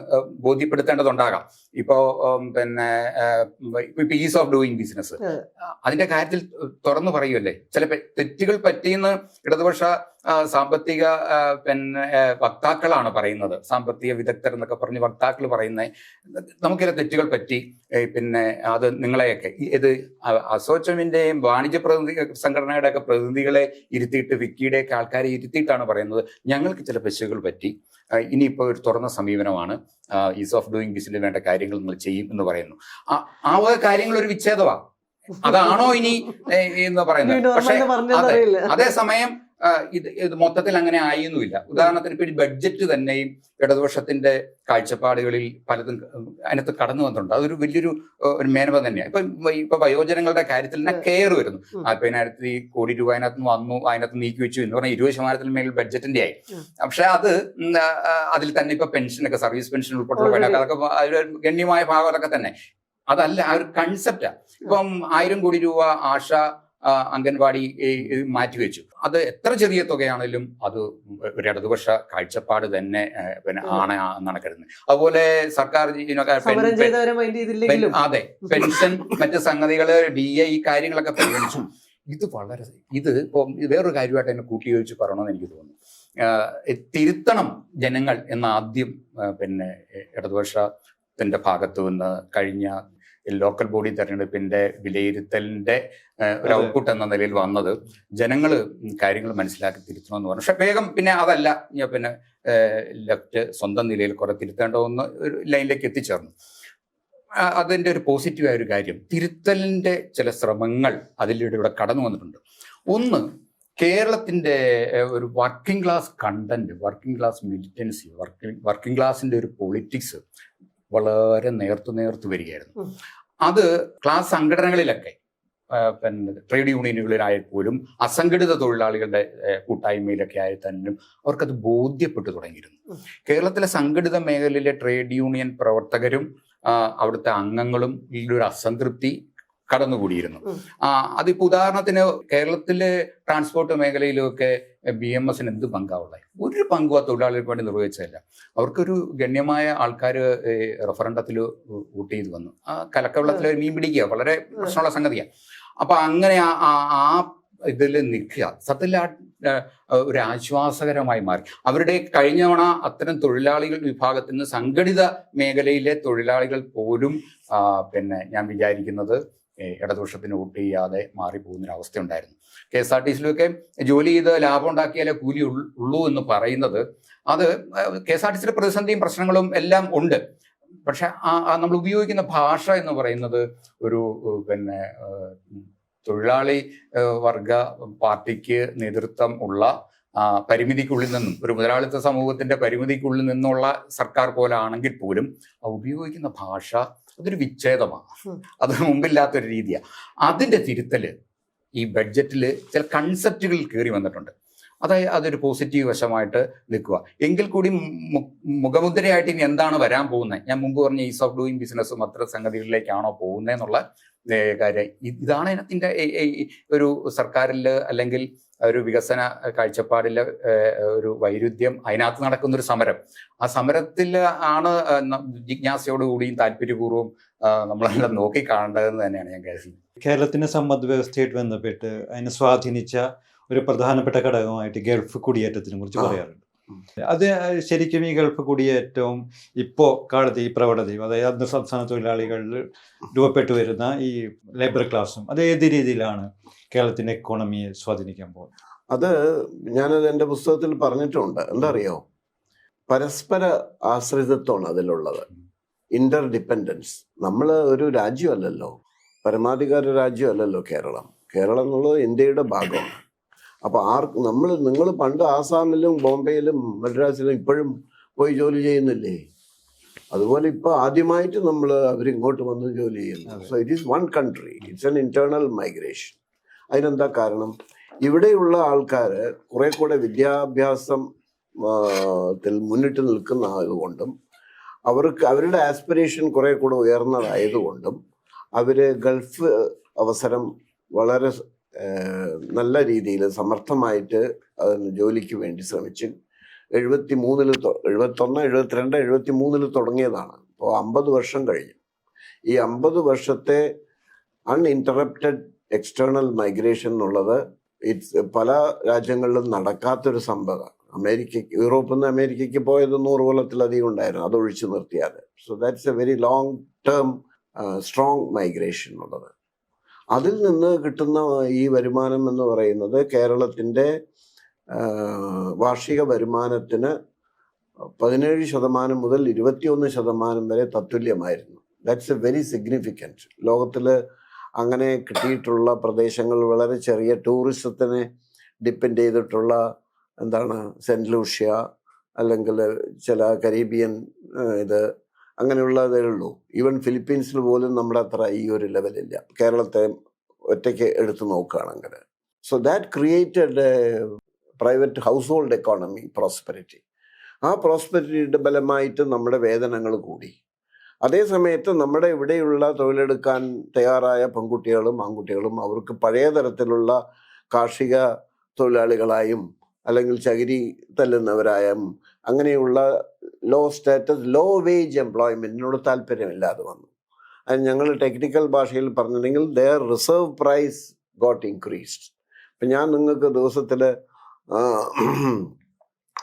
ബോധ്യപ്പെടുത്തേണ്ടതുണ്ടാകാം. ഇപ്പോ പിന്നെ ഇപ്പൊ ഈസ് ഓഫ് ഡൂയിങ് ബിസിനസ് അതിന്റെ കാര്യത്തിൽ തുറന്നു പറയുമല്ലേ, ചില തെറ്റുകൾ പറ്റിയെന്ന് ഇടതുപക്ഷ സാമ്പത്തിക പിന്നെ വക്താക്കളാണ് പറയുന്നത്, സാമ്പത്തിക വിദഗ്ധർ എന്നൊക്കെ പറഞ്ഞ് വക്താക്കൾ പറയുന്നത് നമുക്കിത് തെറ്റുകൾ പറ്റി, പിന്നെ അത് നിങ്ങളെയൊക്കെ ഇത് അസോച്ചമിന്റെയും വാണിജ്യ സംഘടനയുടെ ഒക്കെ പ്രതിനിധികളെ ഇരുത്തിയിട്ട് വിക്കിയുടെയൊക്കെ ആൾക്കാരെ ഇരുത്തിയിട്ടാണ് പറയുന്നത് ഞങ്ങൾക്ക് ചില പെശകുകൾ പറ്റി, ഇനിയിപ്പോൾ ഒരു തുറന്ന സമീപനമാണ്, ഈസ് ഓഫ് ഡൂയിങ് ബിസിനസിന് വേണ്ട കാര്യങ്ങൾ നിങ്ങൾ ചെയ്യും എന്ന് പറയുന്നു. ആ വക കാര്യങ്ങൾ ഒരു വിച്ഛേദമാണ്. അതാണോ ഇനി എന്ന് പറയുന്നത്? പക്ഷേ അതേസമയം ഇത് മൊത്തത്തിൽ അങ്ങനെ ആയിരുന്നില്ല. ഉദാഹരണത്തിന് ഇപ്പൊ ഈ ബഡ്ജറ്റ് തന്നെയും ഇടതുപക്ഷത്തിന്റെ കാഴ്ചപ്പാടുകളിൽ പലതും അതിനകത്ത് കടന്നു വന്നിട്ടുണ്ട്. അതൊരു വലിയൊരു ഒരു മേന്മ തന്നെയാണ്. ഇപ്പൊ വയോജനങ്ങളുടെ കാര്യത്തിൽ തന്നെ കെയർ വരുന്നു. 40,000 കോടി രൂപ അതിനകത്ത് വന്നു, അതിനകത്ത് നീക്കി വെച്ചു എന്ന് പറഞ്ഞാൽ 20% മേൽ ബഡ്ജറ്റിന്റെ ആയി. പക്ഷെ അതിൽ തന്നെ ഇപ്പൊ പെൻഷനൊക്കെ, സർവീസ് പെൻഷൻ ഉൾപ്പെടെ അതൊക്കെ ഗണ്യമായ ഭാഗം അതൊക്കെ തന്നെ. അതല്ല, ആ ഒരു കൺസെപ്റ്റാ. ഇപ്പം 1000 കോടി രൂപ ആശ അംഗൻവാടി മാറ്റിവെച്ചു. അത് എത്ര ചെറിയ തുകയാണെങ്കിലും അത് ഒരു ഇടതുപക്ഷ കാഴ്ചപ്പാട് തന്നെ പിന്നെ എന്നാണ് കരുതുന്നത്. അതുപോലെ സർക്കാർ അതെ പെൻഷൻ മറ്റ് സംഗതികള് DA ഈ കാര്യങ്ങളൊക്കെ പരിഗണിച്ചു. ഇത് വേറൊരു കാര്യമായിട്ട് എന്നെ കൂട്ടിയോജിച്ച് പറയണമെന്ന് എനിക്ക് തോന്നുന്നു. തിരുത്തണം ജനങ്ങൾ എന്ന ആദ്യം പിന്നെ ഇടതുപക്ഷത്തിന്റെ ഭാഗത്തു നിന്ന് കഴിഞ്ഞ ലോക്കൽ ബോഡി തെരഞ്ഞെടുപ്പിന്റെ വിലയിരുത്തലിന്റെ ഒരു ഔട്ട്പുട്ട് എന്ന നിലയിൽ വന്നത് ജനങ്ങൾ കാര്യങ്ങൾ മനസ്സിലാക്കി തിരുത്തണമെന്ന് പറഞ്ഞു. പക്ഷെ വേഗം പിന്നെ അതല്ല, പിന്നെ ലെഫ്റ്റ് സ്വന്തം നിലയിൽ കുറെ തിരുത്തേണ്ടതെന്ന് ഒരു ലൈനിലേക്ക് എത്തിച്ചേർന്നു. അതിന്റെ ഒരു പോസിറ്റീവായ ഒരു കാര്യം, തിരുത്തലിന്റെ ചില ശ്രമങ്ങൾ അതിലൂടെ കടന്നു വന്നിട്ടുണ്ട്. ഒന്ന്, കേരളത്തിന്റെ ഒരു working class content, working class militancy, working ക്ലാസിന്റെ ഒരു പൊളിറ്റിക്സ് വളരെ നേർത്തു വരികയായിരുന്നു. അത് ക്ലാസ് സംഘടനകളിലൊക്കെ, പിന്നെ ട്രേഡ് യൂണിയനുകളിലായാൽ പോലും അസംഘടിത തൊഴിലാളികളുടെ കൂട്ടായ്മയിലൊക്കെ ആയി തന്നെ അവർക്കത് ബോധ്യപ്പെട്ടു തുടങ്ങിയിരുന്നു. കേരളത്തിലെ സംഘടിത മേഖലയിലെ ട്രേഡ് യൂണിയൻ പ്രവർത്തകരും അവിടുത്തെ അംഗങ്ങളും ഇതിലൊരു അസംതൃപ്തി കടന്നുകൂടിയിരുന്നു. അതിപ്പോ ഉദാഹരണത്തിന് കേരളത്തിലെ ട്രാൻസ്പോർട്ട് മേഖലയിലൊക്കെ BMS എന്ത് പങ്കാവുള്ളത്? ഒരു പങ്കും ആ തൊഴിലാളികൾക്ക് വേണ്ടി നിർവഹിച്ചതല്ല. അവർക്കൊരു ഗണ്യമായ ആൾക്കാർ റഫറണ്ടത്തിൽ വോട്ട് ചെയ്ത് വന്നു. ആ കലക്കവെള്ളത്തിൽ മീൻ പിടിക്കുക വളരെ പ്രശ്നമുള്ള സംഗതിയാണ്. അപ്പൊ അങ്ങനെ ആ ഇതിൽ നിൽക്കുക സത്യത്തിൽ ഒരു ആശ്വാസകരമായി മാറി. അവരുടെ കഴിഞ്ഞ തവണ അത്തരം തൊഴിലാളികൾ വിഭാഗത്തിൽ നിന്ന് സംഘടിത മേഖലയിലെ തൊഴിലാളികൾ പോലും പിന്നെ ഞാൻ വിചാരിക്കുന്നത് ഇടതുപക്ഷത്തിന് വോട്ട് ചെയ്യാതെ മാറിപ്പോകുന്നൊരവസ്ഥ ഉണ്ടായിരുന്നു. KSRTCയിലൊക്കെ ജോലി ചെയ്ത് ലാഭം ഉണ്ടാക്കിയാലേ കൂലി ഉള്ളൂ എന്ന് പറയുന്നത്, അത് KSRTCയിലെ പ്രതിസന്ധിയും പ്രശ്നങ്ങളും എല്ലാം ഉണ്ട്. പക്ഷെ നമ്മൾ ഉപയോഗിക്കുന്ന ഭാഷ എന്ന് പറയുന്നത് ഒരു പിന്നെ തൊഴിലാളി വർഗ പാർട്ടിക്ക് നേതൃത്വം ഉള്ള പരിമിതിക്കുള്ളിൽ നിന്നും, ഒരു മുതലാളിത്ത സമൂഹത്തിന്റെ പരിമിതിക്കുള്ളിൽ നിന്നുള്ള സർക്കാർ പോലെ ആണെങ്കിൽ പോലും ഉപയോഗിക്കുന്ന ഭാഷ അതൊരു വിച്ഛേദമാണ്, അത് മുമ്പില്ലാത്തൊരു രീതിയാണ്. അതിന്റെ തിരുത്തല് ഈ ബഡ്ജറ്റിൽ ചില കൺസെപ്റ്റുകൾ കയറി വന്നിട്ടുണ്ട്. അതൊരു പോസിറ്റീവ് വശമായിട്ട് നിൽക്കുക. എങ്കിൽ കൂടി മുഖമുദ്രയായിട്ട് ഇനി എന്താണ് വരാൻ പോകുന്നത്? ഞാൻ മുമ്പ് പറഞ്ഞ ഈസ് ഓഫ് ഡൂയിങ് ബിസിനസ്സും അത്ര സംഗതികളിലേക്കാണോ പോകുന്നതെന്നുള്ള കാര്യം, ഇതാണ് ഇതിൻ്റെ ഒരു സർക്കാരിൽ അല്ലെങ്കിൽ ഒരു വികസന കാഴ്ചപ്പാടിലെ ഒരു വൈരുദ്ധ്യം, അതിനകത്ത് നടക്കുന്നൊരു സമരം. ആ സമരത്തിൽ ആണ് ജിജ്ഞാസയോടുകൂടിയും താല്പര്യപൂർവ്വം നമ്മളെല്ലാം നോക്കി കാണേണ്ടതെന്ന് തന്നെയാണ് ഞാൻ കരുതുന്നത്. കേരളത്തിന്റെ സമ്പദ് വ്യവസ്ഥയായിട്ട് ബന്ധപ്പെട്ട് അതിനെ സ്വാധീനിച്ച ഒരു പ്രധാനപ്പെട്ട ഘടകമായിട്ട് ഗൾഫ് കുടിയേറ്റത്തിനെ കുറിച്ച് പറയാറുണ്ട്. അത് ശരിക്കും ഈ ഗൾഫ് കുടിയേറ്റവും ഇപ്പോൾ കാലത്ത് ഈ പ്രവണതയും, അതായത് അന്തർ സംസ്ഥാന തൊഴിലാളികളിൽ രൂപപ്പെട്ടു വരുന്ന ഈ ലേബർ ക്ലാസ്സും, അത് ഏത് രീതിയിലാണ് കേരളത്തിന്റെ എക്കോണമിയെ സ്വാധീനിക്കാൻ പോകുന്നത്? അത് ഞാനത് എൻ്റെ പുസ്തകത്തിൽ പറഞ്ഞിട്ടുണ്ട്. എന്താ അറിയോ, പരസ്പര ആശ്രിതത്വമാണ് അതിലുള്ളത്, ഇന്റർ ഡിപ്പെൻഡൻസ്. നമ്മൾ ഒരു രാജ്യമല്ലല്ലോ, പരമാധികാര രാജ്യമല്ലല്ലോ കേരളം. കേരളം എന്നുള്ളത് ഇന്ത്യയുടെ ഭാഗമാണ്. അപ്പോൾ നിങ്ങൾ പണ്ട് ആസാമിലും ബോംബെയിലും മദ്രാസിലും ഇപ്പോഴും പോയി ജോലി ചെയ്യുന്നില്ലേ? അതുപോലെ ഇപ്പോൾ ആദ്യമായിട്ട് അവരിങ്ങോട്ട് വന്ന് ജോലി ചെയ്യുന്നു. So it is one country, it's an internal migration. അതിനെന്താ കാരണം? ഇവിടെയുള്ള ആൾക്കാർ കുറെ കൂടെ വിദ്യാഭ്യാസം മുന്നിട്ട് നിൽക്കുന്ന ആയതുകൊണ്ടും അവരുടെ ആസ്പിറേഷൻ കുറെ കൂടെ ഉയർന്നതായതുകൊണ്ടും ഗൾഫ് അവസരം വളരെ നല്ല രീതിയിൽ സമർത്ഥമായിട്ട് ജോലിക്ക് വേണ്ടി ശ്രമിച്ച് 73-ൽ 71, 72, 73-ൽ തുടങ്ങിയതാണ്. ഇപ്പോൾ 50 വർഷം കഴിഞ്ഞു. ഈ 50 വർഷത്തെ അൺഇൻറ്ററപ്റ്റഡ് എക്സ്റ്റേണൽ മൈഗ്രേഷൻ എന്നുള്ളത് പല രാജ്യങ്ങളിലും നടക്കാത്തൊരു സംഭവമാണ്. യൂറോപ്പിൽ നിന്ന് അമേരിക്കയ്ക്ക് പോയത് 100 കൊല്ലത്തിലധികം ഉണ്ടായിരുന്നു, അതൊഴിച്ചു നിർത്തിയാൽ. So that's a very long term strong migration ഉള്ളത്. അതിൽ നിന്ന് കിട്ടുന്ന ഈ വരുമാനം എന്ന് പറയുന്നത് കേരളത്തിൻ്റെ വാർഷിക വരുമാനത്തിന് 17% മുതൽ 21% വരെ തത്തുല്യമായിരുന്നു. That's a very significant. ലോകത്തിൽ അങ്ങനെ കിട്ടിയിട്ടുള്ള പ്രദേശങ്ങൾ വളരെ ചെറിയ ടൂറിസത്തിനെ ഡിപ്പെൻഡ് ചെയ്തിട്ടുള്ള സെൻറ്റ് ലൂഷ്യ അല്ലെങ്കിൽ ചില കരീബിയൻ അങ്ങനെയുള്ളതേ ഉള്ളൂ. ഈവൻ ഫിലിപ്പീൻസിൽ പോലും നമ്മുടെ അത്ര ഈ ഒരു ലെവലില്ല, കേരളത്തെ ഒറ്റയ്ക്ക് എടുത്തു നോക്കുകയാണെങ്കിൽ. So that created private house hold economy prosperity. ആ പ്രോസ്പെരിറ്റിയുടെ ബലമായിട്ട് നമ്മുടെ വേതനങ്ങൾ കൂടി. അതേ സമയത്ത് നമ്മുടെ ഇവിടെയുള്ള തൊഴിലെടുക്കാൻ തയ്യാറായ പെൺകുട്ടികളും ആൺകുട്ടികളും അവർക്ക് പഴയ തരത്തിലുള്ള കാർഷിക തൊഴിലാളികളായും അല്ലെങ്കിൽ ചകിരി തല്ലുന്നവരായും അങ്ങനെയുള്ള ലോ സ്റ്റാറ്റസ്, ലോ വേജ് എംപ്ലോയ്മെൻറ്റിനോട് താല്പര്യമില്ലാതെ വന്നു. അത് ഞങ്ങൾ ടെക്നിക്കൽ ഭാഷയിൽ പറഞ്ഞിട്ടുണ്ടെങ്കിൽ there reserve price got increased. ഇപ്പം ഞാൻ നിങ്ങൾക്ക് ദിവസത്തിൽ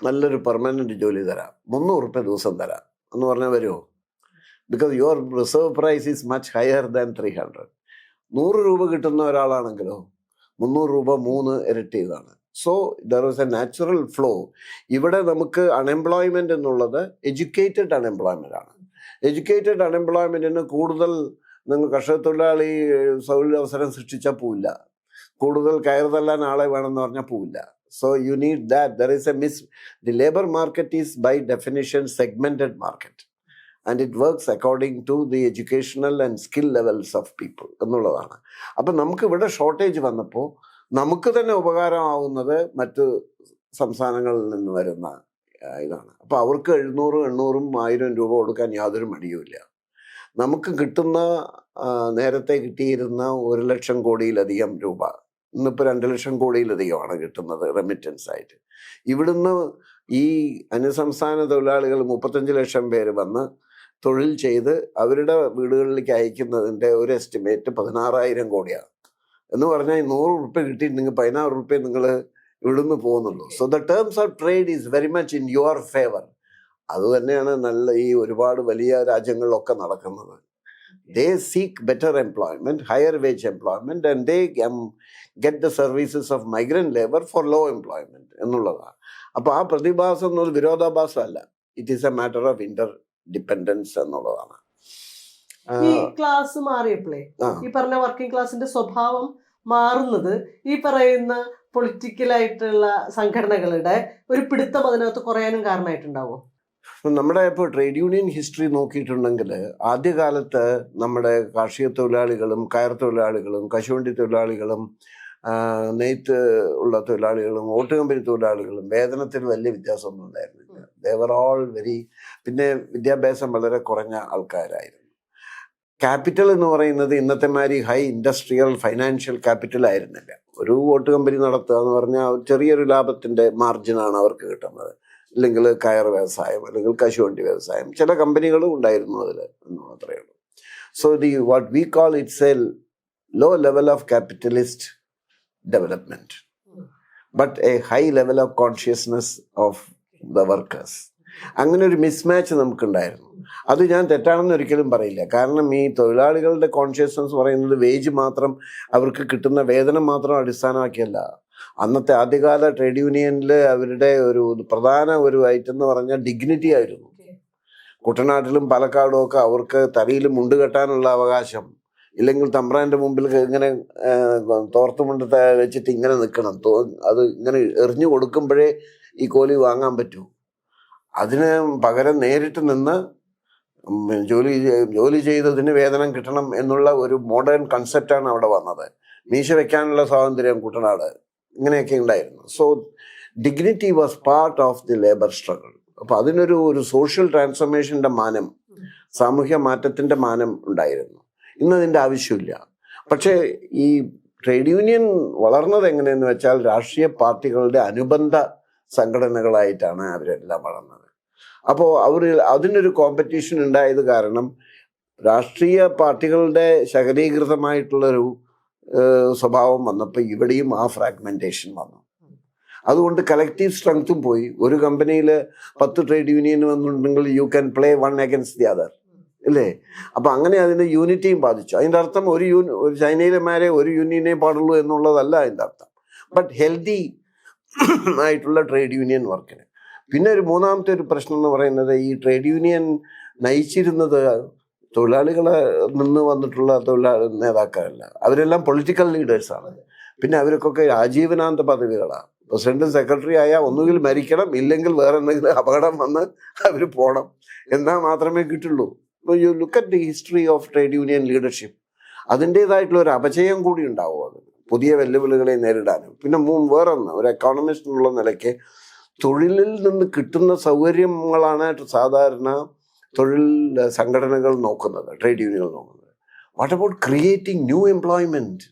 നല്ലൊരു പെർമനൻറ്റ് ജോലി തരാം, 300 രൂപ ദിവസം തരാം എന്ന് പറഞ്ഞാൽ വരുമോ? Because your reserve price is much higher than 300. 100 രൂപ കിട്ടുന്ന ഒരാളാണെങ്കിലോ 300 രൂപ 3 ഇരട്ടി ഇതാണ്. So there was A natural flow. ഇവിടെ നമുക്ക് അൺഎംപ്ലോയ്മെൻ്റ് എന്നുള്ളത് എഡ്യൂക്കേറ്റഡ് അൺഎംപ്ലോയ്മെൻ്റ് ആണ്. എഡ്യൂക്കേറ്റഡ് അൺഎംപ്ലോയ്മെൻറ്റിന് കൂടുതൽ നിങ്ങൾ കർഷക തൊഴിലാളി തൊഴിലവസരം സൃഷ്ടിച്ചാൽ പോവില്ല, കൂടുതൽ കയർ തല്ലാൻ ആളെ വേണമെന്ന് പറഞ്ഞാൽ പോവില്ല. So you need that. There is the labour market is by definition segmented market and it works according to the educational and skill levels of people എന്നുള്ളതാണ്. അപ്പം നമുക്ക് ഇവിടെ ഷോർട്ടേജ് വന്നപ്പോൾ നമുക്ക് തന്നെ ഉപകാരമാവുന്നത് മറ്റ് സംസ്ഥാനങ്ങളിൽ നിന്ന് വരുന്ന ഇതാണ്. അപ്പോൾ അവർക്ക് 700, 800, 1000 രൂപ കൊടുക്കാൻ യാതൊരു മടിയുമില്ല. നമുക്ക് കിട്ടുന്ന നേരത്തെ കിട്ടിയിരുന്ന 1 ലക്ഷം കോടിയിലധികം രൂപ ഇന്നിപ്പോൾ 2 ലക്ഷം കോടിയിലധികമാണ് കിട്ടുന്നത് റെമിറ്റൻസ് ആയിട്ട്. ഇവിടുന്ന് ഈ അന്യസംസ്ഥാന തൊഴിലാളികൾ 35 ലക്ഷം പേര് വന്ന് തൊഴിൽ ചെയ്ത് അവരുടെ വീടുകളിലേക്ക് അയക്കുന്നതിൻ്റെ ഒരു എസ്റ്റിമേറ്റ് 16,000 കോടിയാണ്. എന്ന് പറഞ്ഞാൽ 100 രൂപ കിട്ടിയിട്ടുണ്ടെങ്കിൽ 16 രൂപ നിങ്ങൾ ഇവിടുന്ന് പോകുന്നുള്ളൂ. So the terms of trade is very much in your favour. അതുതന്നെയാണ് ഈ ഒരുപാട് വലിയ രാജ്യങ്ങളിലൊക്കെ നടക്കുന്നത്. They seek better employment, higher wage employment and they get the services of migrant labour for low employment എന്നുള്ളതാണ്. അപ്പോൾ ആ പ്രതിഭാസം എന്നൊരു വിരോധാഭാസമല്ല, it is a matter of interdependence എന്നുള്ളതാണ്. ഈ ക്ലാസ് മാറിയപ്പോഴേ ഈ പറഞ്ഞ വർക്കിംഗ് ക്ലാസിന്റെ സ്വഭാവം മാറുന്നത് ഈ പറയുന്ന പൊളിറ്റിക്കലായിട്ടുള്ള സംഘടനകളുടെ ഒരു പിടുത്തം അതിനകത്ത് കുറയാനും കാരണമായിട്ടുണ്ടാവോ? നമ്മുടെ ഇപ്പോൾ ട്രേഡ് യൂണിയൻ ഹിസ്റ്ററി നോക്കിയിട്ടുണ്ടെങ്കിൽ ആദ്യകാലത്ത് നമ്മുടെ കാർഷിക തൊഴിലാളികളും കയർ തൊഴിലാളികളും കശുവണ്ടി തൊഴിലാളികളും നെയ്ത്ത് ഉള്ള തൊഴിലാളികളും ഓട്ട് കമ്പനി തൊഴിലാളികളും വേതനത്തിൽ വലിയ വ്യത്യാസമൊന്നും ഉണ്ടായിരുന്നില്ല. ദേവർ ഓൾ പിന്നെ വിദ്യാഭ്യാസം വളരെ കുറഞ്ഞ ആൾക്കാരായിരുന്നു. ക്യാപിറ്റൽ എന്ന് പറയുന്നത് ഇന്നത്തെ മാതിരി ഹൈ ഇൻഡസ്ട്രിയൽ ഫൈനാൻഷ്യൽ ക്യാപിറ്റൽ ആയിരുന്നില്ല. ഒരു ഓട്ട് കമ്പനി നടത്തുക എന്ന് പറഞ്ഞാൽ ചെറിയൊരു ലാഭത്തിൻ്റെ മാർജിനാണ് അവർക്ക് കിട്ടുന്നത്. അല്ലെങ്കിൽ കയർ വ്യവസായം, അല്ലെങ്കിൽ കശുവണ്ടി വ്യവസായം, ചില കമ്പനികളും ഉണ്ടായിരുന്നു അതിൽ എന്ന് മാത്രമേ ഉള്ളൂ. So what we call it's a low level of capitalist development, but a high level of consciousness of the workers. അങ്ങനെ ഒരു മിസ്മാച്ച് നമുക്കുണ്ടായിരുന്നു. അത് ഞാൻ തെറ്റാണെന്ന് ഒരിക്കലും പറയില്ല. കാരണം ഈ തൊഴിലാളികളുടെ കോൺഷ്യസ്നസ് പറയുന്നത് വേജ് മാത്രം, അവർക്ക് കിട്ടുന്ന വേതനം മാത്രം അടിസ്ഥാനമാക്കിയല്ല. അന്നത്തെ ആദ്യകാല ട്രേഡ് യൂണിയനിൽ അവരുടെ ഒരു പ്രധാന ഒരു ഐറ്റം എന്ന് പറഞ്ഞാൽ ഡിഗ്നിറ്റി ആയിരുന്നു. കുട്ടനാട്ടിലും പാലക്കാടും ഒക്കെ അവർക്ക് തലയിൽ മുണ്ട് കെട്ടാനുള്ള അവകാശം, ഇല്ലെങ്കിൽ തമ്പ്രാൻ്റെ മുമ്പിൽ ഇങ്ങനെ തോർത്തുമുണ്ട് വെച്ചിട്ട് ഇങ്ങനെ നിൽക്കണം. അത് ഇങ്ങനെ എറിഞ്ഞു കൊടുക്കുമ്പോഴേ ഈ കോലി വാങ്ങാൻ പറ്റൂ. അതിന് പകരം നേരിട്ട് നിന്ന് ജോലി ചെയ്തതിന് വേതനം കിട്ടണം എന്നുള്ള ഒരു മോഡേൺ കൺസെപ്റ്റാണ് അവിടെ വന്നത്. മീശ വെക്കാനുള്ള സ്വാതന്ത്ര്യം കുട്ടനാട് ഇങ്ങനെയൊക്കെ ഉണ്ടായിരുന്നു. So dignity was part of the labour struggle. അപ്പോൾ അതിനൊരു സോഷ്യൽ ട്രാൻസ്ഫോർമേഷൻ്റെ മാനം, സാമൂഹ്യ മാറ്റത്തിൻ്റെ മാനം ഉണ്ടായിരുന്നു. ഇന്നതിൻ്റെ ആവശ്യമില്ല. പക്ഷേ ഈ ട്രേഡ് യൂണിയൻ വളർന്നത് എങ്ങനെയെന്ന് വെച്ചാൽ രാഷ്ട്രീയ പാർട്ടികളുടെ അനുബന്ധ സംഘടനകളായിട്ടാണ് അവരെല്ലാം വളർന്നത്. അപ്പോൾ അതിനൊരു കോമ്പറ്റീഷൻ ഉണ്ടായത് കാരണം രാഷ്ട്രീയ പാർട്ടികളുടെ ശകലീകൃതമായിട്ടുള്ളൊരു സ്വഭാവം വന്നപ്പോൾ ഇവിടെയും ആ ഫ്രാഗ്മെൻറ്റേഷൻ വന്നു. അതുകൊണ്ട് കളക്റ്റീവ് സ്ട്രെങ്ത്തും പോയി. ഒരു കമ്പനിയിൽ 10 ട്രേഡ് യൂണിയൻ വന്നിട്ടുണ്ടെങ്കിൽ you can play one against the other, ഇല്ലേ? അപ്പം അങ്ങനെ അതിൻ്റെ യൂണിറ്റിയും ബാധിച്ചു. അതിൻ്റെ അർത്ഥം ഒരു ചൈനയിലെമാരെ ഒരു യൂണിയനെ പാടുള്ളൂ എന്നുള്ളതല്ല അതിൻ്റെ അർത്ഥം. ബട്ട് ഹെൽത്തി ആയിട്ടുള്ള ട്രേഡ് യൂണിയൻ വർക്കിന്. പിന്നെ മൂന്നാമത്തെ ഒരു പ്രശ്നം എന്ന് പറയുന്നത്, ഈ ട്രേഡ് യൂണിയൻ നയിച്ചിരുന്നത് തൊഴിലാളികളെ നിന്ന് വന്നിട്ടുള്ള നേതാക്കളല്ല, അവരെല്ലാം പൊളിറ്റിക്കൽ ലീഡേഴ്സാണ്. പിന്നെ അവർക്കൊക്കെ ആജീവനാന്ത പദവികളാണ്. പ്രസിഡന്റും സെക്രട്ടറി ആയാൽ ഒന്നുകിൽ മരിക്കണം, ഇല്ലെങ്കിൽ വേറെ എന്തെങ്കിലും അപകടം വന്ന് അവർ പോകണം, എന്നാൽ മാത്രമേ കിട്ടുള്ളൂ. You look at the history of trade union leadership. അതിൻ്റേതായിട്ടുള്ള ഒരു അപചയം കൂടി ഉണ്ടാവും അത്, പുതിയ വെല്ലുവിളികളെ നേരിടാനും. പിന്നെ വേറൊന്ന്, ഒരു എക്കോണമിസ്റ്റ് എന്നുള്ള നിലയ്ക്ക് തൊഴിലിൽ നിന്ന് കിട്ടുന്ന സൗകര്യങ്ങളാണ് സാധാരണ തൊഴിൽ സംഘടനകൾ നോക്കുന്നത്, ട്രേഡ് യൂണിയനുകൾ നോക്കുന്നത്. What about creating new employment?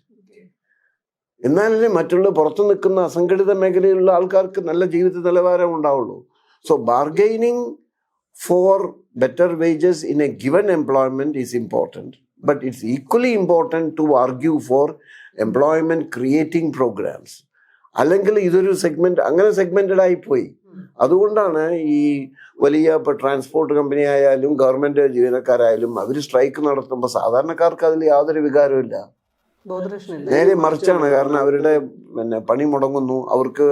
എന്നാലല്ലേ മറ്റുള്ള പുറത്തു നിൽക്കുന്ന അസംഘടിത മേഖലയിലുള്ള ആൾക്കാർക്ക് നല്ല ജീവിത നിലവാരം ഉണ്ടാവുള്ളൂ. So bargaining for better wages in a given employment is important, but it's equally important to argue for employment creating programs. അല്ലെങ്കിൽ ഇതൊരു അങ്ങനെ സെഗ്മെന്റഡ് ആയിപ്പോയി. അതുകൊണ്ടാണ് ഈ വലിയ ഇപ്പോൾ ട്രാൻസ്പോർട്ട് കമ്പനി ആയാലും ഗവൺമെന്റ് ജീവനക്കാരായാലും അവർ സ്ട്രൈക്ക് നടത്തുമ്പോൾ സാധാരണക്കാർക്ക് അതിൽ യാതൊരു വികാരമില്ല, നേരെ മറിച്ചാണ്. കാരണം അവരുടെ പണി മുടങ്ങുന്നു, അവർക്ക്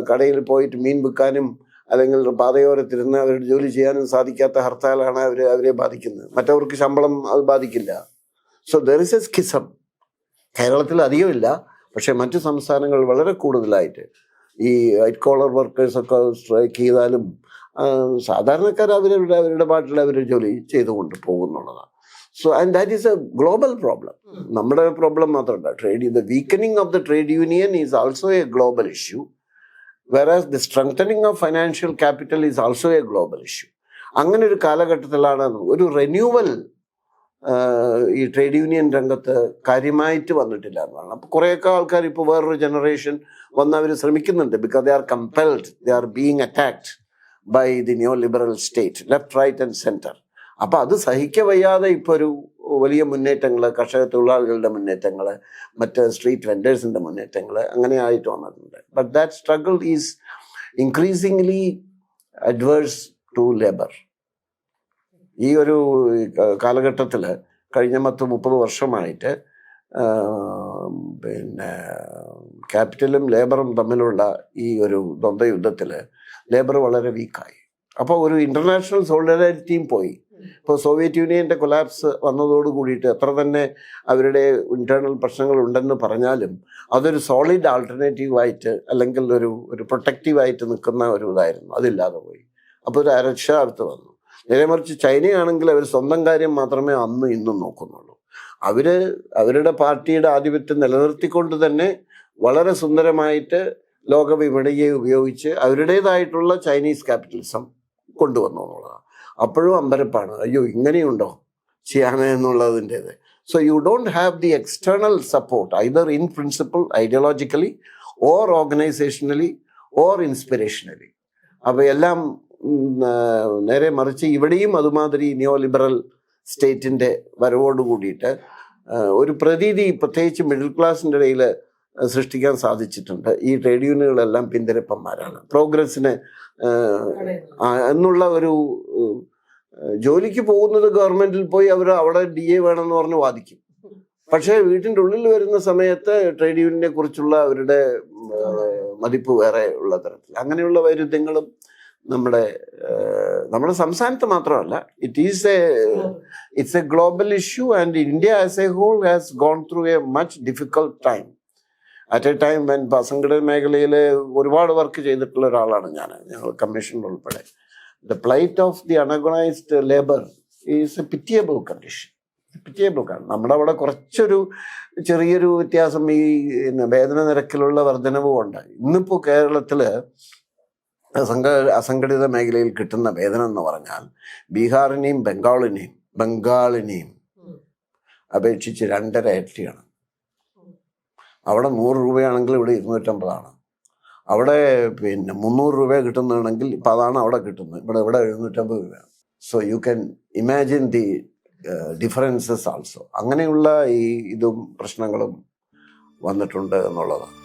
കടയിൽ പോയിട്ട് മീൻ വിൽക്കാനും അല്ലെങ്കിൽ പാതയോരത്തിരുന്ന് അവരുടെ ജോലി ചെയ്യാനും സാധിക്കാത്ത ഹർത്താലാണ് അവരെ ബാധിക്കുന്നത്. മറ്റവർക്ക് ശമ്പളം അത് ബാധിക്കില്ല. So there is A schism. കേരളത്തിൽ അധികമില്ല, പക്ഷേ മറ്റു സംസ്ഥാനങ്ങൾ വളരെ കൂടുതലായിട്ട് ഈ വൈറ്റ് കോളർ വർക്കേഴ്സൊക്കെ സ്ട്രൈക്ക് ചെയ്താലും സാധാരണക്കാർ അവരുടെ പാട്ടിൽ അവർ ജോലി ചെയ്തുകൊണ്ട് പോകുന്നുള്ളതാണ്. So and that is a global problem. നമ്മുടെ പ്രോബ്ലം മാത്രമല്ല, the weakening of the trade union is also a global issue. Whereas the strengthening of financial capital is also a global issue. അങ്ങനെ ഒരു കാലഘട്ടത്തിലാണ് ഒരു റിന്യൂവൽ ഈ trade union രംഗത്ത് കാര്യമായിട്ട് വന്നിട്ടില്ല എന്നാണ്. അപ്പോൾ കുറേയൊക്കെ ആൾക്കാർ ഇപ്പോൾ വേറൊരു ജനറേഷൻ വന്ന് അവർ ശ്രമിക്കുന്നുണ്ട്. Because they are compelled, they are being attacked by the new liberal state, left, right and centre. അപ്പോൾ അത് സഹിക്കവയ്യാതെ ഇപ്പോൾ ഒരു വലിയ മുന്നേറ്റങ്ങൾ, കർഷക തൊഴിലാളികളുടെ മുന്നേറ്റങ്ങൾ, മറ്റ് സ്ട്രീറ്റ് വെൻഡേഴ്സിൻ്റെ മുന്നേറ്റങ്ങൾ അങ്ങനെ ആയിട്ട് വന്നിട്ടുണ്ട്. But that struggle is increasingly adverse to labour. ഈ ഒരു കാലഘട്ടത്തിൽ കഴിഞ്ഞ 30 വർഷമായിട്ട് പിന്നെ ക്യാപിറ്റലും ലേബറും തമ്മിലുള്ള ഈ ഒരു ദ്വന്ദ്വയുദ്ധത്തിൽ ലേബർ വളരെ വീക്കായി. അപ്പോൾ ഒരു ഇൻ്റർനാഷണൽ സോളിഡാരിറ്റിയും പോയി. ഇപ്പോൾ സോവിയറ്റ് യൂണിയൻ്റെ കൊലാപ്സ് വന്നതോട് കൂടിയിട്ട് എത്ര തന്നെ അവരുടെ ഇന്റേണൽ പ്രശ്നങ്ങൾ ഉണ്ടെന്ന് പറഞ്ഞാലും അതൊരു സോളിഡ് ആൾട്ടർനേറ്റീവായിട്ട് അല്ലെങ്കിൽ ഒരു പ്രൊട്ടക്റ്റീവായിട്ട് നിൽക്കുന്ന ഒരു ഇതായിരുന്നു, അതില്ലാതെ പോയി. അപ്പോൾ ഒരു അരക്ഷാർത്ഥ വന്നു. നേരെ മറിച്ച് ചൈനയാണെങ്കിൽ അവർ സ്വന്തം കാര്യം മാത്രമേ അന്ന് ഇന്നും നോക്കുന്നുള്ളൂ. അവരുടെ പാർട്ടിയുടെ ആധിപത്യം നിലനിർത്തിക്കൊണ്ട് തന്നെ വളരെ സുന്ദരമായിട്ട് ലോകവിപണിയെ ഉപയോഗിച്ച് അവരുടേതായിട്ടുള്ള ചൈനീസ് ക്യാപിറ്റലിസം കൊണ്ടുവന്നു എന്നുള്ളതാണ്. അപ്പോഴും അമ്പരപ്പാണ്, അയ്യോ ഇങ്ങനെയുണ്ടോ, ചെയ്യാണ് എന്നുള്ളതിൻ്റെത്. So you don't have the external support either in principle, ideologically, or organisationally, or inspirationally. അപ്പോൾ എല്ലാം നേരെ മറിച്ച് ഇവിടെയും അതുമാതിരി നിയോ ലിബറൽ സ്റ്റേറ്റിൻ്റെ വരവോട് കൂടിയിട്ട് ഒരു പ്രതീതി പ്രത്യേകിച്ച് മിഡിൽ ക്ലാസിൻ്റെ ഇടയിൽ സൃഷ്ടിക്കാൻ സാധിച്ചിട്ടുണ്ട്. ഈ ട്രേഡ് യൂണിയനുകളെല്ലാം പിന്തിരപ്പന്മാരാണ്, പ്രോഗ്രസ്സിന് എന്നുള്ള ഒരു ജോലിക്ക് പോകുന്നത് ഗവൺമെന്റിൽ പോയി അവർ അവിടെ DA വേണമെന്ന് പറഞ്ഞ് വാദിക്കും. പക്ഷേ വീട്ടിൻ്റെ ഉള്ളിൽ വരുന്ന സമയത്ത് ട്രേഡ് യൂണിയനെ കുറിച്ചുള്ള അവരുടെ മതിപ്പ് വേറെ ഉള്ള തരത്തിൽ അങ്ങനെയുള്ള വൈരുദ്ധ്യങ്ങളും നമ്മുടെ സംസ്ഥാനത്ത് മാത്രമല്ല, it's a global issue and India as a whole has gone through a much difficult time at a time when അസംഘടിത മേഖലയിൽ ഒരുപാട് വർക്ക് ചെയ്തിട്ടുള്ള ഒരാളാണ് ഞങ്ങൾ കമ്മീഷനിൽ ഉൾപ്പെടെ. The plight of the unorganized labor is a pitiable condition. നമ്മുടെ അവിടെ കുറച്ചൊരു ചെറിയൊരു വ്യത്യാസം ഈ വേതന നിരക്കിലുള്ള വർധനവും ഉണ്ട്. ഇന്നിപ്പോൾ കേരളത്തിൽ അസംഘടിത മേഖലയിൽ കിട്ടുന്ന വേതനം എന്ന് പറഞ്ഞാൽ ബീഹാറിനെയും ബംഗാളിനെയും അപേക്ഷിച്ച് 2.5 ഇരട്ടിയാണ്. അവിടെ 100 രൂപയാണെങ്കിൽ ഇവിടെ 250 അവിടെ 300 രൂപ കിട്ടുന്നതാണെങ്കിൽ ഇപ്പം അതാണ് അവിടെ കിട്ടുന്നത്. ഇവിടെ 750 രൂപയാണ്. So you can imagine the differences also. അങ്ങനെയുള്ള ഇതും പ്രശ്നങ്ങളും വന്നിട്ടുണ്ട് എന്നുള്ളതാണ്.